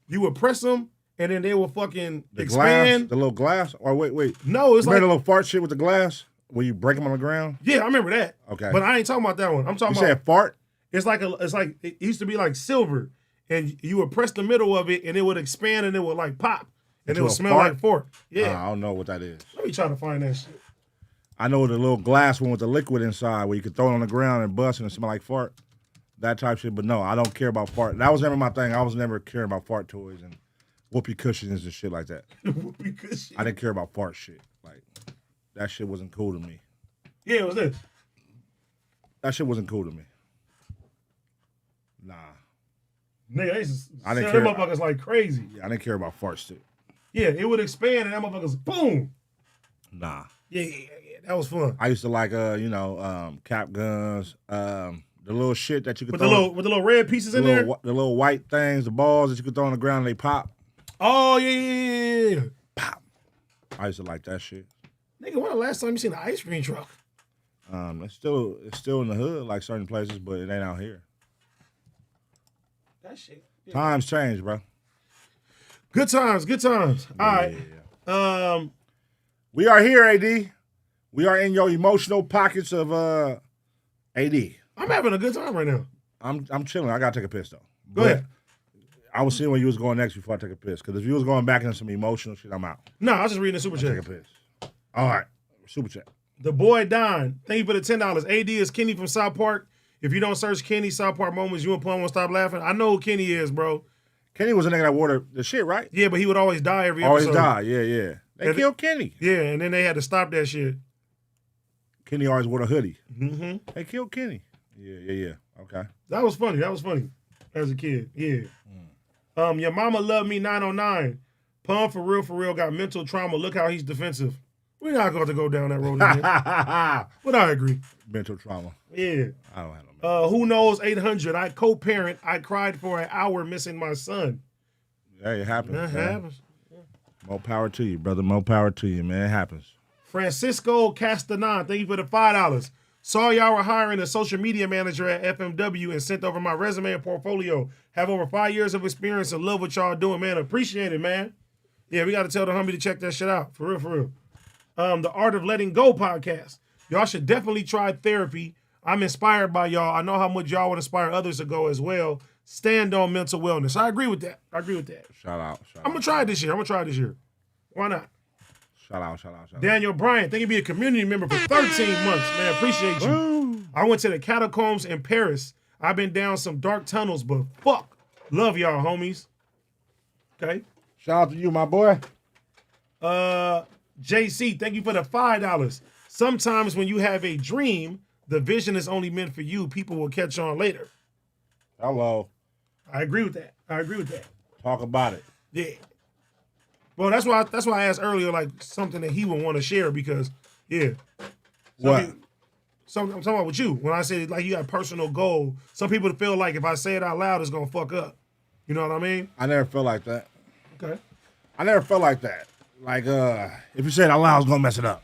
You would press them and then they will fucking expand. Glass, the little glass? Or wait. No, it's like the little fart shit with the glass where you break them on the ground? Yeah, I remember that. Okay. But I ain't talking about that one. I'm talking about. You said fart? It's like it used to be like silver, and you would press the middle of it, and it would expand, and it would like pop, and it would smell like fork. Yeah, I don't know what that is. Let me try to find that shit. I know the little glass one with the liquid inside, where you could throw it on the ground and bust, and it smell like fart. That type shit. But no, I don't care about fart. That was never my thing. I was never caring about fart toys and whoopee cushions and shit like that. Whoopee cushions. I didn't care about fart shit. Like, that shit wasn't cool to me. Yeah, it was this. That shit wasn't cool to me. Nah. Nigga, they used to I didn't sell care. them motherfuckers like crazy. Yeah, I didn't care about fart shit. Yeah, it would expand and that motherfuckers, boom. Nah. Yeah. That was fun. I used to like, cap guns, the little shit that you could With throw. the little red pieces in there? The little white things, the balls that you could throw on the ground and they pop. Oh, yeah. Pop. I used to like that shit. Nigga, when the last time you seen an ice cream truck? It's still in the hood, like certain places, but it ain't out here. That shit. Yeah. Times change, bro. Good times. All right. Yeah. We are here, AD. We are in your emotional pockets of AD. I'm having a good time right now. I'm chilling. I gotta take a piss though. Go ahead. I was seeing where you was going next before I take a piss. Because if you was going back into some emotional shit, I'm out. No, I was just reading the super I'll chat. take a piss. All right. Super chat. The boy Don, thank you for the $10. AD is Kenny from South Park. If you don't search Kenny South Park moments, you and Plum won't stop laughing. I know who Kenny is, bro. Kenny was a nigga that wore the shit, right? Yeah, but he would always die every Always episode. die. Yeah. They killed Kenny. Yeah, and then they had to stop that shit. Kenny always wore a hoodie. Mm-hmm. They killed Kenny. Yeah. Okay. That was funny as a kid. Yeah. Your mama loved me 909. Pun for real got mental trauma. Look how he's defensive. We're not going to go down that road again. But I agree. Mental trauma. Yeah. I don't have no Who knows 800? I co-parent. I cried for an hour missing my son. Yeah, it happens. That man. happens. More power to you, brother. More power to you, man. It happens. Francisco Castanon, thank you for the $5. Saw y'all were hiring a social media manager at FMW and sent over my resume and portfolio. Have over 5 years of experience and love what y'all doing, man. Appreciate it, man. Yeah, we got to tell the homie to check that shit out. For real. The Art of Letting Go podcast. Y'all should definitely try therapy. I'm inspired by y'all. I know how much y'all would inspire others to go as well. Stand on mental wellness. I agree with that. Shout out. I'm going to try it this year. Why not? Shout out. Daniel Bryan, thank you for being a community member for 13 months, man. Appreciate you. Woo. I went to the catacombs in Paris. I've been down some dark tunnels, but fuck. Love y'all, homies. Okay. Shout out to you, my boy. JC, thank you for the $5. Sometimes when you have a dream, the vision is only meant for you. People will catch on later. Hello. I agree with that. Talk about it. Yeah. Well, that's why I asked earlier, like something that he would want to share because, yeah. What? I'm talking about with you. When I say like you got a personal goal, some people feel like if I say it out loud, it's gonna fuck up. You know what I mean? I never felt like that. Okay. I never felt like that. Like, if you say it out loud, it's gonna mess it up.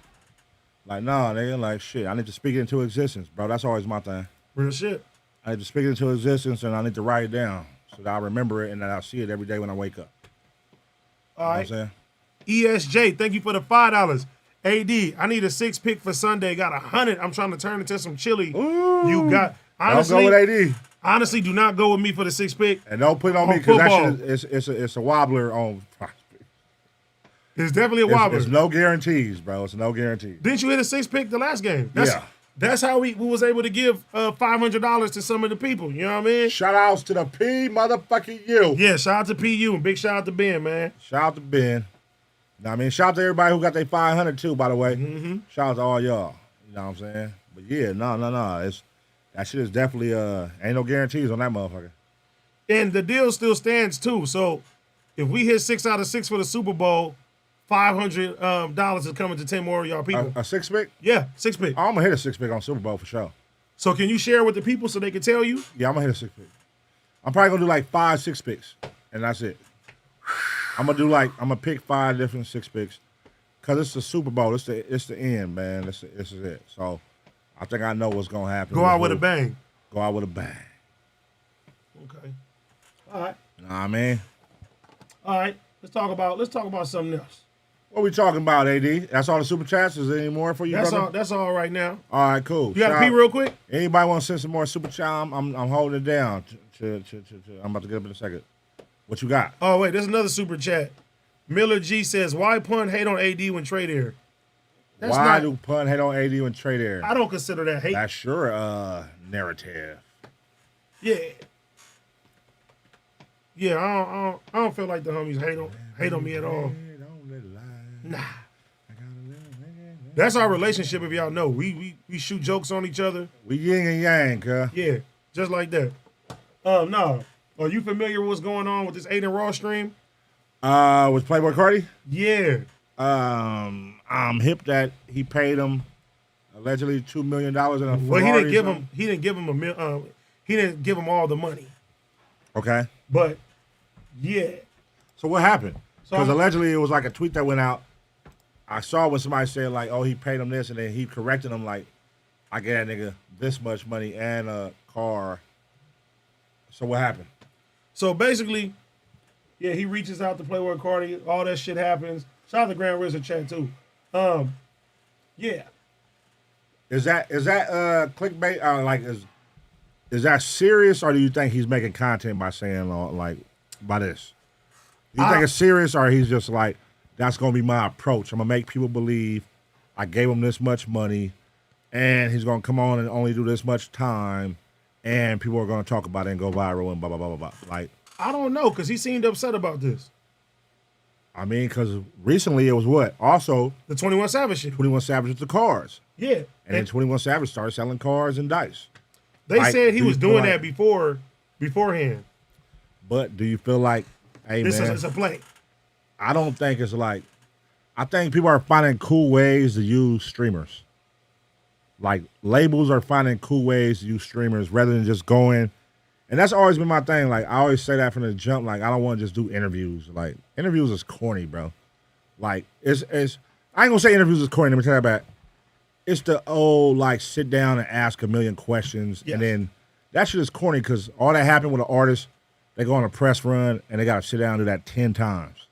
Like, nah, nigga, like shit. I need to speak it into existence, bro. That's always my thing. Real shit. I need to speak it into existence and I need to write it down so that I remember it and that I'll see it every day when I wake up. All right. You know what I'm saying? ESJ, thank you for the $5. AD, I need a 6-pick for Sunday. Got 100. I'm trying to turn into some chili. Ooh. You got Don't go with AD. Honestly, do not go with me for the 6-pick. And don't put it on me because that shit it's a wobbler on Prizepicks. It's definitely a wobbler. It's no guarantees, bro. It's no guarantees. Didn't you hit a 6-pick the last game? Yeah. That's how we was able to give $500 to some of the people. You know what I mean? Shout outs to the P motherfucking U. Yeah, shout out to PU and big shout out to Ben, man. Shout out to Ben. Now, I mean, shout out to everybody who got their 500 too, by the way. Mm-hmm. Shout out to all y'all. You know what I'm saying? But yeah, no. That shit is definitely ain't no guarantees on that motherfucker. And the deal still stands too. So if we hit 6 out of 6 for the Super Bowl, $500 is coming to 10 more of y'all people. A six pick? Yeah, 6 pick. I'm gonna hit a six pick on Super Bowl for sure. So can you share with the people so they can tell you? Yeah, I'm gonna hit a six pick. I'm probably gonna do like 5 6 picks, and that's it. I'm gonna pick 5 different 6 picks, cause it's the Super Bowl. It's the end, man. This is it. So I think I know what's gonna happen. Go out with a bang. Go out with a bang. Okay. All right. Know what I mean? All right. Let's talk about something else. What we talking about, AD? That's all the super chats. Is there any more for you, brother? That's all right now. All right, cool. You got to pee real quick? Anybody want to send some more super chat? I'm holding it down. I'm about to get up in a second. What you got? Oh, wait. There's another super chat. Miller G says, why Pun hate on AD when Trey there? Why do Pun hate on AD when Trey there? I don't consider that hate. That's your narrative. Yeah. Yeah, I don't feel like the homies hate on me at all. Nah. That's our relationship, if y'all know. We shoot jokes on each other. We yin and yang, huh? Yeah, just like that. No. Are you familiar with what's going on with this Adin Raw stream? With Playboi Carti? Yeah. I'm hip that he paid him allegedly $2 million in a Ferrari. Well, he didn't give him all the money. Okay. But yeah. So what happened? Because So allegedly it was like a tweet that went out. I saw when somebody said like, "Oh, he paid him this," and then he corrected him like, "I gave that nigga this much money and a car." So what happened? So basically, yeah, he reaches out to Playboi Carti. All that shit happens. Shout out to Grand Wizard chat too. Yeah. Is that clickbait? Like is that serious, or do you think he's making content by saying like by this? Do you think it's serious, or he's just like, that's gonna be my approach? I'm gonna make people believe I gave him this much money, and he's gonna come on and only do this much time, and people are gonna talk about it and go viral and blah blah blah blah blah. Like, I don't know, because he seemed upset about this. I mean, because recently it was what? Also, The 21 Savage shit. 21 Savage with the cars. Yeah. And then 21 Savage started selling cars and dice. They Like, said he do you was feel doing like- that beforehand. But do you feel like, hey, This man, is a play. I don't think it's like, I think people are finding cool ways to use streamers. Like, labels are finding cool ways to use streamers rather than just going. And that's always been my thing. Like, I always say that from the jump. Like, I don't want to just do interviews. Like, interviews is corny, bro. Like, it's I ain't gonna say interviews is corny. Let me tell you about it. It's the old, like, sit down and ask a million questions. Yes. And then that shit is corny because all that happened with an artist, they go on a press run and they got to sit down and do that 10 times.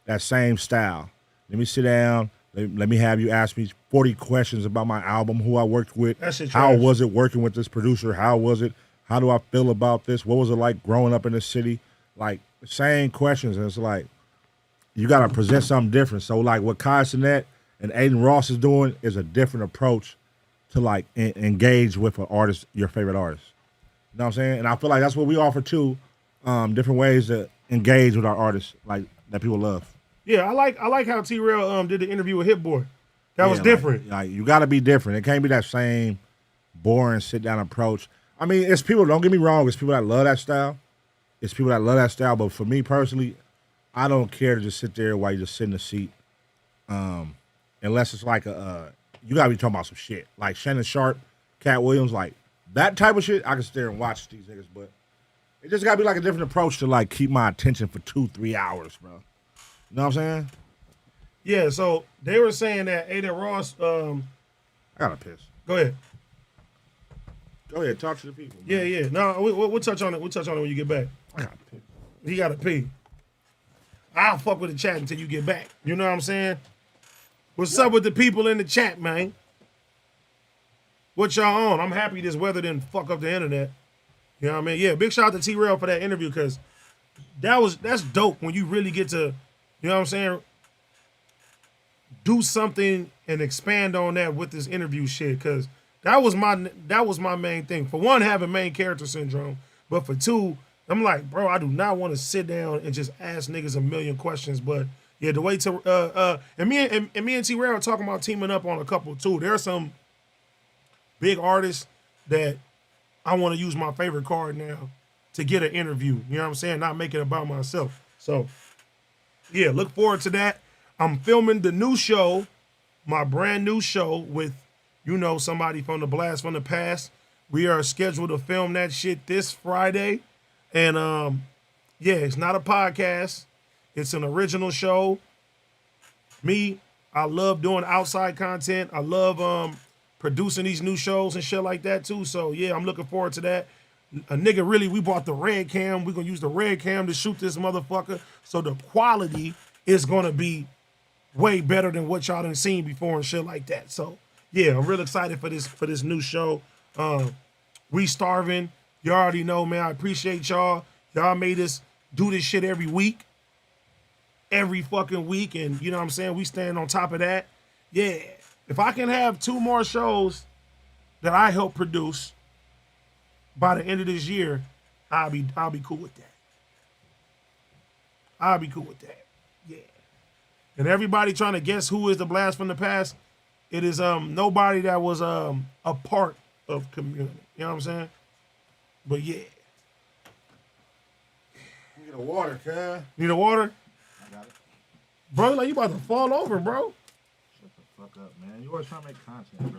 That same style. Let me sit down. Let me have you ask me 40 questions about my album, who I worked with. That shit how trash. was it working with this producer? How was it? How do I feel about this? What was it like growing up in the city? Like, same questions. And it's like, you got to present something different. So, like, what Kai Cenat and Adin Ross is doing is a different approach to, like, engage with an artist, your favorite artist. You know what I'm saying? And I feel like that's what we offer, too. Different ways to engage with our artists, like, that people love. Yeah, I like how T-Rail did the interview with Hit Boy. That was different. Like, you got to be different. It can't be that same boring sit-down approach. I mean, it's people, don't get me wrong, it's people that love that style. It's people that love that style. But for me personally, I don't care to just sit there while you just sit in the seat. Unless it's like you got to be talking about some shit. Like Shannon Sharp, Cat Williams, like that type of shit, I can sit there and watch these niggas. But it just got to be like a different approach to like keep my attention for 2-3 hours, bro. You know what I'm saying? Yeah, so they were saying that Adin Ross. I got to piss. Go ahead. Go ahead, talk to the people. Yeah, yeah. No, we'll touch on it. We'll touch on it when you get back. I got to piss. He got to pee. I'll fuck with the chat until you get back. You know what I'm saying? What's up with the people in the chat, man? What y'all on? I'm happy this weather didn't fuck up the internet. You know what I mean? Yeah, big shout out to T-Rail for that interview because that's dope when you really get to, you know what I'm saying, do something and expand on that with this interview shit because that was my main thing. For one, having main character syndrome, but for two, I'm like, bro, I do not want to sit down and just ask niggas a million questions. But yeah, the way to and me and T-Rail are talking about teaming up on a couple too. There are some big artists that I want to use my favorite card now to get an interview. You know what I'm saying? Not make it about myself. So, yeah, look forward to that. I'm filming the new show, my brand new show with, somebody from the Blast from the Past. We are scheduled to film that shit this Friday. And, yeah, it's not a podcast. It's an original show. Me, I love doing outside content. I love producing these new shows and shit like that too. So yeah, I'm looking forward to that. A nigga really, we bought the red cam. We're gonna use the red cam to shoot this motherfucker. So the quality is gonna be way better than what y'all done seen before and shit like that. So yeah, I'm real excited for this new show. We starving. You already know, man. I appreciate y'all. Y'all made us do this shit every week. Every fucking week, and you know what I'm saying? We stand on top of that. Yeah. If I can have 2 more shows that I help produce by the end of this year, I'll be cool with that. I'll be cool with that. Yeah. And everybody trying to guess who is the Blast from the Past, it is nobody that was a part of Cuhmunity. You know what I'm saying? But yeah. Need a water, cuz. Need a water? Bro, like you about to fall over, bro. Shut the fuck up, man. You always trying to make content,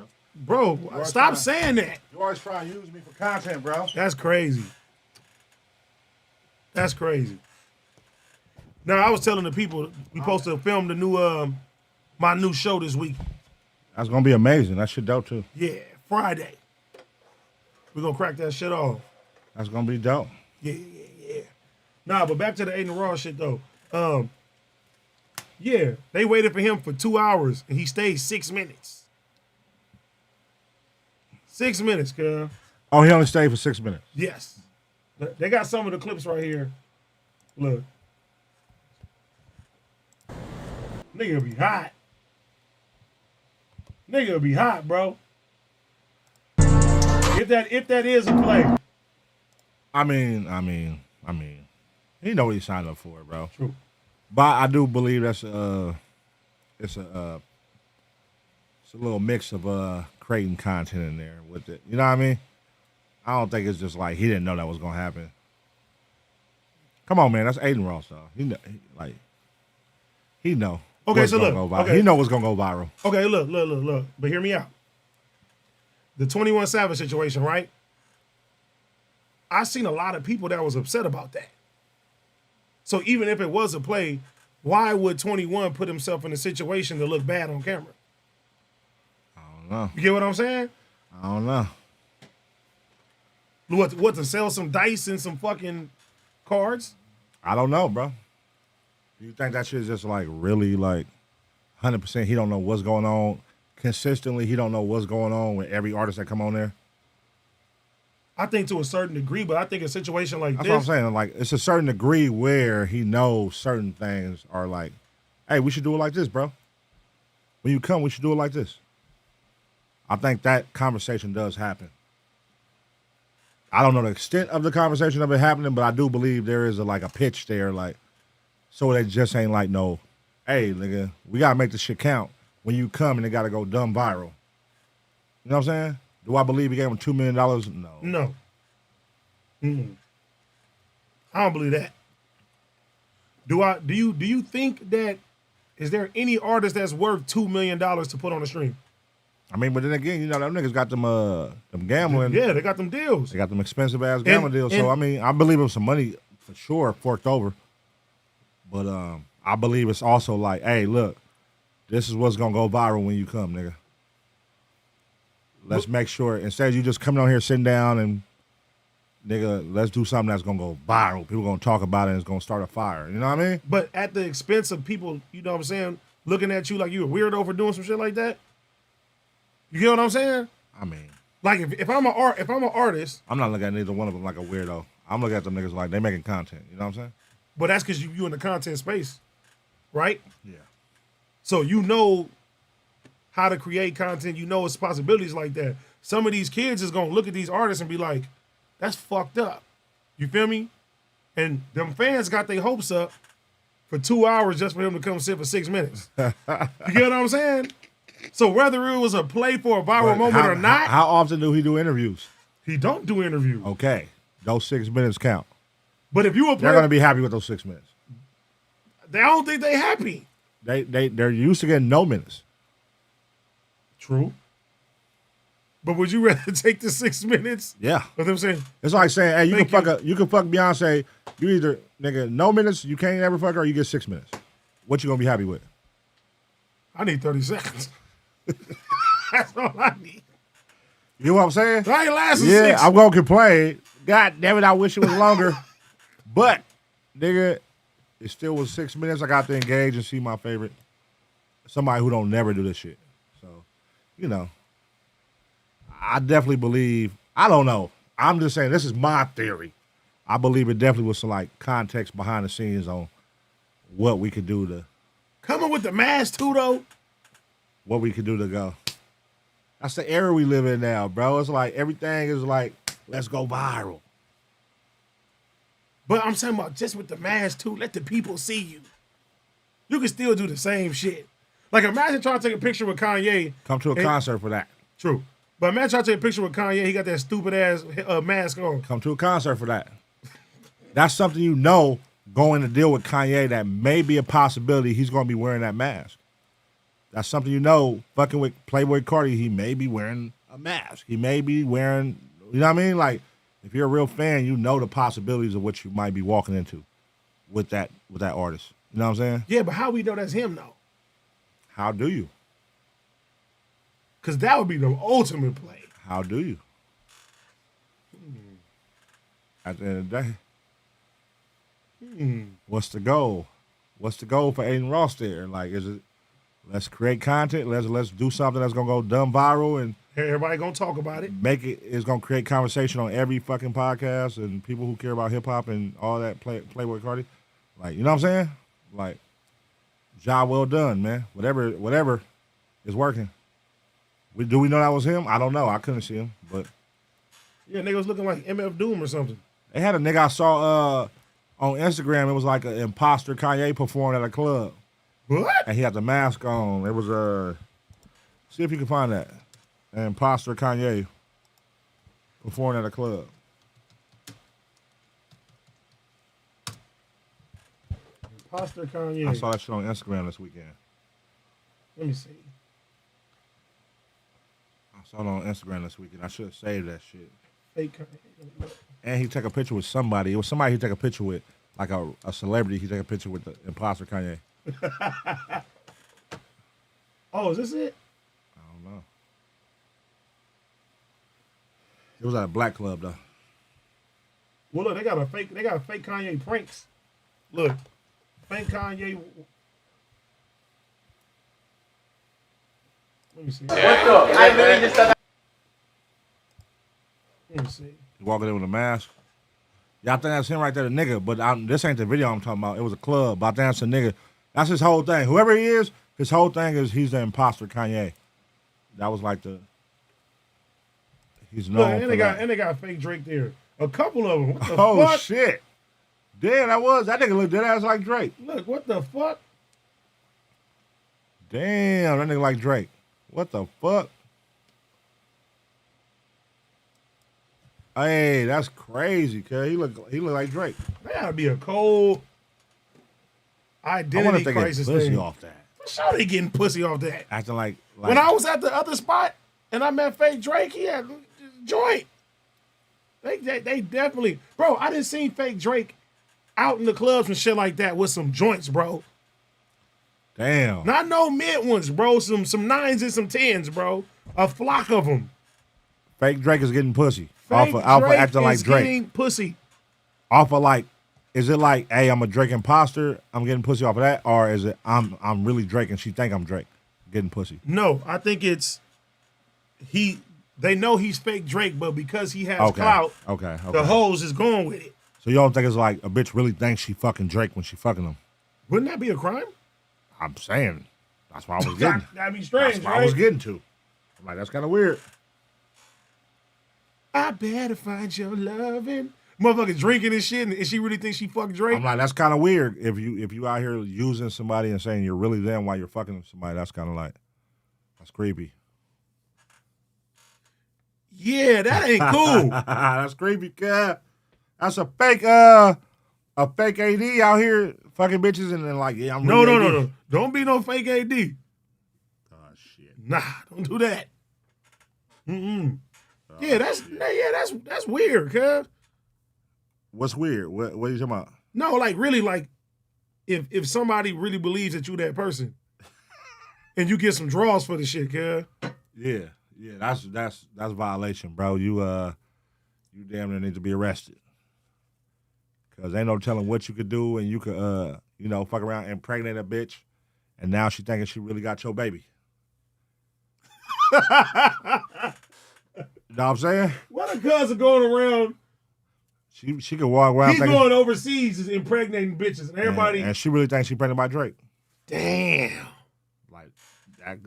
bro. Bro, stop saying that. You always trying to use me for content, bro. That's crazy. That's crazy. Now, I was telling the people we supposed to film the new my new show this week. That's gonna be amazing. That shit dope too. Yeah, Friday. We're gonna crack that shit off. That's gonna be dope. Yeah. Nah, but back to the Adin Raw shit though. Yeah, they waited for him for 2 hours and he stayed 6 minutes. 6 minutes, cuz. Oh, he only stayed for 6 minutes. Yes. They got some of the clips right here. Look. Nigga be hot. Nigga be hot, bro. If that is a play. I mean, he know what he signed up for, bro. True. But I do believe that's it's a little mix of creating content in there with it. You know what I mean? I don't think it's just like he didn't know that was gonna happen. Come on, man, that's Adin Ross, though. He know. Okay, so look. Okay. He know what's gonna go viral. Okay, look. But hear me out. The 21 Savage situation, right? I seen a lot of people that was upset about that. So even if it was a play, why would 21 put himself in a situation to look bad on camera? I don't know. You get what I'm saying? I don't know. What to sell some dice and some fucking cards? I don't know, bro. Do you think that shit is just like really like 100% he don't know what's going on? Consistently, he don't know what's going on with every artist that come on there? I think to a certain degree, but I think a situation like That's this. what I'm saying. Like, it's a certain degree where he knows certain things are like, hey, we should do it like this, bro. When you come, we should do it like this. I think that conversation does happen. I don't know the extent of the conversation of it happening, but I do believe there is a pitch there, like, so they just ain't like, no, hey, nigga, we gotta make this shit count. When you come and it gotta go dumb viral. You know what I'm saying? Do I believe he gave him $2 million? No. No. Mm-mm. I don't believe that. Do you think that is there any artist that's worth $2 million to put on a stream? I mean, but then again, them niggas got them gambling. Yeah, they got them deals. They got them expensive ass gambling deals. So I mean, I believe it was some money for sure forked over. But I believe it's also like, hey, look, this is what's gonna go viral when you come, nigga. Let's make sure instead of you just coming on here sitting down and nigga, let's do something that's gonna go viral. People gonna talk about it and it's gonna start a fire. You know what I mean? But at the expense of people, you know what I'm saying, looking at you like you a weirdo for doing some shit like that. You get what I'm saying? I mean, like if I'm an artist, I'm not looking at neither one of them like a weirdo. I'm looking at them niggas like they making content. You know what I'm saying? But that's because you in the content space, right? Yeah. So you know how to create content. You know it's possibilities like that. Some of these kids is gonna look at these artists and be like, "That's fucked up." You feel me? And them fans got their hopes up for 2 hours just for him to come sit for 6 minutes. You get what I'm saying? So whether it was a play for a viral moment or not, how often do he do interviews? He don't do interviews. Okay, those 6 minutes count. But if you a They're player, gonna be happy with those 6 minutes. I don't think they happy. They're used to getting no minutes. True. But would you rather take the 6 minutes? Yeah. Of them saying, It's like saying, hey, you can Thank fuck Beyonce. You either nigga no minutes, you can't ever fuck her, or you get 6 minutes. What you gonna be happy with? I need 30 seconds. That's all I need. You know what I'm saying? I ain't lasting Yeah, 6. I'm gonna complain. God damn it, I wish it was longer. But, nigga, it still was 6 minutes. I got to engage and see my favorite. Somebody who don't never do this shit. So, you know. I definitely believe, I don't know. I'm just saying, this is my theory. I believe it definitely was some like context behind the scenes on what we could do to Coming with the mask too, though. go. That's the era we live in now, bro. It's like everything is like, let's go viral. But I'm saying about just with the mask too, let the people see you. You can still do the same shit. Like imagine trying to take a picture with Kanye. Come to a concert for that. True. But imagine trying to take a picture with Kanye, he got that stupid ass mask on. Come to a concert for that. That's something you know going to deal with Kanye that may be a possibility he's going to be wearing that mask. That's something you know fucking with Playboi Carti, he may be wearing a mask. He may be wearing, you know what I mean? Like, if you're a real fan, you know the possibilities of what you might be walking into with that artist. You know what I'm saying? Yeah, but how we know that's him though? How do you? Because that would be the ultimate play. How do you? At the end of the day, what's the goal? What's the goal for Adin Ross there? Like, is it let's create content, let's do something that's gonna go dumb viral and Everybody gonna talk about it. make it is gonna create conversation on every fucking podcast and people who care about hip hop and all that Playboi Carti. Like, you know what I'm saying? Like, job well done, man. Whatever is working. Do we know that was him? I don't know. I couldn't see him, but Yeah, nigga was looking like MF Doom or something. they had a nigga I saw on Instagram. It was like an imposter Kanye performing at a club, What? and he had the mask on. It was see if you can find that. An imposter Kanye performing at a club. Imposter Kanye. I saw that shit on Instagram this weekend. Let me see. I saw it on Instagram this weekend. I should have saved that shit. Fake Kanye. And he took a picture with somebody. It was somebody he took a picture with, like a celebrity. He took a picture with the imposter Kanye. Oh, is this it? I don't know. It was at a black club though. Well, look, they got a fake Kanye pranks. Look, fake Kanye. Let me see. Let me see. He walking in with a mask. Y'all think that's him right there, the nigga. But this ain't the video I'm talking about. It was a club. But I think that's the nigga. That's his whole thing. Whoever he is, his whole thing is he's the imposter Kanye. That was like he's Look, known for that. and they got fake Drake there. A couple of them. What the Oh fuck? shit! Damn, that nigga looked dead ass like Drake. Look, what the fuck? Damn, that nigga like Drake. What the fuck? Hey, that's crazy, cuz he look like Drake. That gotta be a cold I wonder identity if they get crisis pussy thing. off that. Sure, they getting pussy off that. Acting like When I was at the other spot and I met fake Drake, he had a joint. They definitely, bro. I didn't see fake Drake out in the clubs and shit like that with some joints, bro. damn. Not no mid ones, bro. Some 9s and some 10s, bro. A flock of them. Fake Drake is getting pussy. Fake Off of Drake acting like is Drake. getting pussy. Off of like, is it like, hey, I'm a Drake imposter, I'm getting pussy off of that? Or is it I'm really Drake and she think I'm Drake getting pussy? No, I think it's they know he's fake Drake, but because he has clout, Okay. the hoes is going with it. So you don't think it's like a bitch really thinks she fucking Drake when she fucking him? Wouldn't that be a crime? I'm saying. That's what I was getting. That'd be strange, That's what right? I was getting to. I'm like, that's kind of weird. I better find your loving. Motherfucker drinking and shit, and she really thinks she fucked Drake. I'm like, that's kind of weird. If you out here using somebody and saying you're really them while you're fucking somebody, that's kind of like, that's creepy. Yeah, that ain't cool. That's creepy, cuz. That's a fake AD out here fucking bitches and then like, yeah, I'm No. really AD. Don't be no fake AD. Oh shit. Nah, don't do that. Yeah, that's weird, cuz. What's weird? What are you talking about? No, like really, like if somebody really believes that you that person, and you get some draws for the shit, cuz. Yeah, that's violation, bro. You damn near need to be arrested. Cause ain't no telling what you could do, and you could fuck around and impregnate a bitch, and now she thinking she really got your baby. You know what I'm saying? What a cuz are going around. She could walk around. He's going overseas, is impregnating bitches, and everybody. And she really thinks she's pregnant by Drake. Damn. Like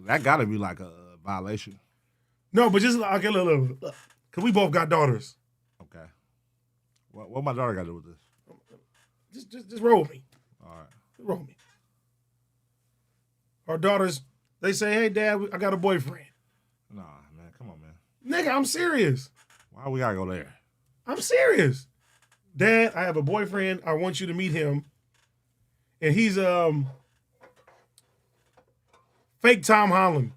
that got to be like a violation. No, but just okay, look, cause we both got daughters. Okay. What my daughter got to do with this? Just roll with me. All right. Just roll with me. Our daughters, they say, "Hey, Dad, I got a boyfriend." Nah, man, come on, man. Nigga, I'm serious. Why we gotta go there? I'm serious. Dad, I have a boyfriend. I want you to meet him. And he's fake Tom Holland.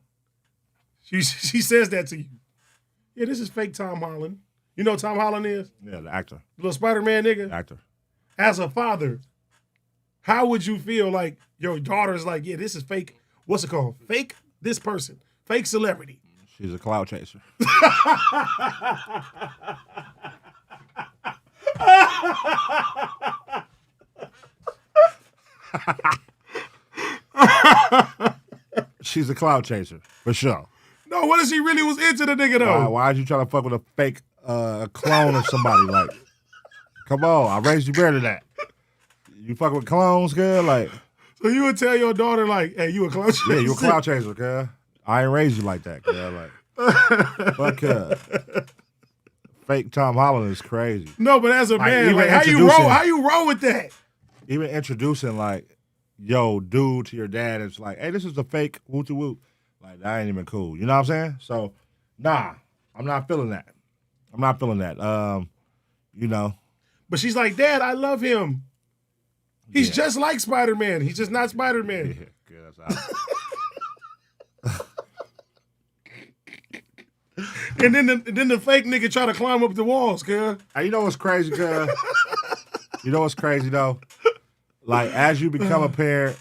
She says that to you. Yeah, this is fake Tom Holland. You know who Tom Holland is? Yeah, the actor. The little Spider-Man nigga. The actor. As a father, how would you feel like your daughter's like, yeah, this is fake. What's it called? Fake this person. Fake celebrity. She's a cloud chaser. She's a cloud chaser, for sure. No, what if she really was into the nigga though? Why'd you try to fuck with a fake clone of somebody? Like, come on, I raised you better than that. You fuck with clones, girl? Like, so you would tell your daughter, like, hey, you a cloud chaser? yeah, you a cloud chaser, girl. I ain't raised you like that, girl. Like, fuck fake Tom Holland is crazy. No, but as a man, like, how you roll with that? Even introducing like, yo, dude to your dad, it's like, hey, this is the fake woo-to woo. Like, that ain't even cool. You know what I'm saying? So, nah, I'm not feeling that. You know. But she's like, Dad, I love him. He's just like Spider-Man. He's just not Spider-Man. Yeah, that's And then the fake nigga try to climb up the walls, cuz. Hey, you know what's crazy, cuz? You know what's crazy, though? Like, as you become a parent,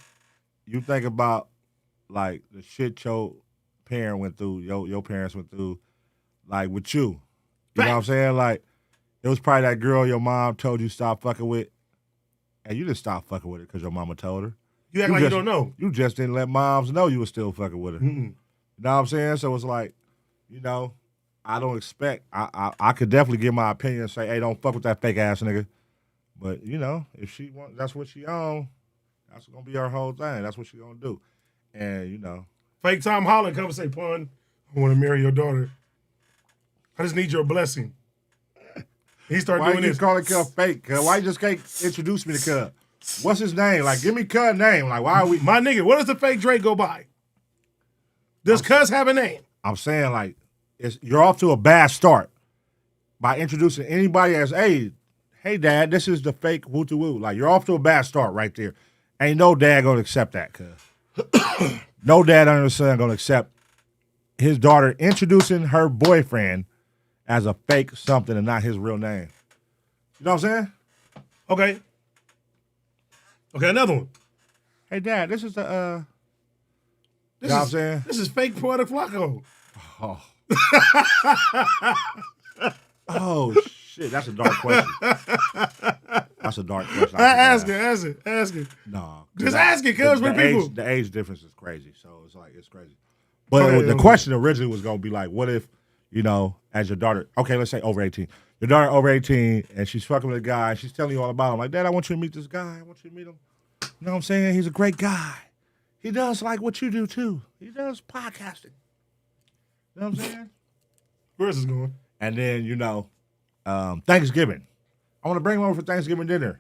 you think about, like, the shit your parent went through, your parents went through, like, with you. You know what I'm saying? Like, it was probably that girl your mom told you stop fucking with, and you didn't stop fucking with her because your mama told her. You act like you don't know. You just didn't let moms know you were still fucking with her. Mm-mm. You know what I'm saying? So it's like, you know, I don't expect, I could definitely give my opinion and say, hey, don't fuck with that fake ass nigga. But, you know, if she wants, that's what she on, that's going to be her whole thing. That's what she going to do. And, you know. Fake Tom Holland come and say, Pun, I want to marry your daughter. I just need your blessing. He started doing this. Why you call it fake? Why you just can't introduce me to Cub? What's his name? Like, give me Cub's name. Like, why are we? My nigga, what does the fake Drake go by? Does Cuz have a name? I'm saying, like, you're off to a bad start by introducing anybody as, hey, Dad, this is the fake woo-to-woo. Like, you're off to a bad start right there. Ain't no dad gonna accept that, cuz. No dad under the sun gonna accept his daughter introducing her boyfriend as a fake something and not his real name. You know what I'm saying? Okay. Okay, another one. Hey, Dad, this is the, This you know what I'm saying? This is fake Puerto Flakko. Oh. Oh, shit. That's a dark question. That's a dark question. Ask it. No. Just ask it, cuz, with people. The age difference is crazy, so it's crazy. But the question originally was going to be like, what if, you know, as your daughter, okay, let's say over 18. Your daughter over 18, and she's fucking with a guy, and she's telling you all about him. Like, Dad, I want you to meet this guy. I want you to meet him. You know what I'm saying? He's a great guy. He does like what you do, too. He does podcasting. You know what I'm saying? Where's this going? And then, you know, Thanksgiving. I want to bring him over for Thanksgiving dinner.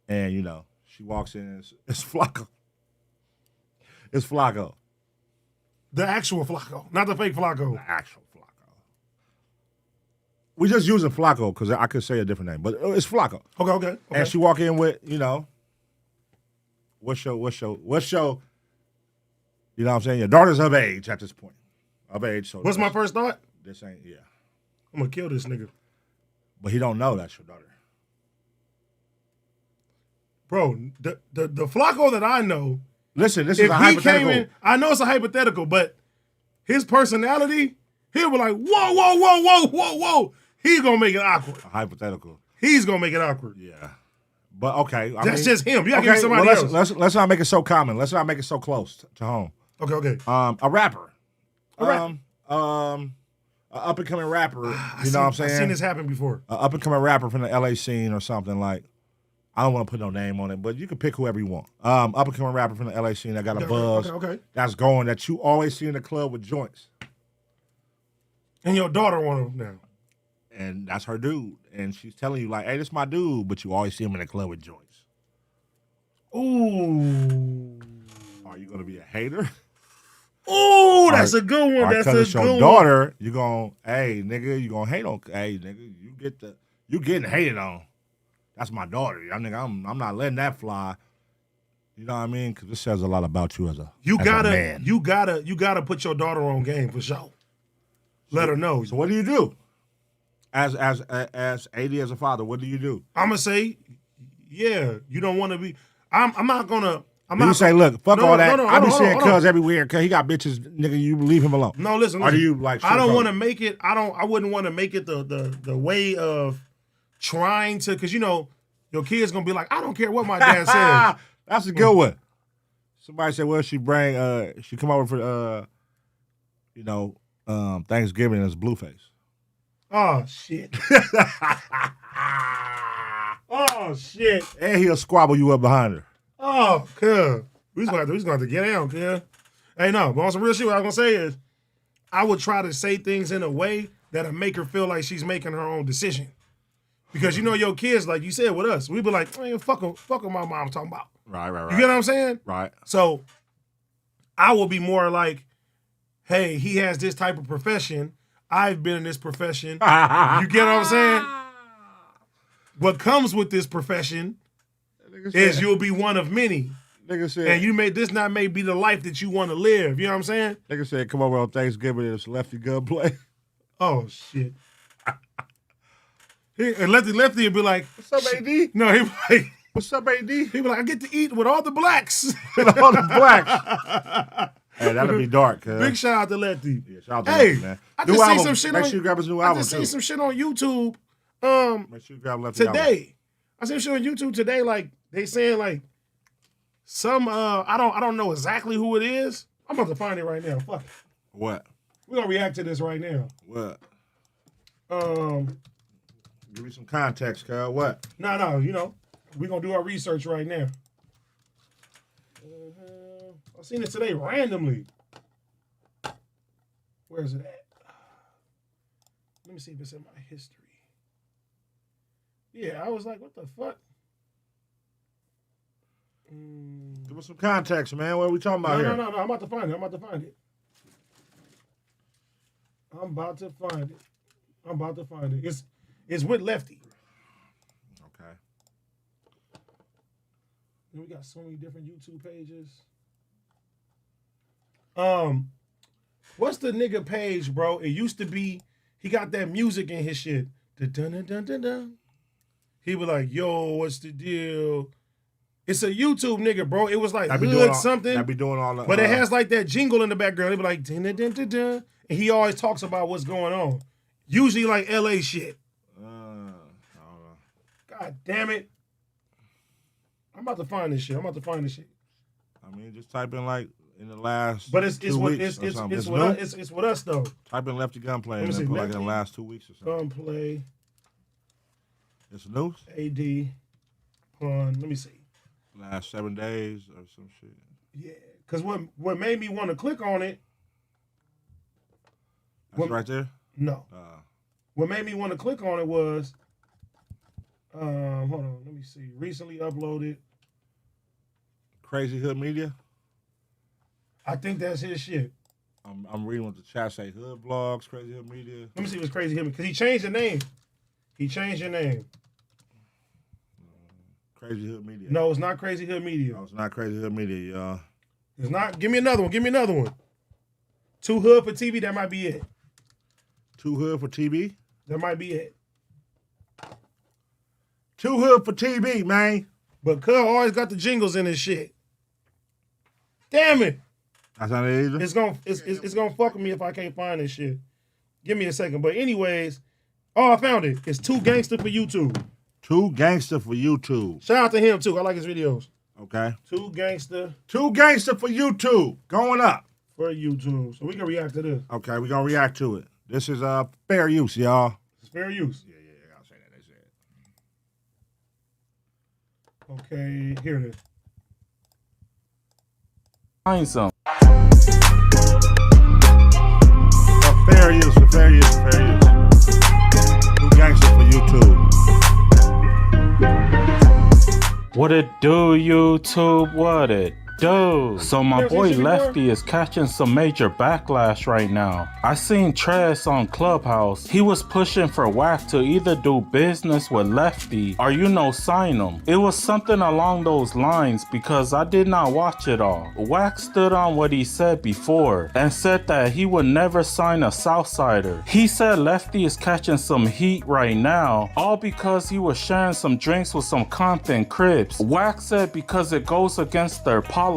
And, you know, she walks in, it's Flakko. It's Flakko. The actual Flakko, not the fake Flakko. The actual Flakko. We just using Flakko because I could say a different name, but it's Flakko. Okay. And she walk in with, you know, what's your, you know what I'm saying? Your daughter's of age at this point. Of age. So what's my first thought? This ain't, yeah. I'm going to kill this nigga. But he don't know that's your daughter. Bro, the Flakko that I know. Listen, this is a hypothetical. I know it's a hypothetical, but his personality, he'll be like, whoa. He's going to make it awkward. A hypothetical. He's going to make it awkward. Yeah. But okay. That's just him. You got to give me somebody else. Let's not make it so common. Let's not make it so close to home. Okay. A rapper. An up-and-coming rapper. You know what I'm saying? I've seen this happen before. An up-and-coming rapper from the LA scene or something like. I don't want to put no name on it, but you can pick whoever you want. Up-and-coming rapper from the LA scene that got a buzz. Okay. That's going that you always see in the club with joints. And your daughter one of them now. And that's her dude. And she's telling you, like, hey, this is my dude, but you always see him in the club with joints. Ooh. Are you going to be a hater? Ooh, that's a good one. That's a good one. Your daughter, you going, hey, nigga, you going to hate on, hey, nigga, you getting hated on. That's my daughter. I'm not letting that fly. You know what I mean? Because this says a lot about you as a man. You gotta put your daughter on game for sure. Let her know. So what do you do? As AD as a father, what do you do? I'm gonna say, yeah, you don't want to be. I'm not gonna. You say, look, fuck all that. I be seeing cuz everywhere because he got bitches, nigga. You leave him alone. No, listen. Or do you like? I don't want to make it. I wouldn't want to make it the way of trying to, because you know your kid's gonna be like, I don't care what my dad says. That's a good one. Somebody said, well, she come over for Thanksgiving as Blueface. Oh shit. Oh shit. And he'll squabble you up behind her. Oh, cuz. We just gonna have to get down, cuz. Hey, no, but on some real shit, what I was gonna say is I would try to say things in a way that'll make her feel like she's making her own decision. Because you know your kids, like you said with us, we be like, man, fuck what my mom's talking about. Right. You get what I'm saying? Right. So I will be more like, hey, he has this type of profession. I've been in this profession. You get what I'm saying? What comes with this profession is you'll be one of many. Nigga said, and this may be the life that you want to live. You know what I'm saying? Nigga said, come over on Thanksgiving and it's Lefty Gunplay. Oh, shit. And Lefty would be like, what's up, AD? No, he'd be like, what's up, AD? He'd be like, I get to eat with all the blacks. With all the blacks. Hey, that'll be dark. Big shout out to Lefty. Yeah, shout out to Lefty, man. I just seen some shit Make sure you grab his new album, I just seen some shit on YouTube make sure you grab Lefty today. album. I seen shit on YouTube today, like, they saying, like, some, I don't know exactly who it is. I'm about to find it right now. Fuck it. What? We're going to react to this right now. What? Give me some context, Kyle. What? No, you know, we're going to do our research right now. I seen it today randomly. Where is it at? Let me see if it's in my history. Yeah, I was like, what the fuck? Give us some context, man. What are we talking about here? No. I'm about to find it. It's with Lefty. Okay. And we got so many different YouTube pages. What's the nigga page, bro? It used to be, he got that music in his shit. Dun-dun-dun-dun-dun. He was like, yo, what's the deal? It's a YouTube nigga, bro. It was like hood something. I be doing all that. But it has like that jingle in the background. It be like, dun-dun-dun-dun-dun. And he always talks about what's going on. Usually like LA shit. I don't know. God damn it. I'm about to find this shit. I mean, just type in like in the last but it's 2 weeks it's with us though. Type in Lefty Gunplay and then put like in the last 2 weeks or something. Gunplay. It's news? AD. Let me see. Last 7 days or some shit. Yeah, because what made me want to click on it. That's right there? No. What made me want to click on it was, hold on, let me see. Recently uploaded. Crazy Hood Media? I think that's his shit. I'm reading what the chat say. Hood vlogs, Crazy Hood Media. Let me see what's Crazy Hood because he changed the name. He changed your name. Crazy Hood Media. No, it's not Crazy Hood Media. No, it's not Crazy Hood Media, y'all. It's not. Give me another one. Give me another one. Too Hood for TV. That might be it. Too Hood for TV? That might be it. Too Hood for TV, man. But Cub always got the jingles in his shit. Damn it. That's not it either? It's gonna fuck with me if I can't find this shit. Give me a second. But anyways, I found it. It's Too Gangster for YouTube. Too Gangster for YouTube. Shout out to him too. I like his videos. Okay. Too Gangster. Too Gangster for YouTube. Going up. For YouTube. So we can react to this. Okay, we're going to react to it. This is fair use, y'all. It's fair use. Yeah, I'll say that. They said. Okay, here it is. Find some. Fair use. Too Gangster for YouTube. What it do, YouTube? What it do? So my boy Lefty is catching some major backlash right now. I seen Trez on Clubhouse. He was pushing for Wack to either do business with Lefty or sign him. It was something along those lines because I did not watch it all. Wack stood on what he said before and said that he would never sign a Southsider. He said Lefty is catching some heat right now, all because he was sharing some drinks with some Compton Crips. Wack said because it goes against their politics.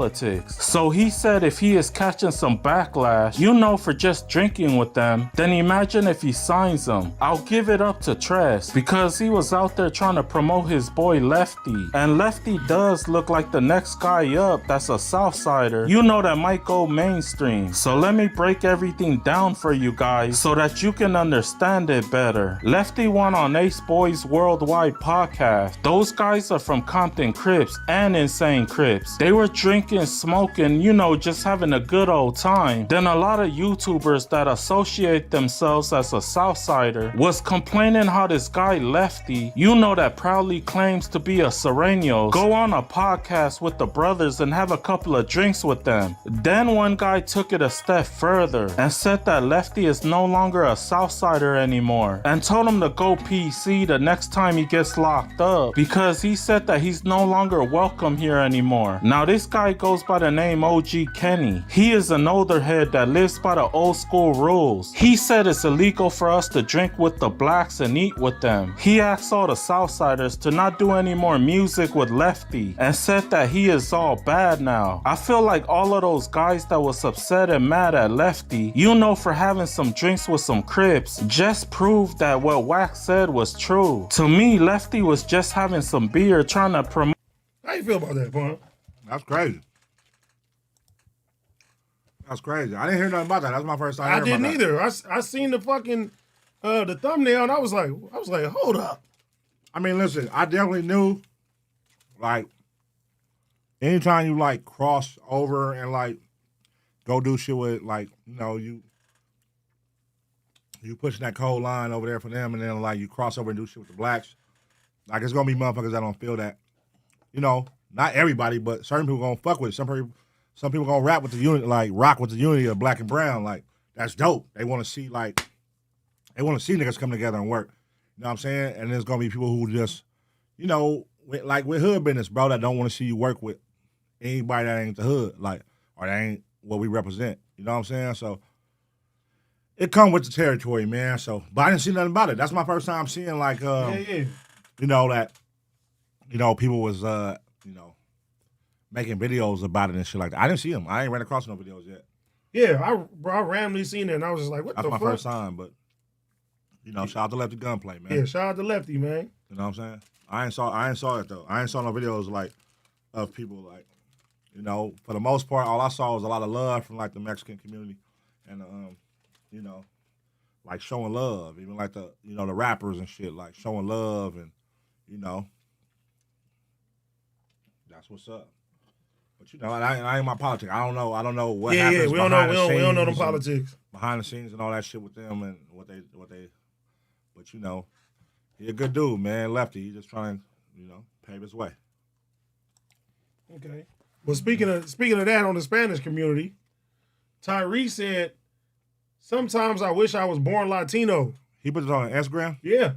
So he said if he is catching some backlash, for just drinking with them, then imagine if he signs them. I'll give it up to Trez because he was out there trying to promote his boy Lefty. And Lefty does look like the next guy up that's a Southsider, that might go mainstream. So let me break everything down for you guys so that you can understand it better. Lefty went on Ace Boy's Worldwide podcast. Those guys are from Compton Crips and Insane Crips. They were drinking, smoking, just having a good old time. Then a lot of YouTubers that associate themselves as a Southsider was complaining how this guy Lefty, that proudly claims to be a Sereno, go on a podcast with the brothers and have a couple of drinks with them. Then one guy took it a step further and said that Lefty is no longer a Southsider anymore and told him to go PC the next time he gets locked up because he said that he's no longer welcome here anymore. Now this guy goes by the name OG Kenny. He is an older head that lives by the old school rules. He said it's illegal for us to drink with the blacks and eat with them. He asked all the Southsiders to not do any more music with Lefty and said that he is all bad now. I feel like all of those guys that was upset and mad at Lefty, for having some drinks with some Crips, just proved that what Wack said was true. To me, Lefty was just having some beer trying to promote. How you feel about that, Pun? That's crazy. I didn't hear nothing about that. That's my first time. I didn't either. I seen the fucking the thumbnail and I was like, hold up. I mean, listen, I definitely knew, like, anytime you cross over and go do shit with you pushing that cold line over there for them, and then you cross over and do shit with the blacks. It's gonna be motherfuckers that don't feel that. Not everybody, but certain people gonna fuck with it. Some people gonna rap with the unity, rock with the unity of black and brown. That's dope. They want to see niggas come together and work. You know what I'm saying? And there's gonna be people who just, with hood business, bro, that don't want to see you work with anybody that ain't the hood, or that ain't what we represent. You know what I'm saying? So it come with the territory, man. So, but I didn't see nothing about it. That's my first time seeing people was making videos about it and shit like that. I didn't see them. I ain't ran across no videos yet. Yeah, I randomly seen it and I was just like, what That's the fuck? That's my first time, but shout out to Lefty Gunplay, man. Yeah, shout out to Lefty, man. You know what I'm saying? I ain't saw it though. I ain't saw no videos of people for the most part, all I saw was a lot of love from the Mexican community and showing love, even the the rappers and shit, showing love and that's what's up. But I ain't my politics. I don't know what happens. Yeah, we don't know them politics behind the scenes and all that shit with them and what they. But he a good dude, man. Lefty. He just trying to pave his way. Okay. Well, speaking of that, on the Spanish community, Tyrese said Sometimes I wish I was born Latino. He put it on Instagram? Yeah.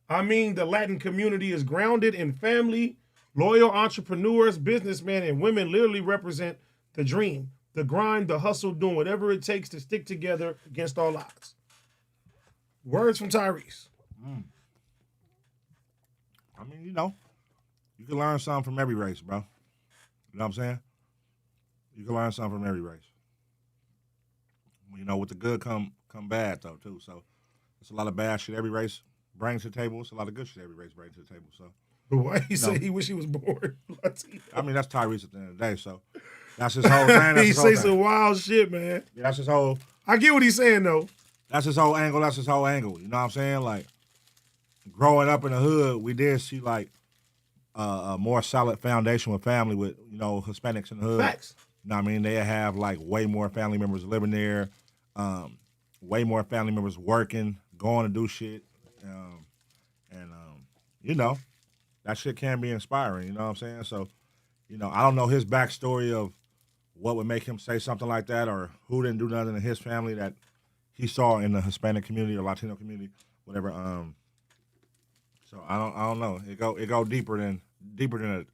I mean, the Latin community is grounded in family, loyal entrepreneurs, businessmen, and women literally represent the dream, the grind, the hustle, doing whatever it takes to stick together against all odds. Words from Tyrese. I mean, you know, you can learn something from every race, bro. You know what I'm saying? You can learn something from every race. You know, with the good come bad, though, too. So it's a lot of bad shit every race brings to the table. It's a lot of good shit every race brings to the table. So, But why he say he wish he was born Latino? I mean, that's Tyrese at the end of the day. So that's his whole thing. That's He his whole say thing. some wild shit, man. Yeah, that's his whole. I get what he's saying, though. That's his whole angle. That's his whole angle. You know what I'm saying? Like, growing up in the hood, we did see, like, a more solid foundation with family with, you know, Hispanics in the hood. Facts. You know what I mean? They have, like, way more family members living there, way more family members working, going to do shit. You know, that shit can be inspiring, you know what I'm saying? So, you know, I don't know his backstory of what would make him say something like that or who didn't do nothing in his family that he saw in the Hispanic community or Latino community, whatever. So I don't know. It go deeper than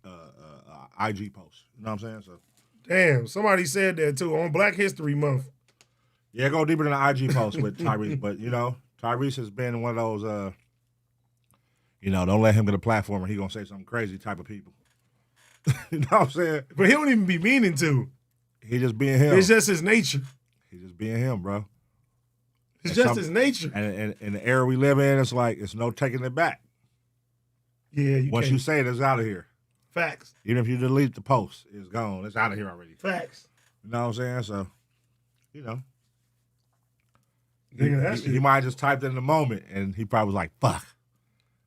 a IG post. You know what I'm saying? So Damn, somebody said that, too, on Black History Month. yeah, it go deeper than an IG post with Tyrese. But you know, Tyrese has been one of those. You know, don't let him get a platform or he gonna say something crazy type of people. You know what I'm saying? But he don't even be meaning to. He just being him. It's just his nature. He just being him, bro. It's just his nature. And in the era we live in, it's like it's no taking it back. Yeah, Once you say it, it's out of here. Facts. Even if you delete the post, it's gone. It's out of here already. Facts. You know what I'm saying? So, you know. Nigga, He might have just typed it in the moment and he probably was like, fuck.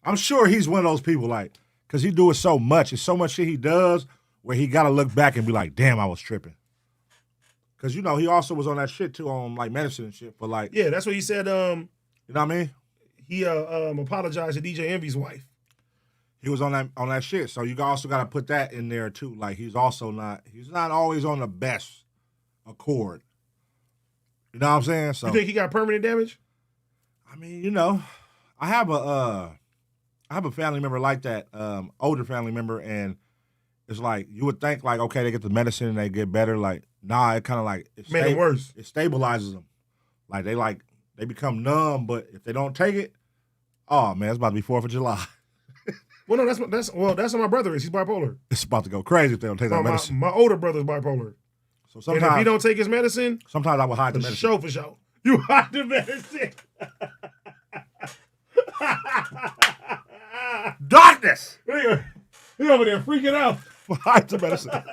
I'm sure he's one of those people, like, because he do it so much. It's so much shit he does where he got to look back and be like, damn, I was tripping. Because, you know, he also was on that shit, too, on, like, medicine and shit. But, like... Yeah, that's what he said. You know what I mean? He apologized to DJ Envy's wife. He was on that shit. So you also got to put that in there, too. Like, he's not always on the best accord. You know what I'm saying? So You think he got permanent damage? I mean, you know, I have a family member like that, older family member, and it's like you would think like, okay, they get the medicine and they get better. Like, nah, it kind of like Made it worse. It stabilizes them. Like they become numb, but if they don't take it, oh man, it's about to be 4th of July. Well, no, that's how my brother is. He's bipolar. It's about to go crazy if they don't take that medicine. My older brother's bipolar. So And if he don't take his medicine, sometimes I would hide the medicine. for sure. You hide the medicine. Darkness. He over there freaking out. Hide the medicine.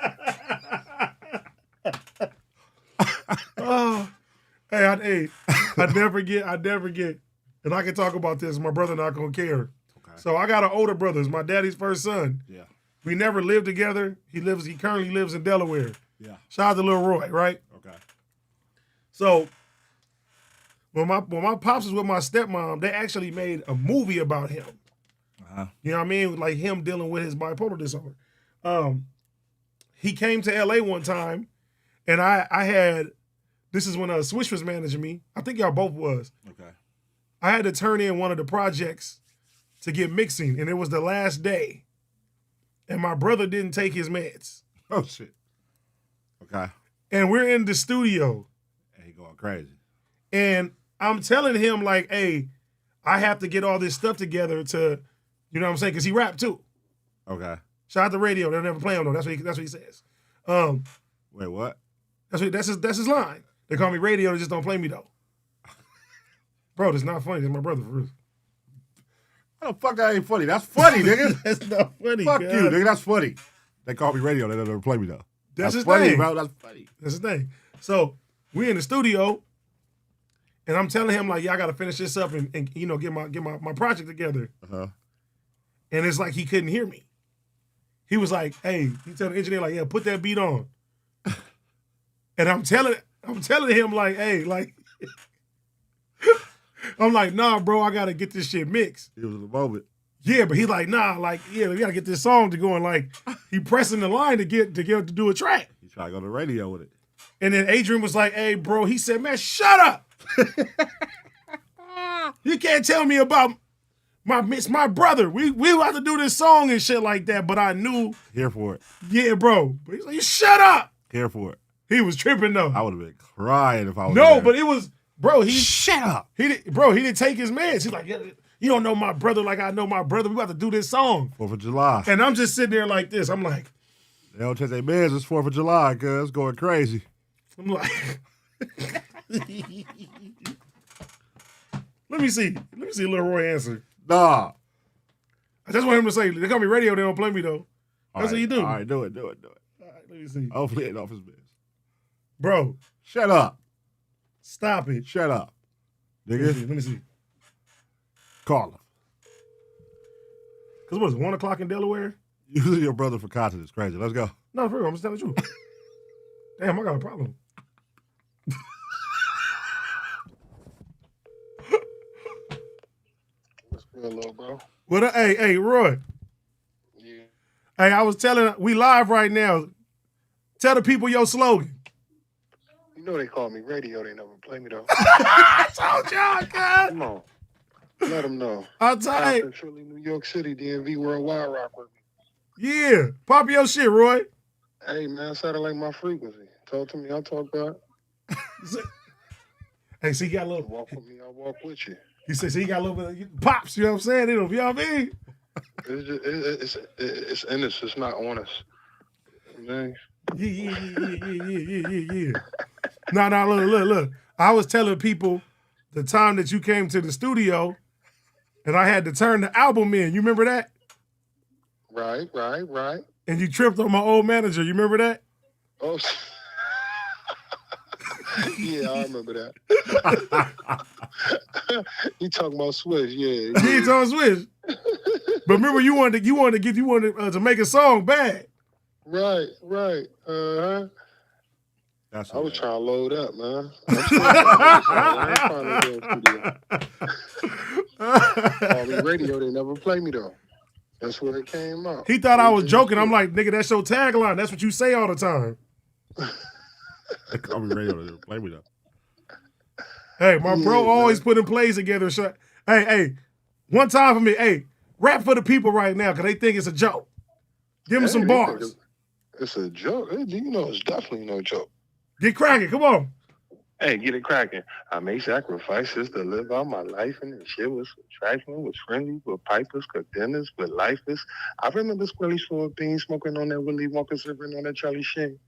Oh, I never get. And I can talk about this. My brother not gonna care. Okay. So I got an older brother. It's my daddy's first son. Yeah. We never lived together. He currently lives in Delaware. Yeah. Shout out to Lil Roy, right? Okay. So when my pops was with my stepmom, they actually made a movie about him. Uh-huh. You know what I mean? Like him dealing with his bipolar disorder. He came to LA one time, and I had, this is when Swish was managing me. I think y'all both was. Okay. I had to turn in one of the projects to get mixing, and it was the last day. And my brother didn't take his meds. Oh shit. Okay. And we're in the studio. And he going crazy. And I'm telling him, like, hey, I have to get all this stuff together to, you know what I'm saying? Because he rapped too. Okay. Shout out to radio. They'll never play him though. That's what he says. Wait, what? That's his line. They call me radio. They just don't play me though. Bro, that's not funny. That's my brother for real. How the fuck that ain't funny? That's funny, nigga. That's not funny. Fuck God. you, nigga. That's funny. They call me radio. They don't ever play me though. That's his funny, thing. bro. That's funny. That's his thing. So we in the studio, and I'm telling him like, yeah, I got to finish this up and you know get my project together. Uh-huh. And it's like he couldn't hear me. He was like, hey, he tell the engineer like, yeah, put that beat on. And I'm telling him like, hey, like, I'm like, nah, bro, I gotta get this shit mixed. It was in the moment. Yeah, but he's like, nah, like, yeah, we gotta get this song to go. And like, he pressing the line to get to do a track. He tried to go to the radio with it. And then Adrian was like, hey, bro, he said, man, shut up. You can't tell me about my brother. We about to do this song and shit like that, but I knew. Here for it. Yeah, bro. But he's like, you shut up. Here for it. He was tripping though. I would have been crying if I was No, there. but it was, bro. He shut up. He didn't take his meds. He's like, you don't know my brother like I know my brother. We about to do this song. 4th of July. And I'm just sitting there like this. I'm like, They don't take their meds. It's 4th of July, cuz. It's going crazy. I'm like, let me see Lil Roy answer. Nah. I just want him to say, they call me radio, they don't play me though. That's what you do. All right, do it. All right, let me see. Hopefully it ain't off his meds. Bro, Shut up. stop it. Shut up. Let Nigga, me see. call him. Because what is it, 1 o'clock in Delaware? Using your brother for content is crazy. Let's go. No, for real, I'm just telling the truth. Damn, I got a problem. What's good, little bro? Hey, Roy. Yeah. Hey, I was telling, we live right now. Tell the people your slogan. You know they call me radio. They never play me, though. I told y'all, God. Come on. Let them know. I'll tell you. Philly, New York City, DMV, Worldwide Rock with me. Yeah. Pop your shit, Roy. Hey, man, sounded like my frequency. Talk to me, I'll talk back. Hey, see, he got a little. Walk with me, I'll walk with you. He said, see, he got a little bit of pops, you know what I'm saying? You know what I mean? It's just, it's innocent. It's not honest. Man. Yeah. No, look. I was telling people the time that you came to the studio and I had to turn the album in. You remember that? Right. And you tripped on my old manager. You remember that? Oh, yeah, I remember that. You talking about Swish, yeah. He told Swish. But remember, you wanted to make a song bad. Right. Uh-huh. That's I was okay. trying to load up, man. I'm trying to call me radio, they never play me though. That's where it came out. He thought I was joking. I'm like, nigga, that's your tagline. That's what you say all the time. They call me radio. They don't play me though. Hey, my bro always putting plays together. Hey, one time for me. Hey, rap for the people right now because they think it's a joke. Give them some bars. It's a joke. You know, it's definitely no joke. Get cracking. Come on. Hey, get it cracking. I made sacrifices to live out my life, and the shit was trifling, was friendly, with pipers, cook dinners, with lifers. I remember Squirrely for being smoking on that Willie Walker, sipping on that Charlie Sheen.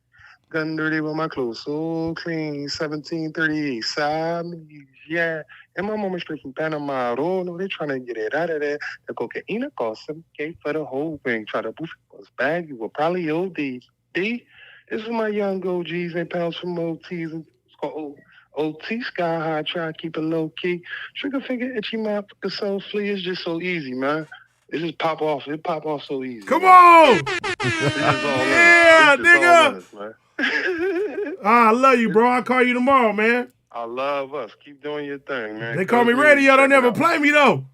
Gun dirty with my clothes so clean. 1738 Siamese, yeah. And my mama straight from Panama. Oh no, they trying to get it out of there. The cocaine cost $7K for the whole thing. Try to boof it was bag. You were probably OD. D. This is my young OGs. 8 pounds from OTs. It's called OT Sky High. Try to keep it low key. Trigger finger, itchy mouth, so flea. It's just so easy, man. It just pop off. It pop off so easy. Come on. Yeah, nigga. I love you, bro. I'll call you tomorrow, man. I love us. Keep doing your thing, man. They call me radio. Don't never play me, though.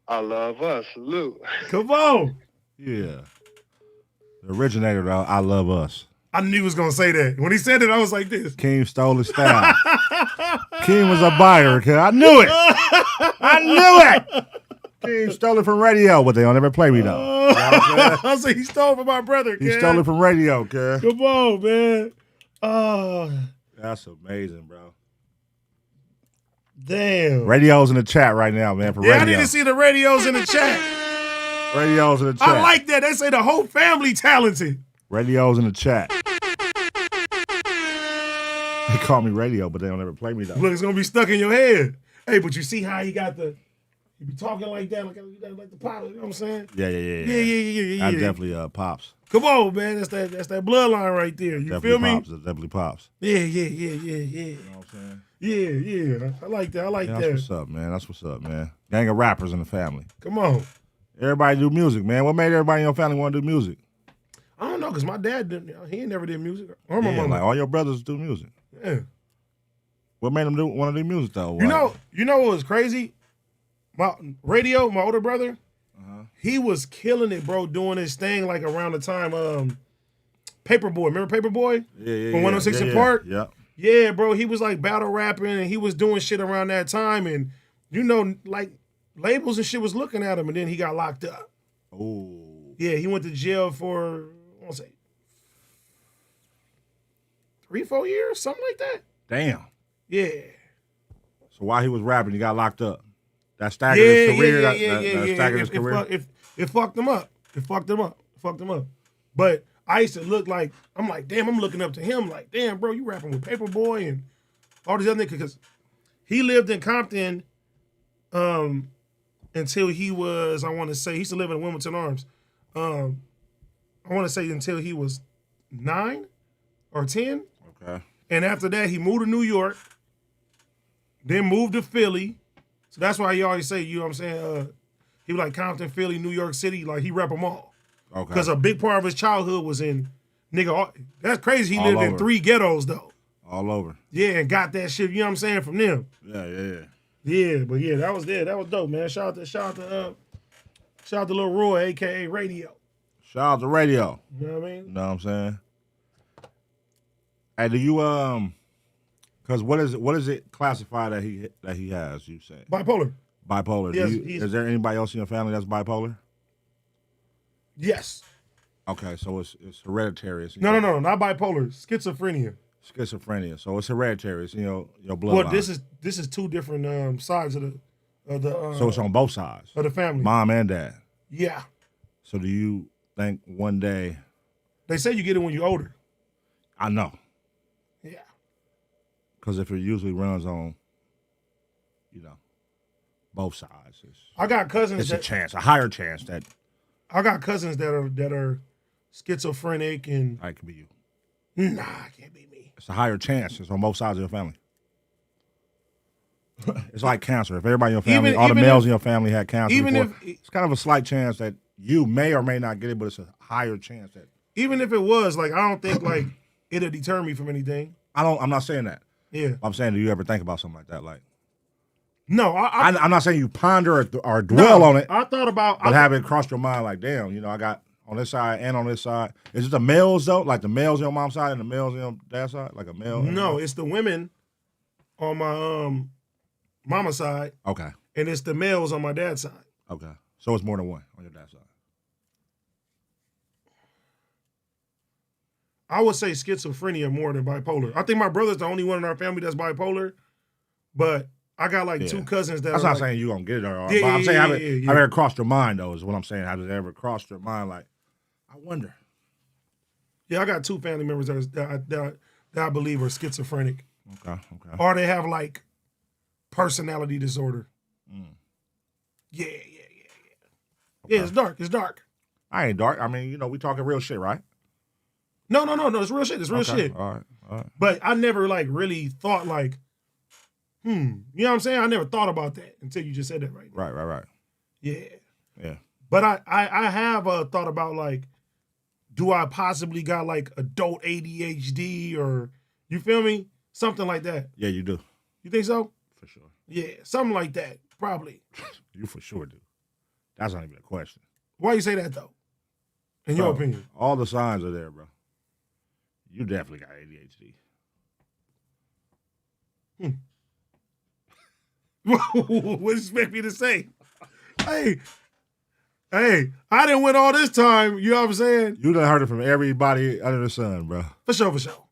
I love us. Salute. Come on. Yeah. The originator, though, I love us. I knew he was going to say that. When he said it, I was like this. Keem stole his style. Keem was a buyer, cuz. I knew it. Keem stole it from radio, but they don't ever play me, though. You know what I said he stole from my brother, He stole it from radio, cuz. Come on, man. Oh, That's amazing, bro. damn. Radio's in the chat right now, man, for Yeah, radio. I need to see the radios in the chat. Radio's in the chat. I like that. They say the whole family talented. Radio's in the chat. They call me radio, but they don't ever play me, though. Look, it's going to be stuck in your head. Hey, but you see how he be talking like that, like the pilot, you know what I'm saying? Yeah. Yeah. That definitely pops. Come on, man. That's that bloodline right there. You Definitely feel me? pops. It definitely pops. Yeah. You know what I'm saying? Yeah. I like that. Yeah, that's what's up, man. That's what's up, man. Gang of rappers in the family. Come on. Everybody do music, man. What made everybody in your family want to do music? I don't know, because my dad he never did music. Or my Yeah, mama. like all your brothers do music. Yeah. What made them want to do music, though? You know what was crazy? My older brother, he was killing it, bro, doing his thing like around the time Paperboy. Remember Paperboy? Yeah. From 106 in Park? Yeah. Yeah, bro, he was like battle rapping and he was doing shit around that time, and you know, like labels and shit was looking at him, and then he got locked up. Oh. Yeah, he went to jail for I want to say 3-4 years, something like that. Damn. Yeah. So while he was rapping, he got locked up. That staggered his career. That staggered his career. It fucked him up. It fucked him up. But I used to look like, I'm like, damn, I'm looking up to him. Like, damn, bro, you rapping with Paperboy and all these other niggas. Because he lived in Compton until he was, I want to say, he used to live in Wilmington Arms. I want to say until he was 9 or 10. Okay. And after that, he moved to New York, then moved to Philly. So that's why he always say, you know what I'm saying? He was like Compton, Philly, New York City. Like, he rep them all. Okay. Because a big part of his childhood was in, that's crazy. He All lived over. in 3 ghettos, though. All over. Yeah, and got that shit, you know what I'm saying, from them. Yeah. Yeah, but yeah, that was dope, man. Shout out to Lil Roy, a.k.a. Radio. Shout out to Radio. You know what I mean? You know what I'm saying? Hey, do you because what is it classified that he has? You say Bipolar. bipolar. Yes, Is there anybody else in your family that's bipolar? Yes. Okay, so it's hereditary. It's No, not bipolar. Schizophrenia. Schizophrenia. So it's hereditary. It's in your bloodline. Well, this is 2 different sides of the so it's on both sides. of the family. Mom and dad. Yeah. So do you think one day? They say you get it when you're older. I know. Yeah. Because if it usually runs on, both sides, I got cousins it's a higher chance that I got cousins that are schizophrenic and it could be you. Nah, it can't be me. It's a higher chance. It's on both sides of your family. It's like cancer. If everybody in your family, all the males in your family had cancer before, it's kind of a slight chance that you may or may not get it, but it's a higher chance that. Even if it was, like, I don't think, like, it'll deter me from anything. I'm not saying that. Yeah. I'm saying, do you ever think about something like that? Like, no, I'm not saying you ponder or dwell on it. I thought about, but have it cross your mind, like, damn, I got on this side and on this side. Is it the males though? Like the males on your mom's side and the males on your dad's side? Like a male? No, it's the women on my mama's side. Okay. And it's the males on my dad's side. Okay. So it's more than one on your dad's side. I would say schizophrenia more than bipolar. I think my brother's the only one in our family that's bipolar, but I got like 2 cousins that. That's are not like, saying you're gonna get it, but I'm saying have it ever crossed your mind though? Is what I'm saying. Has it ever crossed your mind? Like, I wonder. Yeah, I got 2 family members that I believe are schizophrenic. Okay. Or they have like personality disorder. Yeah. Okay. Yeah, it's dark. It's dark. I ain't dark. I mean, we talking real shit, right? No. It's real shit. It's real shit. All right. But I never like really thought like, you know what I'm saying? I never thought about that until you just said that right now. Right. Yeah. But I have thought about like, do I possibly got like adult ADHD or, you feel me? Something like that. Yeah, you do. You think so? For sure. Yeah, something like that. Probably. You for sure do. That's not even a question. Why you say that though? In your opinion? All the signs are there, bro. You definitely got ADHD. What do you expect me to say? Hey, I didn't win all this time. You know what I'm saying? You done heard it from everybody under the sun, bro. For sure. You know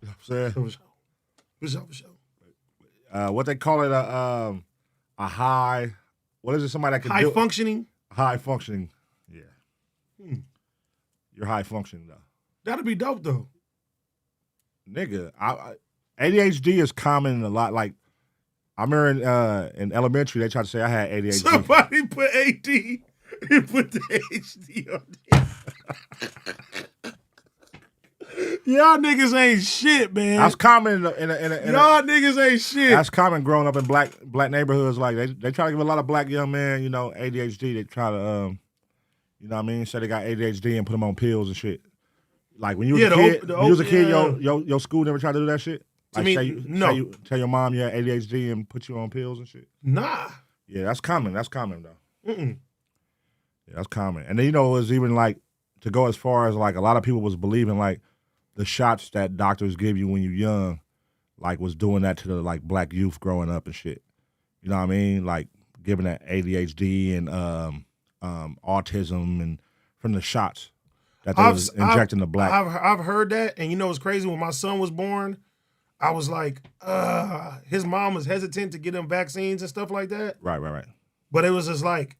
what I'm saying? For sure. What they call it, a high, what is it, somebody that can do functioning? High functioning, yeah. You're high functioning, though. That'd be dope, though. Nigga, ADHD is common a lot. Like, I remember in elementary, they tried to say I had ADHD. Somebody put AD, he put the HD on there. Y'all niggas ain't shit, man. That's common Y'all niggas ain't shit. That's common growing up in black neighborhoods. Like, they try to give a lot of black young men, ADHD. They try to, you know what I mean? Say they got ADHD and put them on pills and shit. Like, when you was a kid, your school never tried to do that shit? Like, tell your mom you had ADHD and put you on pills and shit? Nah. Yeah, that's common. That's common, though. Yeah, that's common. And then, it was even, like, to go as far as, like, a lot of people was believing, like, the shots that doctors give you when you're young, like was doing that to the like black youth growing up and shit. You know what I mean? Like giving that ADHD and autism and from the shots that they was injecting the black. I've heard that, and you know what's crazy? When my son was born, I was like, his mom was hesitant to get him vaccines and stuff like that. Right. But it was just like,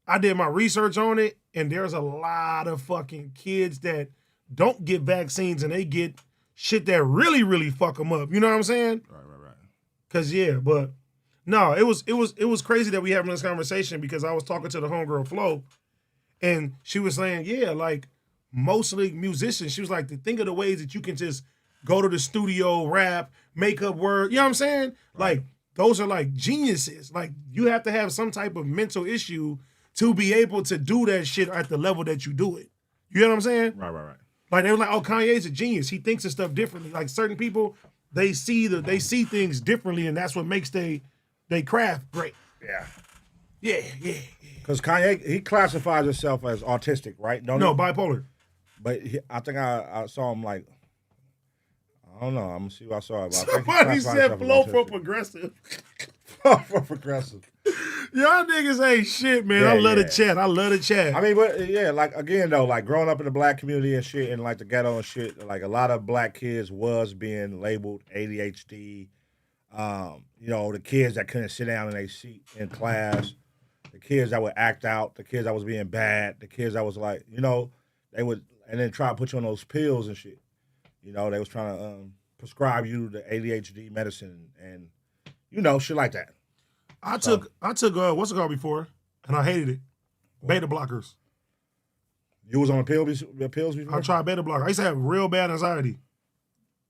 I did my research on it, and there's a lot of fucking kids that don't get vaccines, and they get shit that really, really fuck them up. You know what I'm saying? Right. Cause yeah, but no, it was crazy that we having this conversation because I was talking to the homegirl Flo, and she was saying, yeah, like mostly musicians. She was like, think of the ways that you can just go to the studio, rap, make up words. You know what I'm saying? Right. Like those are like geniuses. Like you have to have some type of mental issue to be able to do that shit at the level that you do it. You know what I'm saying? Right. Like they were like, oh, Kanye's a genius. He thinks of stuff differently. Like certain people, they see things differently, and that's what makes they craft great. Yeah. Because Kanye, he classifies himself as autistic, right? No, bipolar. But I think I saw him like, I don't know. I'm gonna see what I saw. But Somebody said flow for progressive. Flow for progressive. Y'all niggas ain't shit, man. Yeah, I love yeah. the chat. I love the chat. I mean, but yeah, like again though, like growing up in the black community and shit, and like the ghetto and shit, like a lot of black kids was being labeled ADHD. You know, the kids that couldn't sit down in their seat in class, the kids that would act out, the kids that was being bad, the kids that was like, you know, they would and then try to put you on those pills and shit. You know, they was trying to prescribe you the ADHD medicine and you know, shit like that. I took what's it called before, and I hated it. Beta blockers. You was on the pills before? I tried beta blocker. I used to have real bad anxiety.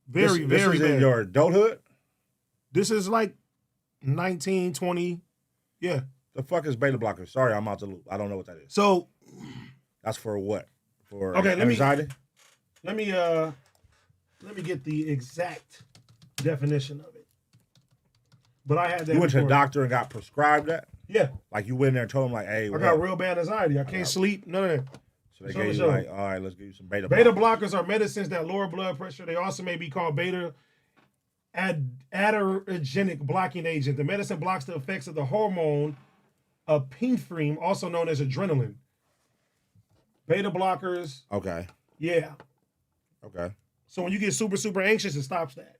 Very this is bad. in your adulthood? This is like 19, 20. Yeah. The fuck is beta blocker? Sorry, I'm out the loop. I don't know what that is. So that's for what? For okay, anxiety? Let me get the exact definition of it. But I had that. You went to the before. doctor and got prescribed that? Yeah. Like you went in there and told him like, hey, I got real bad anxiety. I can't sleep. None of that. So they gave you like, all right, let's give you some beta blockers. Beta blockers are medicines that lower blood pressure. They also may be called beta adrenergic blocking agent. The medicine blocks the effects of the hormone epinephrine, also known as adrenaline. Beta blockers. Okay. Yeah. Okay. So when you get super, super anxious, it stops that.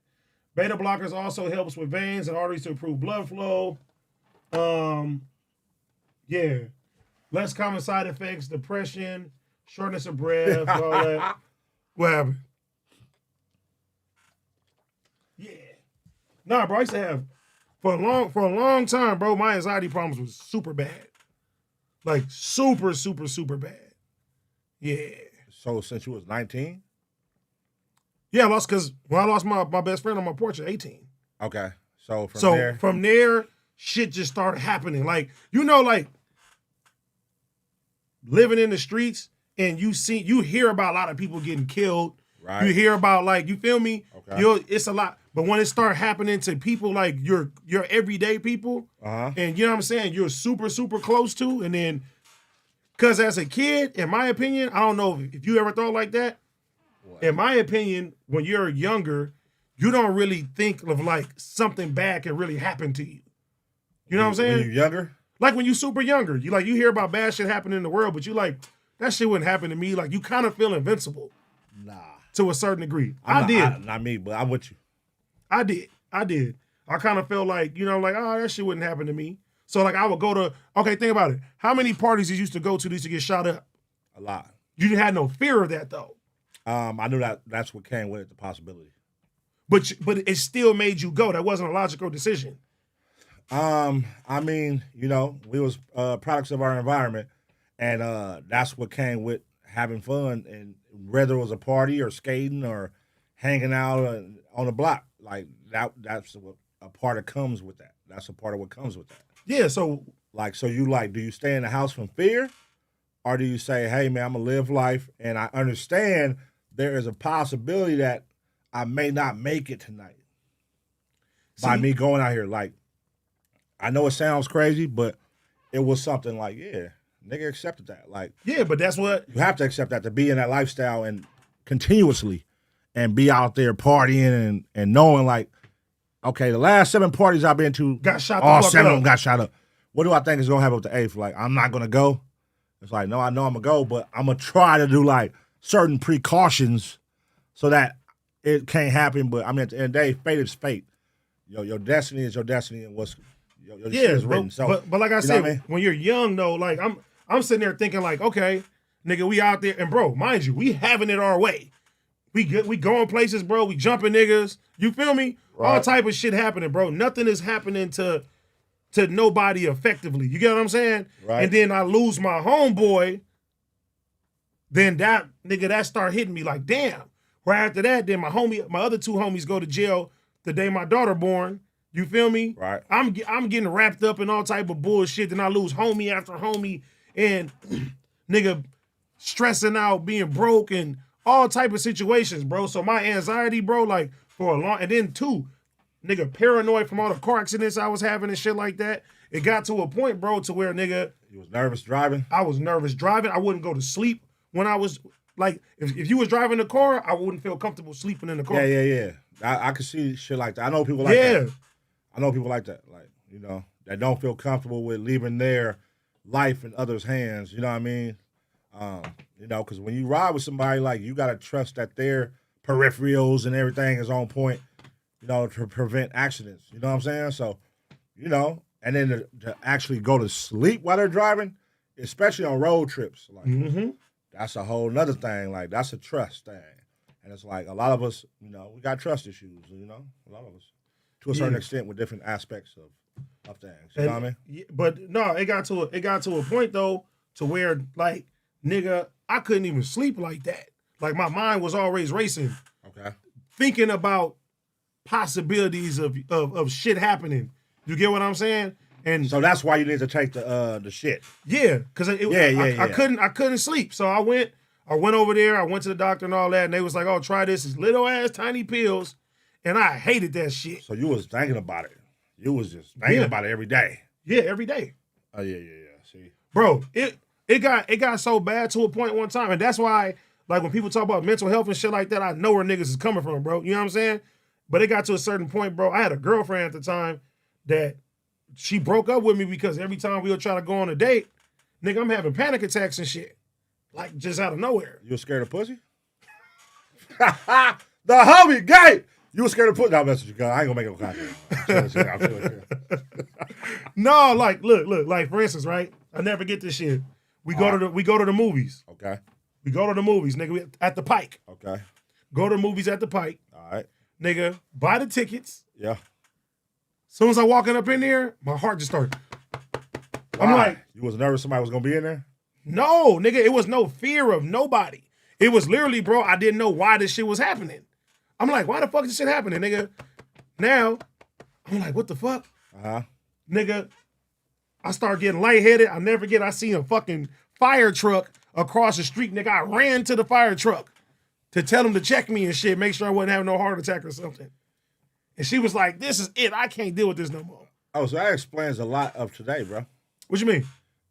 Beta blockers also helps with veins and arteries to improve blood flow. Yeah. Less common side effects, depression, shortness of breath, all that. What happened? Yeah. Nah, bro, I used to have, for a long time, bro, my anxiety problems was super bad. Like super, super, super bad. Yeah. So since you was 19? Yeah, because when I lost my best friend on my porch at 18. Okay. So from there, shit just started happening. Like, you know, like living in the streets and you hear about a lot of people getting killed. Right. You hear about like, you feel me? Okay. It's a lot. But when it start happening to people like your everyday people, and you know what I'm saying, you're super, super close to, and then, because as a kid, in my opinion, I don't know if you ever thought like that. What? In my opinion, when you're younger, you don't really think of like something bad can really happen to you. You know what I'm saying? When you're younger? Like when you're super younger, you hear about bad shit happening in the world, but you like, that shit wouldn't happen to me. Like you kind of feel invincible. Nah. To a certain degree. Not me, but I'm with you. I did. I kind of felt like, you know, like, oh, that shit wouldn't happen to me. So like I would go to, okay, think about it. How many parties you used to go to these to get shot up? A lot. You had no fear of that though. I knew that's what came with it, the possibility. But it still made you go. That wasn't a logical decision. I mean, you know, we was products of our environment, and that's what came with having fun, and whether it was a party or skating or hanging out on the block, like that's what a part of comes with that. That's a part of what comes with that. Yeah. So do you stay in the house from fear, or do you say, hey man, I'm gonna live life, and I understand there is a possibility that I may not make it tonight by me going out here. Like, I know it sounds crazy, but it was something like, yeah, nigga accepted that. Like, yeah, but that's what you have to accept that to be in that lifestyle and continuously and be out there partying and knowing like, okay, the last 7 parties I've been to, Got shot the all fuck 7 of up. them got shot up. What do I think is gonna happen with the 8th? Like, I'm not gonna go. It's like, no, I know I'm gonna go, but I'm gonna try to do like certain precautions so that it can't happen. But I mean, at the end of the day, fate is fate. Your destiny is your destiny, and what's your shit is written. But like I you know said, what I mean? when you're young though, like I'm sitting there thinking like, okay, nigga, we out there, and bro, mind you, we having it our way. We going places, bro. We jumping niggas. You feel me? All Right. type of shit happening, bro. Nothing is happening to nobody effectively. You get what I'm saying? Right. And then I lose my homeboy. Then that nigga that start hitting me like, damn. Right after that, then my other 2 homies go to jail the day my daughter born. You feel me? Right. I'm getting wrapped up in all type of bullshit. Then I lose homie after homie, and nigga stressing out, being broke, and all type of situations, bro. So my anxiety, bro, like for a long, and then 2, nigga paranoid from all the car accidents I was having and shit like that. It got to a point, bro, to where nigga, You was nervous driving. I was nervous driving. I wouldn't go to sleep when I was like, if you was driving the car, I wouldn't feel comfortable sleeping in the car. Yeah. I could see shit like that. I know people like that. I know people like that. Like, you know, that don't feel comfortable with leaving their life in others' hands. You know what I mean? You know, because when you ride with somebody, like, you got to trust that their peripherals and everything is on point, you know, to prevent accidents. You know what I'm saying? So, you know, and then to actually go to sleep while they're driving, especially on road trips, like, that's a whole nother thing. Like, that's a trust thing. And it's like a lot of us, you know, we got trust issues, you know, a lot of us, to a certain extent with different aspects of things. You know what I mean? Yeah, but no, it got to a point though to where like, nigga, I couldn't even sleep like that. Like my mind was always racing, Okay. thinking about possibilities of shit happening. You get what I'm saying? And So that's why you need to take the shit. yeah, because I couldn't sleep. So I went over there, I went to the doctor and all that, and they was like, oh, try this. It's little ass tiny pills. And I hated that shit. So you was thinking about it. You was just thinking about it every day. Yeah, every day. Oh yeah. See, Bro, it got so bad to a point one time. And that's why, like, when people talk about mental health and shit like that, I know where niggas is coming from, bro. You know what I'm saying? But it got to a certain point, bro. I had a girlfriend at the time that she broke up with me because every time we would try to go on a date, nigga, I'm having panic attacks and shit. Like, just out of nowhere. you was scared of pussy? The homie gay. You was scared of pussy? No, message you, girl. I ain't gonna make no contact. I'm chilling. No, like, look, like, for instance, right? I never get this shit. We go to the movies. Okay. We go to the movies, nigga, at the Pike. Okay. Go to the movies at the Pike. All right. Nigga, buy the tickets. Yeah. Soon as I walking up in there, my heart just started. I'm Why? like, you was nervous somebody was gonna be in there? no, nigga, it was no fear of nobody. It was literally, bro, I didn't know why this shit was happening. I'm like, why the fuck is this shit happening, nigga? Now, I'm like, what the fuck? Uh-huh. Nigga, I start getting lightheaded. I never forget, I seen a fucking fire truck across the street, nigga. I ran to the fire truck to tell them to check me and shit, make sure I wasn't having no heart attack or something. And she was like, this is it. I can't deal with this no more. Oh, so that explains a lot of today, bro. What you mean?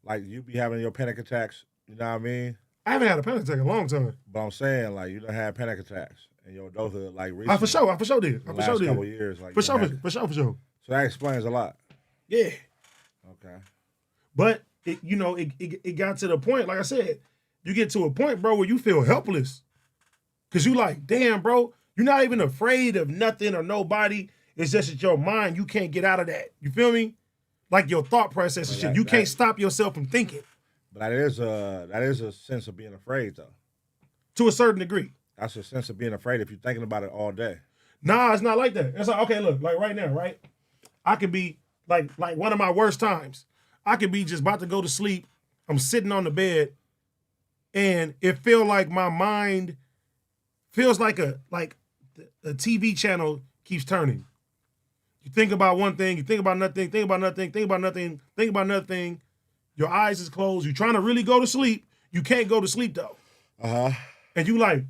Like, you be having your panic attacks, you know what I mean? I haven't had a panic attack in a long time. But I'm saying, like, you done had panic attacks in your adulthood, like, recently. I for sure did. I the for sure last did. couple of years. Like, For you done sure, had- for sure. So that explains a lot. Yeah. Okay. But, it got to the point, like I said, you get to a point, bro, where you feel helpless. Because you like, damn, bro, you're not even afraid of nothing or nobody. It's just that your mind, you can't get out of that. You feel me? Like your thought process and shit. You can't stop yourself from thinking. But that is a sense of being afraid, though. To a certain degree. That's a sense of being afraid if you're thinking about it all day. Nah, it's not like that. It's like, okay, look, like right now, right? I could be like one of my worst times. I could be just about to go to sleep. I'm sitting on the bed, and it feel like my mind feels like a TV channel keeps turning. You think about one thing, you think about nothing, think about nothing, think about nothing, think about another thing. Your eyes is closed. You're trying to really go to sleep. You can't go to sleep though. Uh-huh. And you like,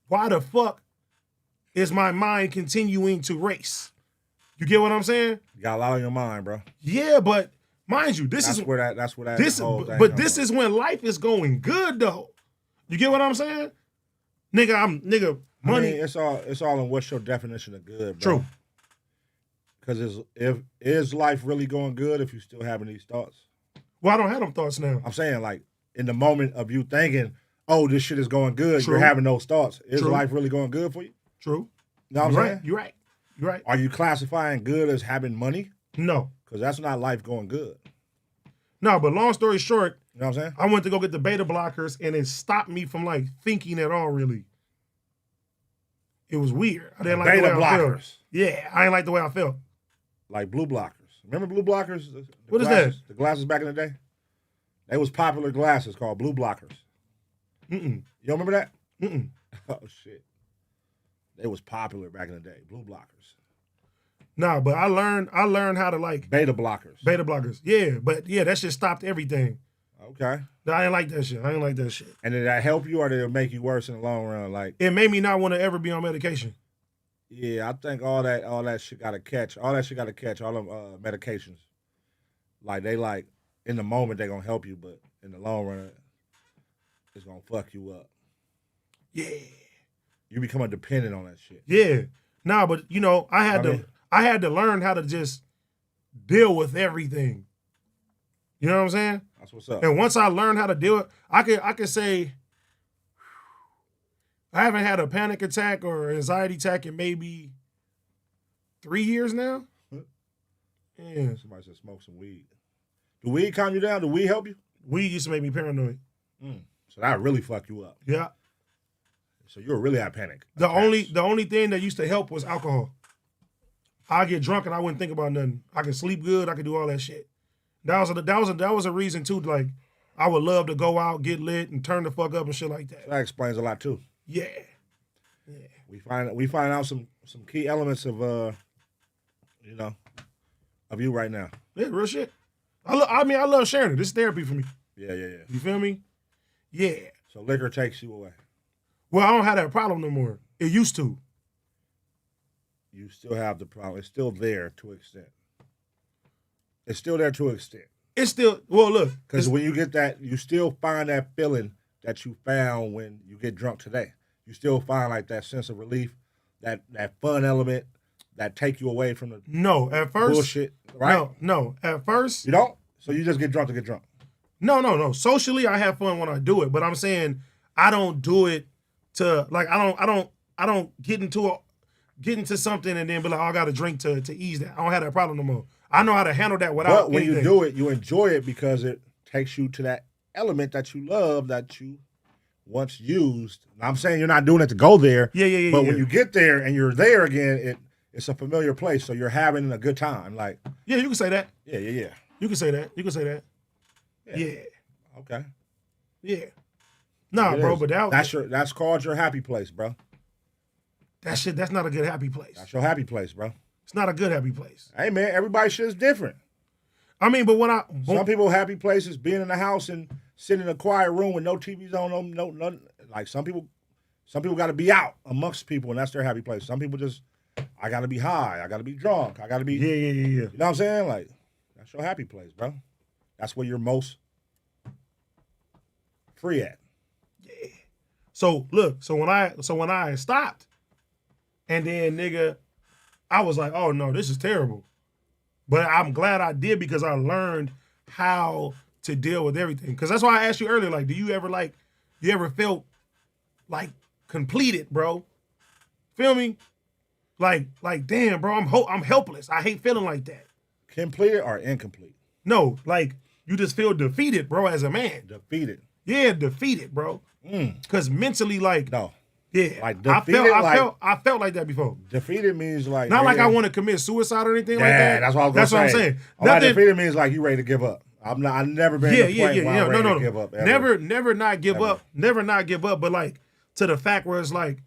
why the fuck is my mind continuing to race? You get what I'm saying? You got a lot on your mind, bro. Yeah, but mind you, this is where that this whole thing but comes this from. is when life is going good though. You get what I'm saying? Nigga, money. I mean, it's all in what's your definition of good, bro. True. Because is life really going good if you still having these thoughts? Well, I don't have them thoughts now. I'm saying, like, in the moment of you thinking, oh, this shit is going good, True. you're having those thoughts. Is True. life really going good for you? True. You know what I'm saying? You're right. Are you classifying good as having money? No. Because that's not life going good. No, but long story short, You know what I'm saying? I went to go get the beta blockers, and it stopped me from like thinking at all. Really, it was weird. I didn't like Beta the way I felt. blockers. Yeah, I didn't like the way I felt. Like blue blockers. Remember blue blockers? What is glasses, that? The glasses back in the day? They was popular glasses called blue blockers. Mm-mm. You don't remember that? Mm-mm. Oh, shit. They was popular back in the day. Blue blockers. Nah, but I learned how to like Beta blockers. beta blockers. Yeah, but yeah, that shit stopped everything. Okay. I didn't like that shit. And did that help you or did it make you worse in the long run? Like, It made me not want to ever be on medication. yeah, I think all that shit got to catch. All that shit got to catch. All them medications. Like, they like, in the moment, they going to help you, but in the long run, it's going to fuck you up. Yeah. You become dependent on that shit. Yeah. Nah, but you know, I had to learn how to just deal with everything. You know what I'm saying? That's what's up. And once I learned how to do it, I could say I haven't had a panic attack or anxiety attack in maybe 3 years now. Yeah. Somebody said smoke some weed. Do weed calm you down? Do weed help you? Weed used to make me paranoid. So that really fuck you up. Yeah. So you'll really have panic. The only thing that used to help was alcohol. I get drunk and I wouldn't think about nothing. I could sleep good. I could do all that shit. That was a reason too. Like I would love to go out, get lit, and turn the fuck up and shit like that. That explains a lot too. Yeah. We find out some key elements of of you right now. Yeah, real shit. I love sharing it. This is therapy for me. Yeah. You feel me? Yeah. So liquor takes you away. Well, I don't have that problem no more. It used to. You still have the problem. It's still there to an extent. It's still there to an extent. It's still, well, look. Because when you get that, you still find that feeling that you found when you get drunk today. You still find like that sense of relief, that fun element that take you away from the No, at first. bullshit, right? No. At first. You don't? So you just get drunk to get drunk. No. Socially, I have fun when I do it, but I'm saying I don't do it to like I don't get into something and then be like, oh, I got to drink to ease that. I don't have that problem no more. I know how to handle that without. But when anything. you do it, you enjoy it because it takes you to that element that you love that you once used. I'm saying you're not doing it to go there. Yeah. But when you get there and you're there again, it's a familiar place, so you're having a good time. Like, yeah, you can say that. Yeah. You can say that. Yeah. Okay. Yeah. Nah, It bro, is. but that's called your happy place, bro. that's not a good happy place. That's your happy place, bro. It's not a good happy place. Hey man, everybody's shit is different. I mean, but Some people happy places being in the house and sitting in a quiet room with no TVs on, no nothing. Like some people got to be out amongst people, and that's their happy place. Some people just, I got to be high, I got to be drunk, I got to be. Yeah. You know what I'm saying? Like that's your happy place, bro. That's where you're most free at. Yeah. So look, so when I stopped, and then nigga, I was like, oh no, this is terrible. But I'm glad I did because I learned how to deal with everything. Because that's why I asked you earlier, like, do you ever felt like completed, bro? Feel me? Like, damn, bro, I'm helpless. I hate feeling like that. Completed or incomplete? No, like you just feel defeated, bro, as a man. Defeated. Yeah, defeated, bro. Because mentally, like, no. Yeah, like defeated, I felt like that before. Defeated means like not like I want to commit suicide or anything like that. That's what I was gonna say. That's what I'm saying. Nothing, defeated means like you ready to give up. I've never been at a point where I'm ready to give up. Ever. Never not give up. Never not give up. But like to the fact where it's like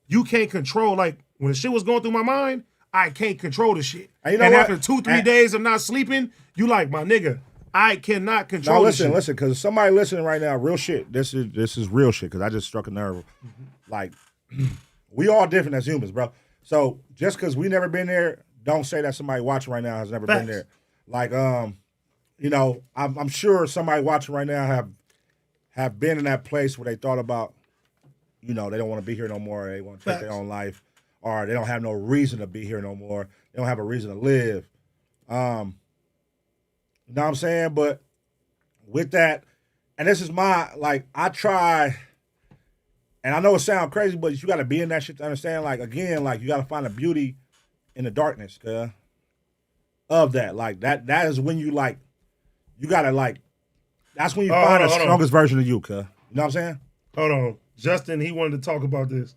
you can't control. Like when the shit was going through my mind, I can't control the shit. And you know what? After 2-3 days of not sleeping, you like my nigga. I cannot control. No, listen, because somebody listening right now, real shit. This is real shit. Because I just struck a nerve. Like. We all different as humans, bro. So just because we never been there, don't say that somebody watching right now has never been there. Like, I'm sure somebody watching right now have been in that place where they thought about, you know, they don't want to be here no more. They want to take their own life, or they don't have no reason to be here no more. They don't have a reason to live. You know what I'm saying? But with that, and this is I try, and I know it sounds crazy, but you got to be in that shit to understand, like, again, like, you got to find the beauty in the darkness, of that. Like, that is when you, like, you got to, like, that's when you find the strongest version of you, You know what I'm saying? Hold on. Justin, he wanted to talk about this.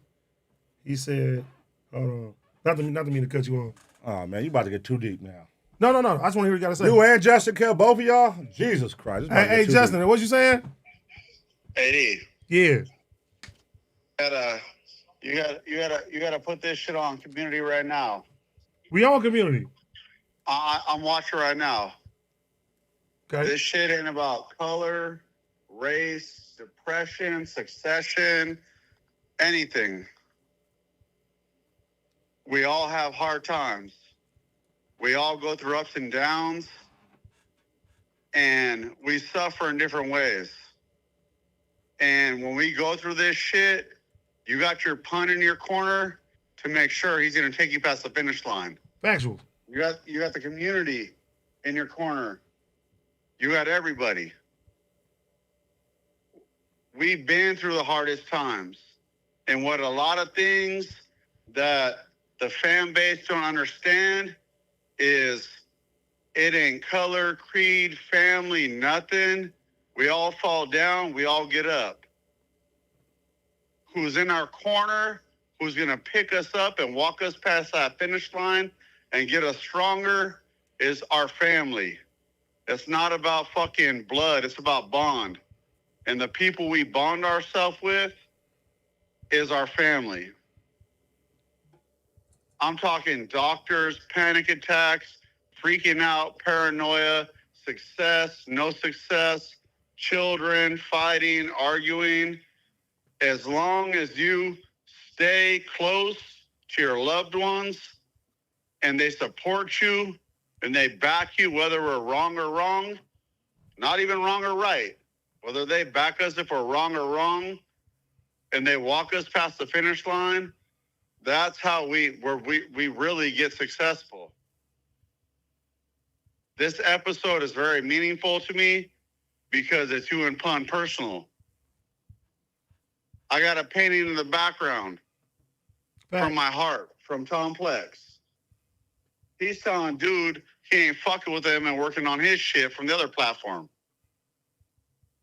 He said, hold on. Not to mean to cut you off. Oh, man, you about to get too deep now. No. I just want to hear what you got to say. You and Justin, both of y'all? Jesus Christ. Hey, Justin, what you saying? AD. Yeah. You gotta put this shit on Community right now. We on Community. I'm watching right now. Okay. This shit ain't about color, race, depression, succession, anything. We all have hard times. We all go through ups and downs, and we suffer in different ways. And when we go through this shit, you got your pun in your corner to make sure he's going to take you past the finish line. Factual. You got the community in your corner. You got everybody. We've been through the hardest times. And what a lot of things that the fan base don't understand is it ain't color, creed, family, nothing. We all fall down. We all get up. Who's in our corner, who's going to pick us up and walk us past that finish line and get us stronger is our family. It's not about fucking blood. It's about bond. And the people we bond ourselves with is our family. I'm talking doctors, panic attacks, freaking out, paranoia, success, no success, children fighting, arguing. As long as you stay close to your loved ones and they support you and they back you, whether we're wrong or wrong, not even wrong or right, whether they back us if we're wrong or wrong, and they walk us past the finish line, that's how we really get successful. This episode is very meaningful to me because it's you and Pun personal. I got a painting in the background from my heart, from Tom Plex. He's telling dude he ain't fucking with him and working on his shit from the other platform.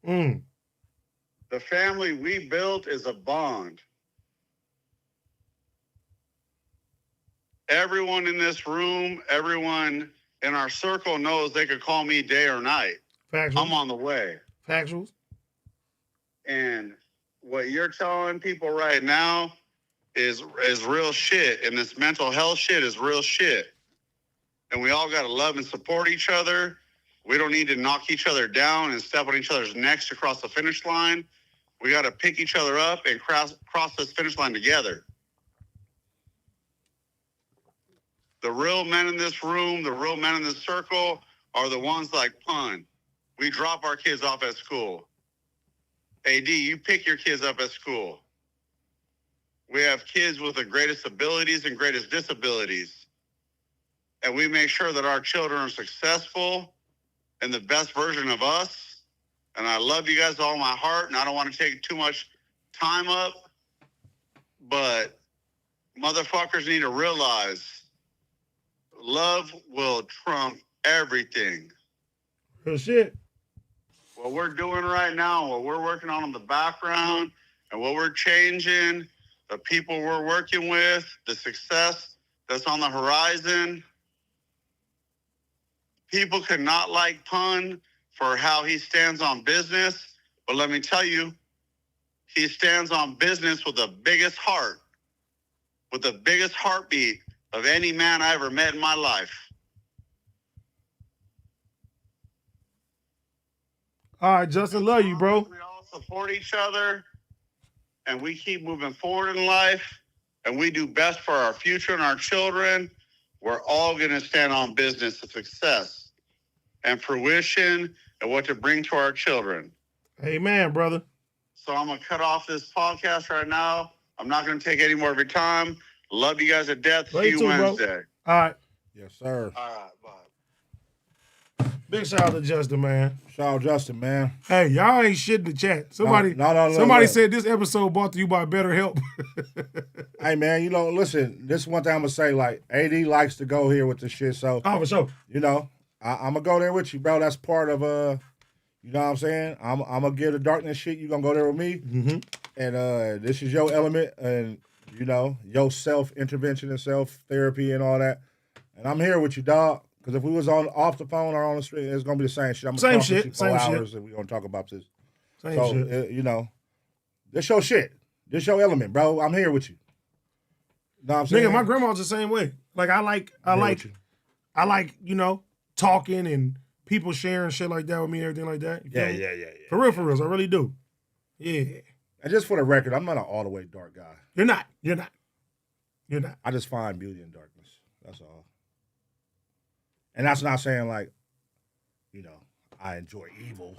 The family we built is a bond. Everyone in this room, everyone in our circle knows they could call me day or night. Factual. I'm on the way. Factuals. And what you're telling people right now is real shit. And this mental health shit is real shit. And we all got to love and support each other. We don't need to knock each other down and step on each other's necks to cross the finish line. We got to pick each other up and cross this finish line together. The real men in this room, the real men in this circle are the ones like Pun. We drop our kids off at school. AD, you pick your kids up at school. We have kids with the greatest abilities and greatest disabilities. And we make sure that our children are successful and the best version of us. And I love you guys with all my heart, and I don't want to take too much time up. But motherfuckers need to realize love will trump everything. Real shit. What we're doing right now, what we're working on in the background, and what we're changing, the people we're working with, the success that's on the horizon. People could not like Pun for how he stands on business, but let me tell you, he stands on business with the biggest heart, with the biggest heartbeat of any man I ever met in my life. All right, Justin, love you, bro. We all support each other, and we keep moving forward in life, and we do best for our future and our children. We're all going to stand on business of success and fruition and what to bring to our children. Amen, brother. So I'm going to cut off this podcast right now. I'm not going to take any more of your time. Love you guys to death. See you Wednesday. All right. Yes, sir. All right, bye. Big shout out to Justin, man. Shout out Justin, man. Hey, y'all ain't shit in the chat. Somebody said this episode brought to you by BetterHelp. Hey, man, you know, listen, this is one thing I'm going to say. Like, AD likes to go here with this shit. So, Oh, for sure. you know, I'm going to go there with you, bro. That's part of, you know what I'm saying? I'm going to give the darkness shit. You going to go there with me. Mm-hmm. And this is your element and, you know, your self-intervention and self-therapy and all that. And I'm here with you, dog. Because if we was off the phone or on the street, it's going to be the same shit. I'm going to talk with you for hours and we're going to talk about this. Same So, shit. you know, this your shit. This your element, bro. I'm here with you. Know what I'm saying? Nigga, my grandma's the same way. Like I like, you know, talking and people sharing shit like that with me, everything like that. You feel me? Yeah. For real, I really do. Yeah. And just for the record, I'm not an all the way dark guy. You're not. I just find beauty in darkness. That's all. And that's not saying like, you know, I enjoy evil.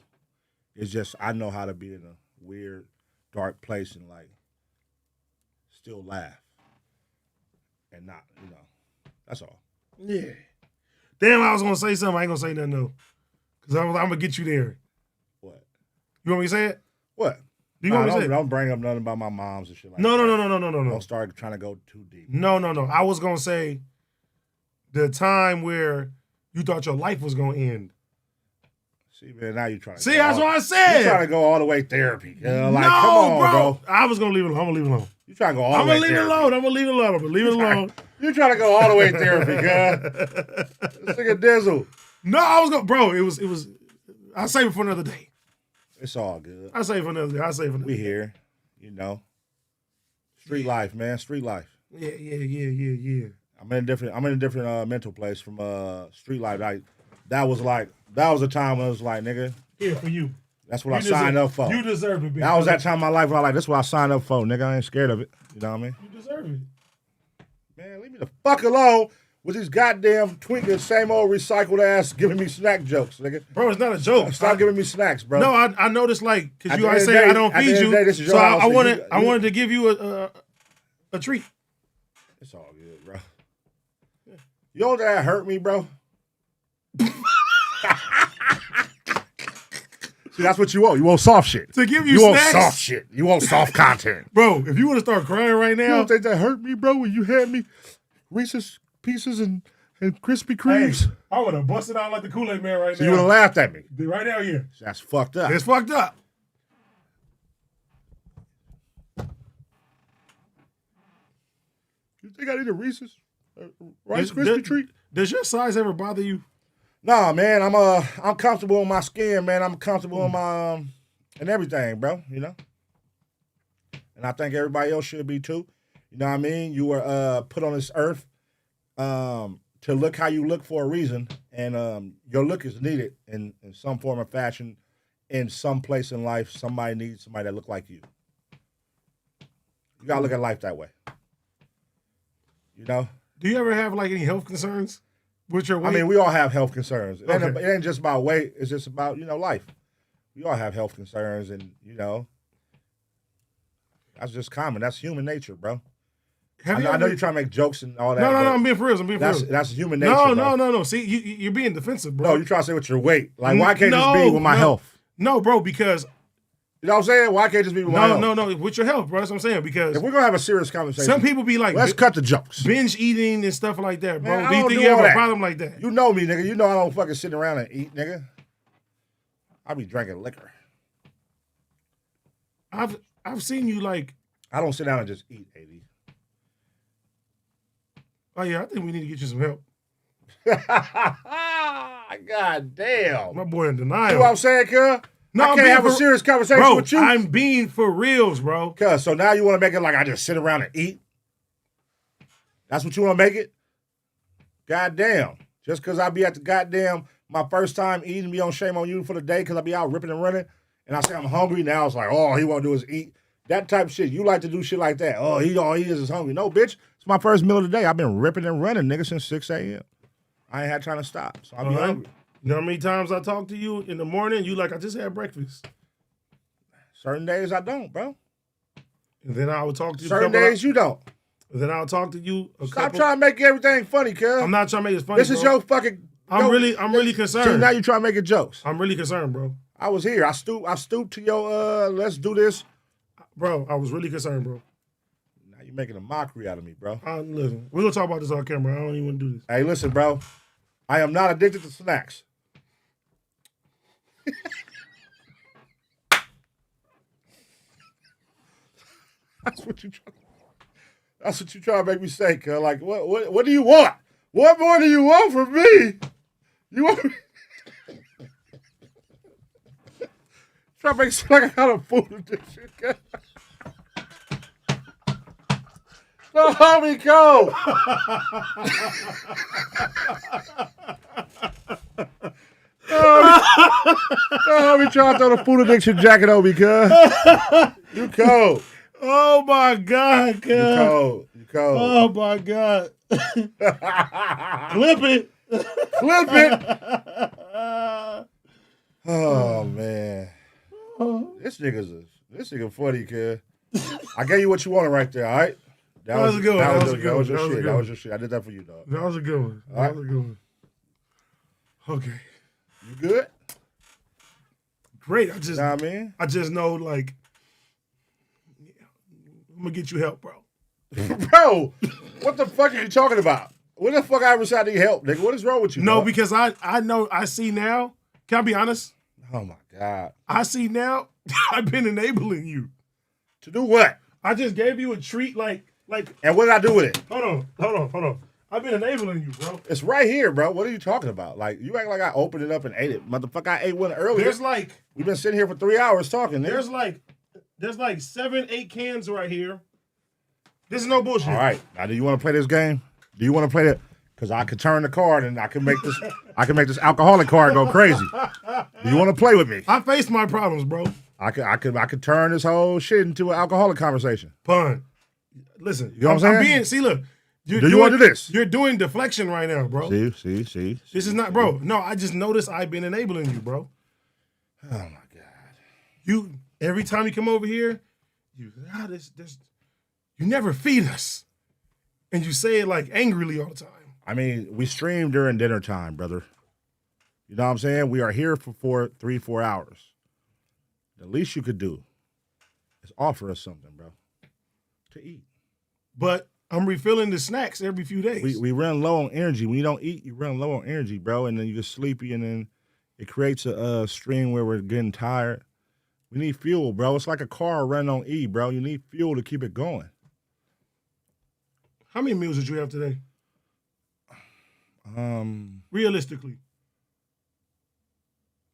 It's just I know how to be in a weird, dark place and like still laugh. And not, you know, that's all. Yeah. Damn, I was gonna say something. I ain't gonna say nothing though. Cause I'm gonna get you there. What? You want me to say it? What? Do you want me to say it? Don't bring up nothing about my moms and shit like No. that. Don't start trying to go too deep. No. I was gonna say the time where you thought your life was gonna end. See, man, now you're trying to See, that's what I said. You're trying to go all the way therapy. Like, no, come on, bro. I was gonna leave it alone. I'm gonna leave it alone. You trying to go all the way therapy. I'm gonna leave it alone. You're trying to go all the way therapy, guy. This nigga Dizzle. No, I was gonna, bro. It was. I'll save it for another day. It's all good. I'll save it for another day. We here, you know. Street life, man. Street life. Yeah. I'm in a different mental place from street life. That was a time when it was like, nigga. Here for you. That's what I signed up for. You deserve it, bitch. That was that time in my life where I like, that's what I signed up for, nigga. I ain't scared of it. You know what I mean? You deserve it. Man, leave me the fuck alone with these goddamn twinkers, same old recycled ass giving me snack jokes, nigga. Bro, it's not a joke. Stop giving me snacks, bro. No, I noticed like because At you the always end of say the I day- don't at the feed end of you, the day, this is your so house, I and wanted to give you a treat. It's all good, bro. You know that hurt me, bro? See, that's what you want. You want soft shit. To give you You want snacks? soft shit. You want soft content. Bro, if you want to start crying right You now, don't think that hurt me, bro, when you had me Reese's Pieces and Krispy Kremes? hey, I would have busted out like the Kool-Aid man right So now. you would have laughed at me. Right now here. That's fucked up. It's fucked up. You think I need a Reese's Rice Krispie treat? Does your size ever bother you? Nah, man, I'm comfortable in my skin, man. I'm comfortable in my and everything, bro. You know, and I think everybody else should be too. You know what I mean? You were put on this earth to look how you look for a reason, and your look is needed in some form or fashion, in some place in life. Somebody needs somebody that look like you. You gotta look at life that way. You know. Do you ever have like any health concerns with your weight? I mean, we all have health concerns. It Okay. ain't just about weight. It's just about, life. We all have health concerns, and, that's just common. That's human nature, bro. I know you're trying to make jokes and all that. No, but I'm being for real. That's human nature, No, bro. no. See, you're being defensive, bro. No, you're trying to say with your weight. Like, why can't it just be with my health? No, bro, because... You know what I'm saying? Why can't it just be with my health? No, with your health, bro. That's what I'm saying, because... If we're going to have a serious conversation... Some people be like... Let's cut the jokes. Binge eating and stuff like that, bro. Man, Do you think you have a problem like that? You know me, nigga. You know I don't fucking sit around and eat, nigga. I be drinking liquor. I've seen you like... I don't sit down and just eat, AD. Oh, yeah, I think we need to get you some help. God damn. My boy in denial. You know what I'm saying, cuz? No, I can't have a serious conversation with you. I'm being for reals, bro. Cuz, so now you want to make it like I just sit around and eat? That's what you want to make it? God damn. Just because I be at the goddamn, my first time eating, be on shame on you for the day because I be out ripping and running, and I say I'm hungry, now it's like, oh, he want to do is eat. That type of shit. You like to do shit like that. Oh, all he is hungry. No, bitch. It's my first meal of the day. I've been ripping and running, nigga, since 6 a.m. I ain't had time to stop, so I be hungry. You know how many times I talk to you in the morning, you like, I just had breakfast. Certain days I don't, bro. And then I will talk to you. Certain days you don't. Then I'll talk to you. Stop trying to make everything funny, cuz. I'm not trying to make it funny. This is your fucking. I'm really concerned. See, now you trying to make it jokes. I'm really concerned, bro. I was here. I stooped to your let's do this. Bro, I was really concerned, bro. Now you're making a mockery out of me, bro. Listen, we're gonna talk about this on camera. I don't even want to do this. Hey, listen, bro. I am not addicted to snacks. That's what you try to make me say, cuz. Like, what do you want? What more do you want from me? You want me? Try to make it sound like I got a food addiction, cuz. No, homie, go. Homie, trying to throw the food addiction jacket on me, cuz. You cold. Oh my God, cuz. You cold. You cold. Oh my God. Clip it. Clip it. Oh man. This nigga funny, kid. I gave you what you wanted right there, all right? That was a good one. That was your shit. That was your shit. I did that for you, dog. That was a good one. All right. That was a good one. Okay. You good? Great. Know what I mean? I just know, like, I'm gonna get you help, bro. Bro, what the fuck are you talking about? What the fuck I ever said I need help, nigga? What is wrong with you? No, dog? because I know, I see now. Can I be honest? Oh my God. I see now. I've been enabling you. To do what? I just gave you a treat, like. And what did I do with it? Hold on. I've been enabling you, bro. It's right here, bro. What are you talking about? Like, you act like I opened it up and ate it. Motherfucker, I ate one earlier. We've been sitting here for 3 hours talking. Nigga. There's like 7, 8 cans right here. This is no bullshit. All right. Now, do you want to play this game? Do you want to play that? Because I could turn the card and I can make this alcoholic card go crazy. Do you want to play with me? I faced my problems, bro. I could turn this whole shit into an alcoholic conversation. Pun. Listen, you know what I'm saying? See, look. Do you want to do this? You're doing deflection right now, bro. See. This is not, bro. No, I just noticed I've been enabling you, bro. Oh my God. You every time you come over here, you never feed us, and you say it like angrily all the time. I mean, we stream during dinner time, brother. You know what I'm saying? We are here for 3-4 hours. The least you could do is offer us something, bro, to eat. But I'm refilling the snacks every few days. We run low on energy. When you don't eat, you run low on energy, bro, and then you get sleepy, and then it creates a stream where we're getting tired. We need fuel, bro. It's like a car running on E, bro. You need fuel to keep it going. How many meals did you have today? Realistically.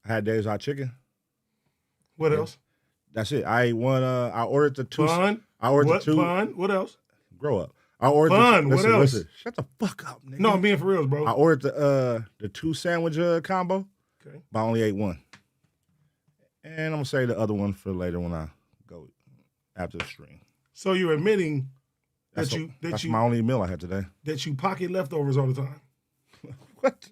I had days hot chicken. What else? That's it. I ate one. I ordered the two. Fun. I ordered the two. Fun. What else? Grow up. I ordered fun. Listen, what else? Listen. Shut the fuck up, nigga. No, I'm being for real, bro. I ordered the 2 sandwich combo. Okay. But I only ate one. And I'm gonna say the other one for later when I go after the stream. So you're admitting That's my only meal I had today. That you pocket leftovers all the time. What?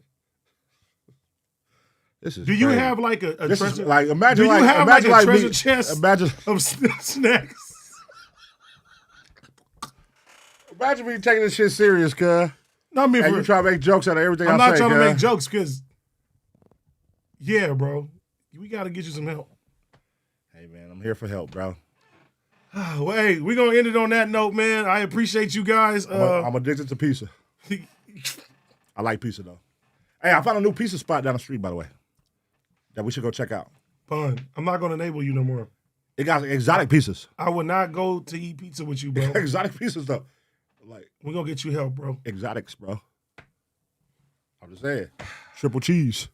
This is. Do you have like a this treasure? Is like imagine. Do you like, have imagine like a like treasure me, chest imagine, of snacks? Imagine me taking this shit serious, cuz. No, I mean, and you try to make jokes out of everything I'm I say. not trying to cuz. make jokes because, yeah, bro, we got to get you some help. Hey, man, I'm here for help, bro. Well, hey, we're going to end it on that note, man. I appreciate you guys. I'm addicted to pizza. I like pizza, though. Hey, I found a new pizza spot down the street, by the way, that we should go check out. Fun. I'm not going to enable you no more. It got exotic pizzas. I would not go to eat pizza with you, bro. Exotic pizzas, though. Like we're going to get you help, bro. Exotics, bro. I'm just saying. Triple cheese.